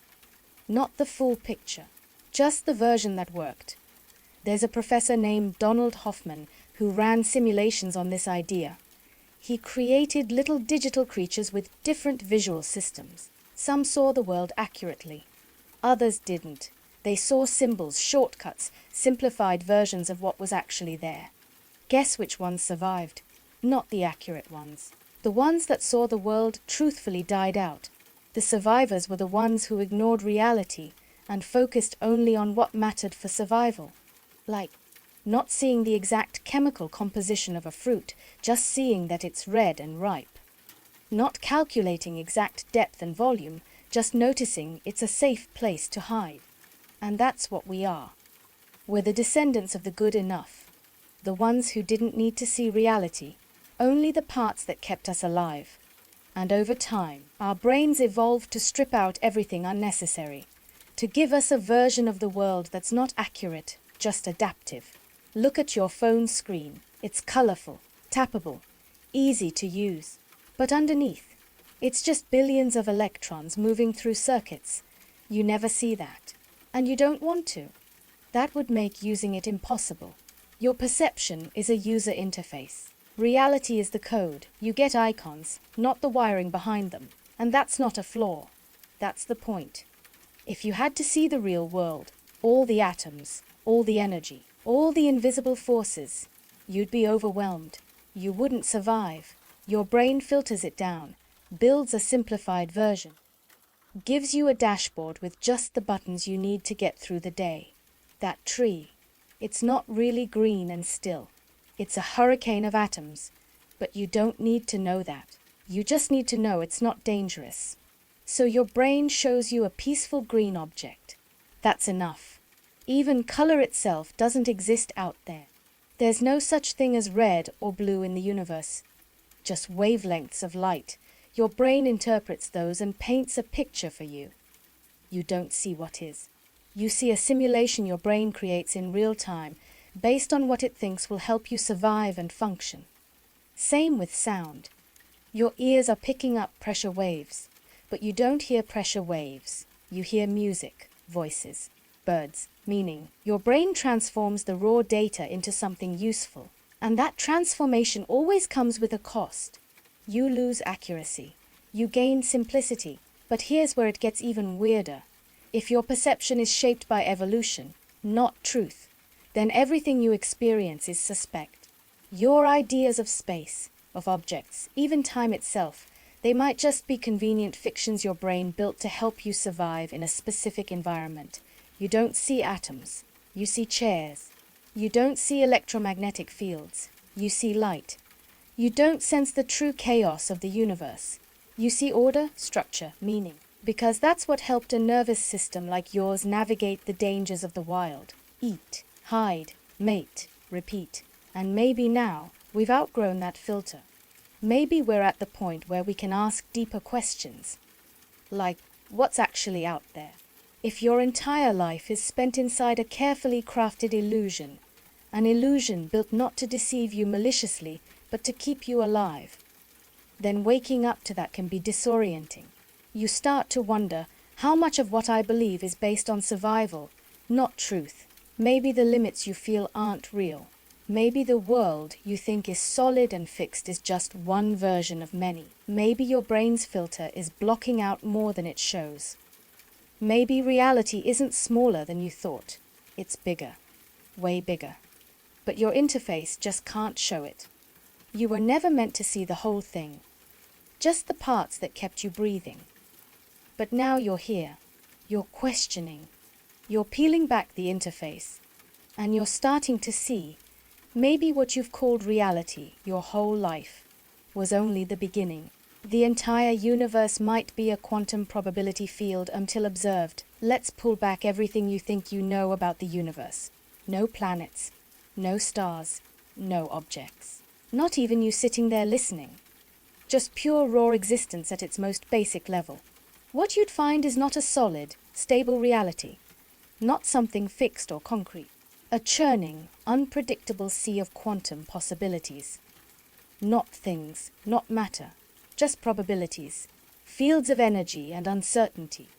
S1: Not the full picture, just the version that worked. There's a professor named Donald Hoffman who ran simulations on this idea. He created little digital creatures with different visual systems. Some saw the world accurately. Others didn't. They saw symbols, shortcuts, simplified versions of what was actually there. Guess which ones survived? Not the accurate ones. The ones that saw the world truthfully died out. The survivors were the ones who ignored reality and focused only on what mattered for survival. Like not seeing the exact chemical composition of a fruit, just seeing that it's red and ripe. Not calculating exact depth and volume, just noticing it's a safe place to hide. And that's what we are. We're the descendants of the good enough. The ones who didn't need to see reality, only the parts that kept us alive. And over time, our brains evolved to strip out everything unnecessary, to give us a version of the world that's not accurate, just adaptive. Look at your phone screen. It's colorful, tappable, easy to use. But underneath, it's just billions of electrons moving through circuits. You never see that. And you don't want to. That would make using it impossible. Your perception is a user interface. Reality is the code. You get icons, not the wiring behind them. And that's not a flaw. That's the point. If you had to see the real world, all the atoms, all the energy, all the invisible forces, you'd be overwhelmed. You wouldn't survive. Your brain filters it down, builds a simplified version, gives you a dashboard with just the buttons you need to get through the day. That tree, it's not really green and still. It's a hurricane of atoms, but you don't need to know that. You just need to know it's not dangerous. So your brain shows you a peaceful green object. That's enough. Even color itself doesn't exist out there. There's no such thing as red or blue in the universe. Just wavelengths of light. Your brain interprets those and paints a picture for you. You don't see what is. You see a simulation your brain creates in real time, based on what it thinks will help you survive and function. Same with sound. Your ears are picking up pressure waves, but you don't hear pressure waves. You hear music, voices, birds, meaning. Your brain transforms the raw data into something useful, and that transformation always comes with a cost. You lose accuracy. You gain simplicity, but here's where it gets even weirder. If your perception is shaped by evolution, not truth, then everything you experience is suspect. Your ideas of space, of objects, even time itself, they might just be convenient fictions your brain built to help you survive in a specific environment. You don't see atoms. You see chairs. You don't see electromagnetic fields. You see light. You don't sense the true chaos of the universe. You see order, structure, meaning. Because that's what helped a nervous system like yours navigate the dangers of the wild. Eat, hide, mate, repeat. And maybe now we've outgrown that filter. Maybe we're at the point where we can ask deeper questions. Like, what's actually out there? If your entire life is spent inside a carefully crafted illusion, an illusion built not to deceive you maliciously, but to keep you alive, then waking up to that can be disorienting. You start to wonder, how much of what I believe is based on survival, not truth? Maybe the limits you feel aren't real. Maybe the world you think is solid and fixed is just one version of many. Maybe your brain's filter is blocking out more than it shows. Maybe reality isn't smaller than you thought. It's bigger, way bigger. But your interface just can't show it. You were never meant to see the whole thing, just the parts that kept you breathing. But now you're here, you're questioning, you're peeling back the interface, and you're starting to see, maybe what you've called reality your whole life was only the beginning. The entire universe might be a quantum probability field until observed. Let's pull back everything you think you know about the universe. No planets, no stars, no objects. Not even you sitting there listening. Just pure raw existence at its most basic level. What you'd find is not a solid, stable reality, not something fixed or concrete, a churning, unpredictable sea of quantum possibilities. Not things, not matter, just probabilities, fields of energy and uncertainty.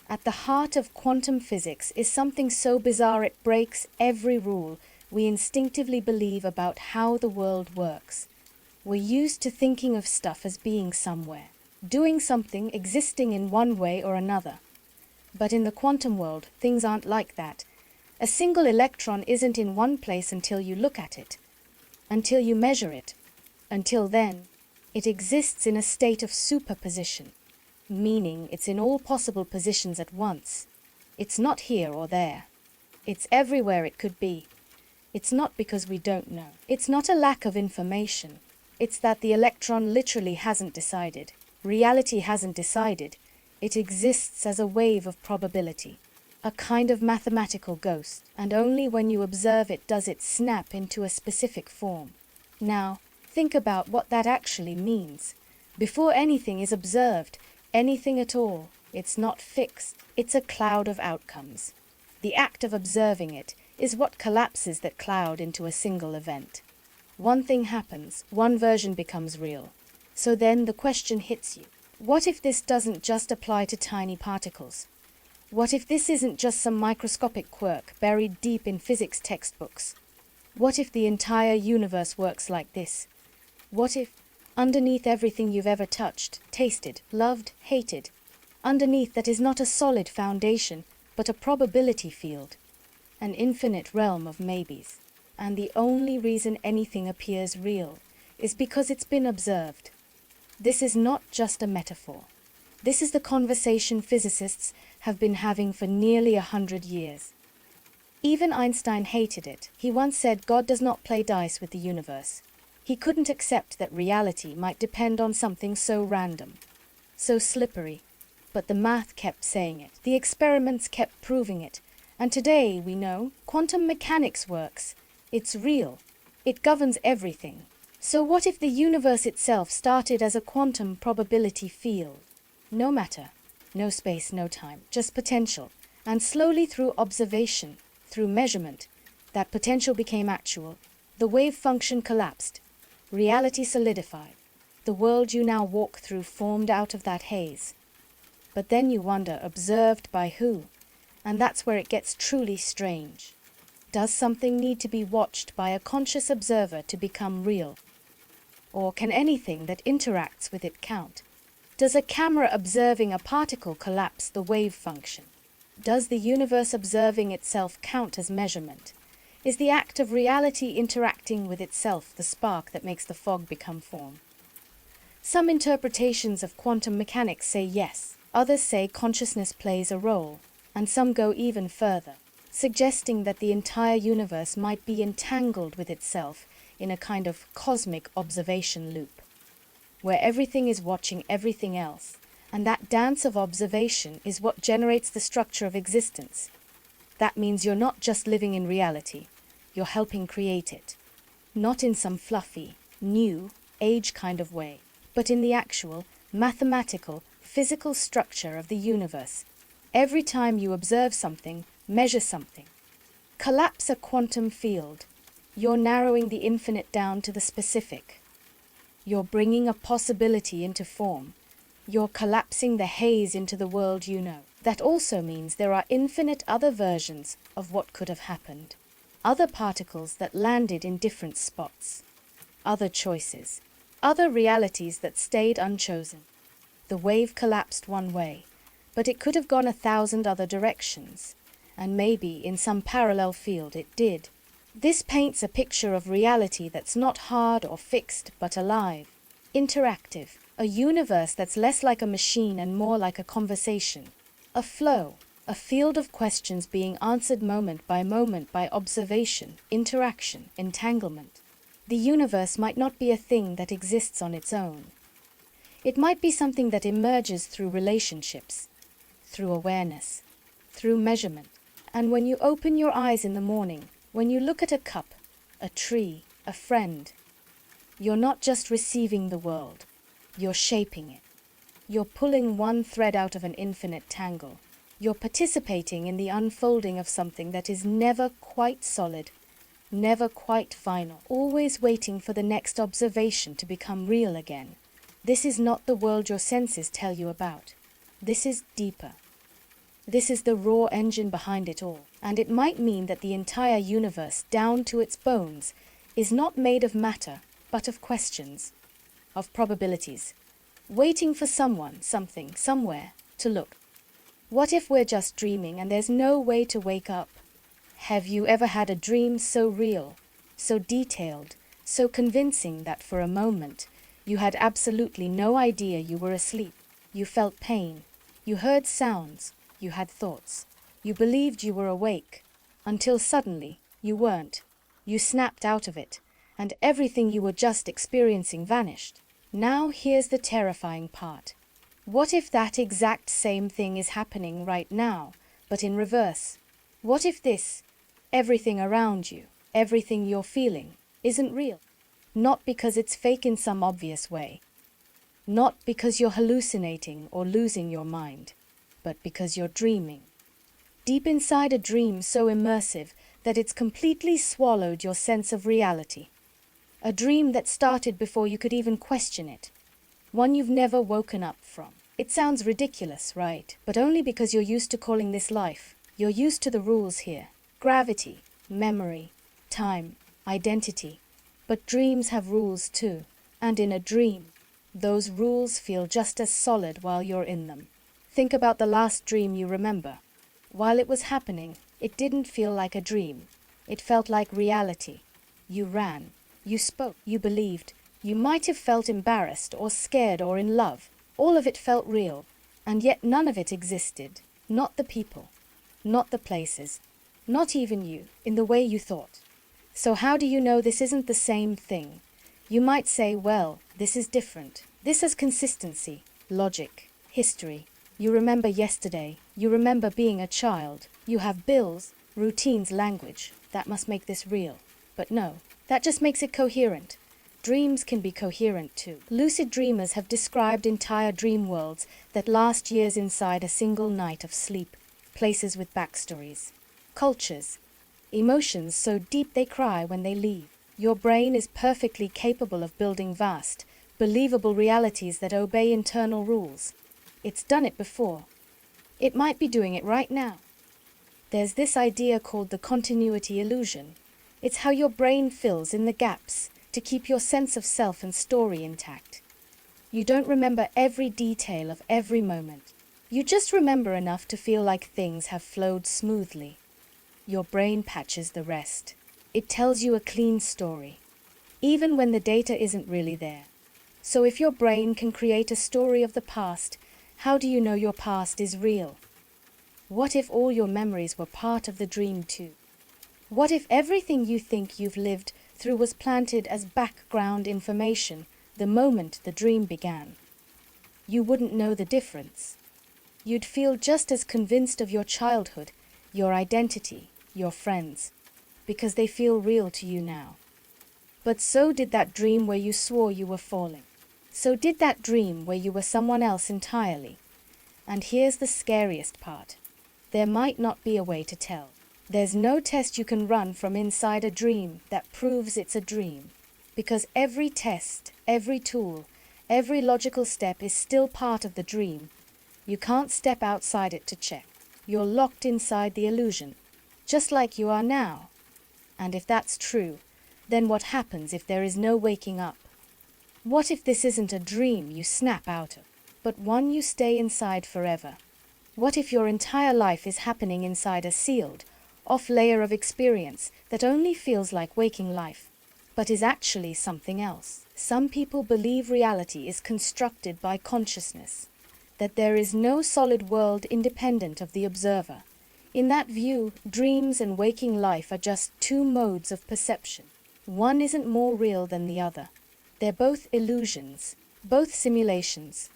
S1: At the heart of quantum physics is something so bizarre it breaks every rule we instinctively believe about how the world works. We're used to thinking of stuff as being somewhere, doing something, existing in one way or another. But in the quantum world, things aren't like that. A single electron isn't in one place until you look at it, until you measure it. Until then, it exists in a state of superposition, meaning it's in all possible positions at once. It's not here or there. It's everywhere it could be. It's not because we don't know. It's not a lack of information. It's that the electron literally hasn't decided. Reality hasn't decided. It exists as a wave of probability, a kind of mathematical ghost, and only when you observe it does it snap into a specific form. Now, think about what that actually means. Before anything is observed, anything at all, it's not fixed. It's a cloud of outcomes. The act of observing it is what collapses that cloud into a single event. One thing happens, one version becomes real. So then the question hits you. What if this doesn't just apply to tiny particles? What if this isn't just some microscopic quirk buried deep in physics textbooks? What if the entire universe works like this? What if, underneath everything you've ever touched, tasted, loved, hated, underneath that is not a solid foundation, but a probability field, an infinite realm of maybes, and the only reason anything appears real is because it's been observed? This is not just a metaphor. This is the conversation physicists have been having for nearly 100 years. Even Einstein hated it. He once said God does not play dice with the universe. He couldn't accept that reality might depend on something so random, so slippery. But the math kept saying it. The experiments kept proving it. And today, we know, quantum mechanics works. It's real. It governs everything. So what if the universe itself started as a quantum probability field? No matter, no space, no time, just potential. And slowly through observation, through measurement, that potential became actual. The wave function collapsed. Reality solidified. The world you now walk through formed out of that haze. But then you wonder, observed by who? And that's where it gets truly strange. Does something need to be watched by a conscious observer to become real? Or can anything that interacts with it count? Does a camera observing a particle collapse the wave function? Does the universe observing itself count as measurement? Is the act of reality interacting with itself the spark that makes the fog become form? Some interpretations of quantum mechanics say yes, others say consciousness plays a role, and some go even further, suggesting that the entire universe might be entangled with itself in a kind of cosmic observation loop, where everything is watching everything else, and that dance of observation is what generates the structure of existence. That means you're not just living in reality, you're helping create it. Not in some fluffy, new, age kind of way, but in the actual, mathematical, physical structure of the universe. Every time you observe something, measure something, collapse a quantum field, you're narrowing the infinite down to the specific. You're bringing a possibility into form. You're collapsing the haze into the world you know. That also means there are infinite other versions of what could have happened. Other particles that landed in different spots. Other choices. Other realities that stayed unchosen. The wave collapsed one way, but it could have gone 1,000 other directions. And maybe in some parallel field it did. This paints a picture of reality that's not hard or fixed, but alive, interactive, a universe that's less like a machine and more like a conversation, a flow, a field of questions being answered moment by observation, interaction, entanglement. The universe might not be a thing that exists on its own. It might be something that emerges through relationships, through awareness, through measurement. And when you open your eyes in the morning, when you look at a cup, a tree, a friend, you're not just receiving the world, you're shaping it. You're pulling one thread out of an infinite tangle. You're participating in the unfolding of something that is never quite solid, never quite final, always waiting for the next observation to become real again. This is not the world your senses tell you about. This is deeper. This is the raw engine behind it all, and it might mean that the entire universe, down to its bones, is not made of matter, but of questions, of probabilities, waiting for someone, something, somewhere, to look. What if we're just dreaming and there's no way to wake up? Have you ever had a dream so real, so detailed, so convincing that for a moment you had absolutely no idea you were asleep? You felt pain, you heard sounds, you had thoughts. You believed you were awake, until suddenly you weren't. You snapped out of it, and everything you were just experiencing vanished. Now here's the terrifying part. What if that exact same thing is happening right now, but in reverse? What if this, everything around you, everything you're feeling, isn't real? Not because it's fake in some obvious way. Not because you're hallucinating or losing your mind, but because you're dreaming. Deep inside a dream so immersive that it's completely swallowed your sense of reality. A dream that started before you could even question it. One you've never woken up from. It sounds ridiculous, right? But only because you're used to calling this life. You're used to the rules here. Gravity, memory, time, identity. But dreams have rules too. And in a dream, those rules feel just as solid while you're in them. Think about the last dream you remember. While it was happening, it didn't feel like a dream. It felt like reality. You ran. You spoke. You believed. You might have felt embarrassed or scared or in love. All of it felt real. And yet none of it existed. Not the people. Not the places. Not even you, in the way you thought. So how do you know this isn't the same thing? You might say, well, this is different. This has consistency, logic, history. You remember yesterday. You remember being a child. You have bills, routines, language. That must make this real. But no, that just makes it coherent. Dreams can be coherent too. Lucid dreamers have described entire dream worlds that last years inside a single night of sleep, places with backstories, cultures, emotions so deep they cry when they leave. Your brain is perfectly capable of building vast, believable realities that obey internal rules. It's done it before. It might be doing it right now. There's this idea called the continuity illusion. It's how your brain fills in the gaps to keep your sense of self and story intact. You don't remember every detail of every moment. You just remember enough to feel like things have flowed smoothly. Your brain patches the rest. It tells you a clean story, even when the data isn't really there. So if your brain can create a story of the past, how do you know your past is real? What if all your memories were part of the dream too? What if everything you think you've lived through was planted as background information the moment the dream began? You wouldn't know the difference. You'd feel just as convinced of your childhood, your identity, your friends, because they feel real to you now. But so did that dream where you swore you were falling. So did that dream where you were someone else entirely. And here's the scariest part. There might not be a way to tell. There's no test you can run from inside a dream that proves it's a dream. Because every test, every tool, every logical step is still part of the dream. You can't step outside it to check. You're locked inside the illusion, just like you are now. And if that's true, then what happens if there is no waking up? What if this isn't a dream you snap out of, but one you stay inside forever? What if your entire life is happening inside a sealed, off layer of experience that only feels like waking life, but is actually something else? Some people believe reality is constructed by consciousness, that there is no solid world independent of the observer. In that view, dreams and waking life are just two modes of perception. One isn't more real than the other. They're both illusions, both simulations,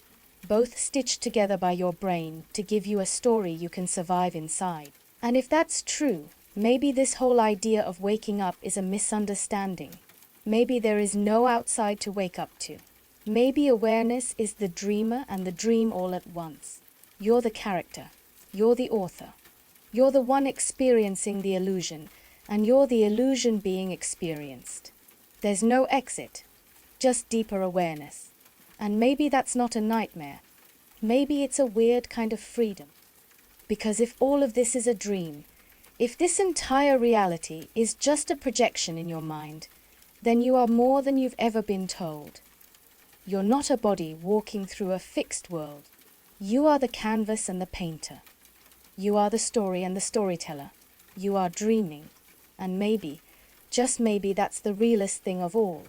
S1: both stitched together by your brain to give you a story you can survive inside. And if that's true, maybe this whole idea of waking up is a misunderstanding. Maybe there is no outside to wake up to. Maybe awareness is the dreamer and the dream all at once. You're the character. You're the author. You're the one experiencing the illusion, and you're the illusion being experienced. There's no exit, just deeper awareness. And maybe that's not a nightmare. Maybe it's a weird kind of freedom. Because if all of this is a dream, if this entire reality is just a projection in your mind, then you are more than you've ever been told. You're not a body walking through a fixed world. You are the canvas and the painter. You are the story and the storyteller. You are dreaming. And maybe, just maybe, that's the realest thing of all.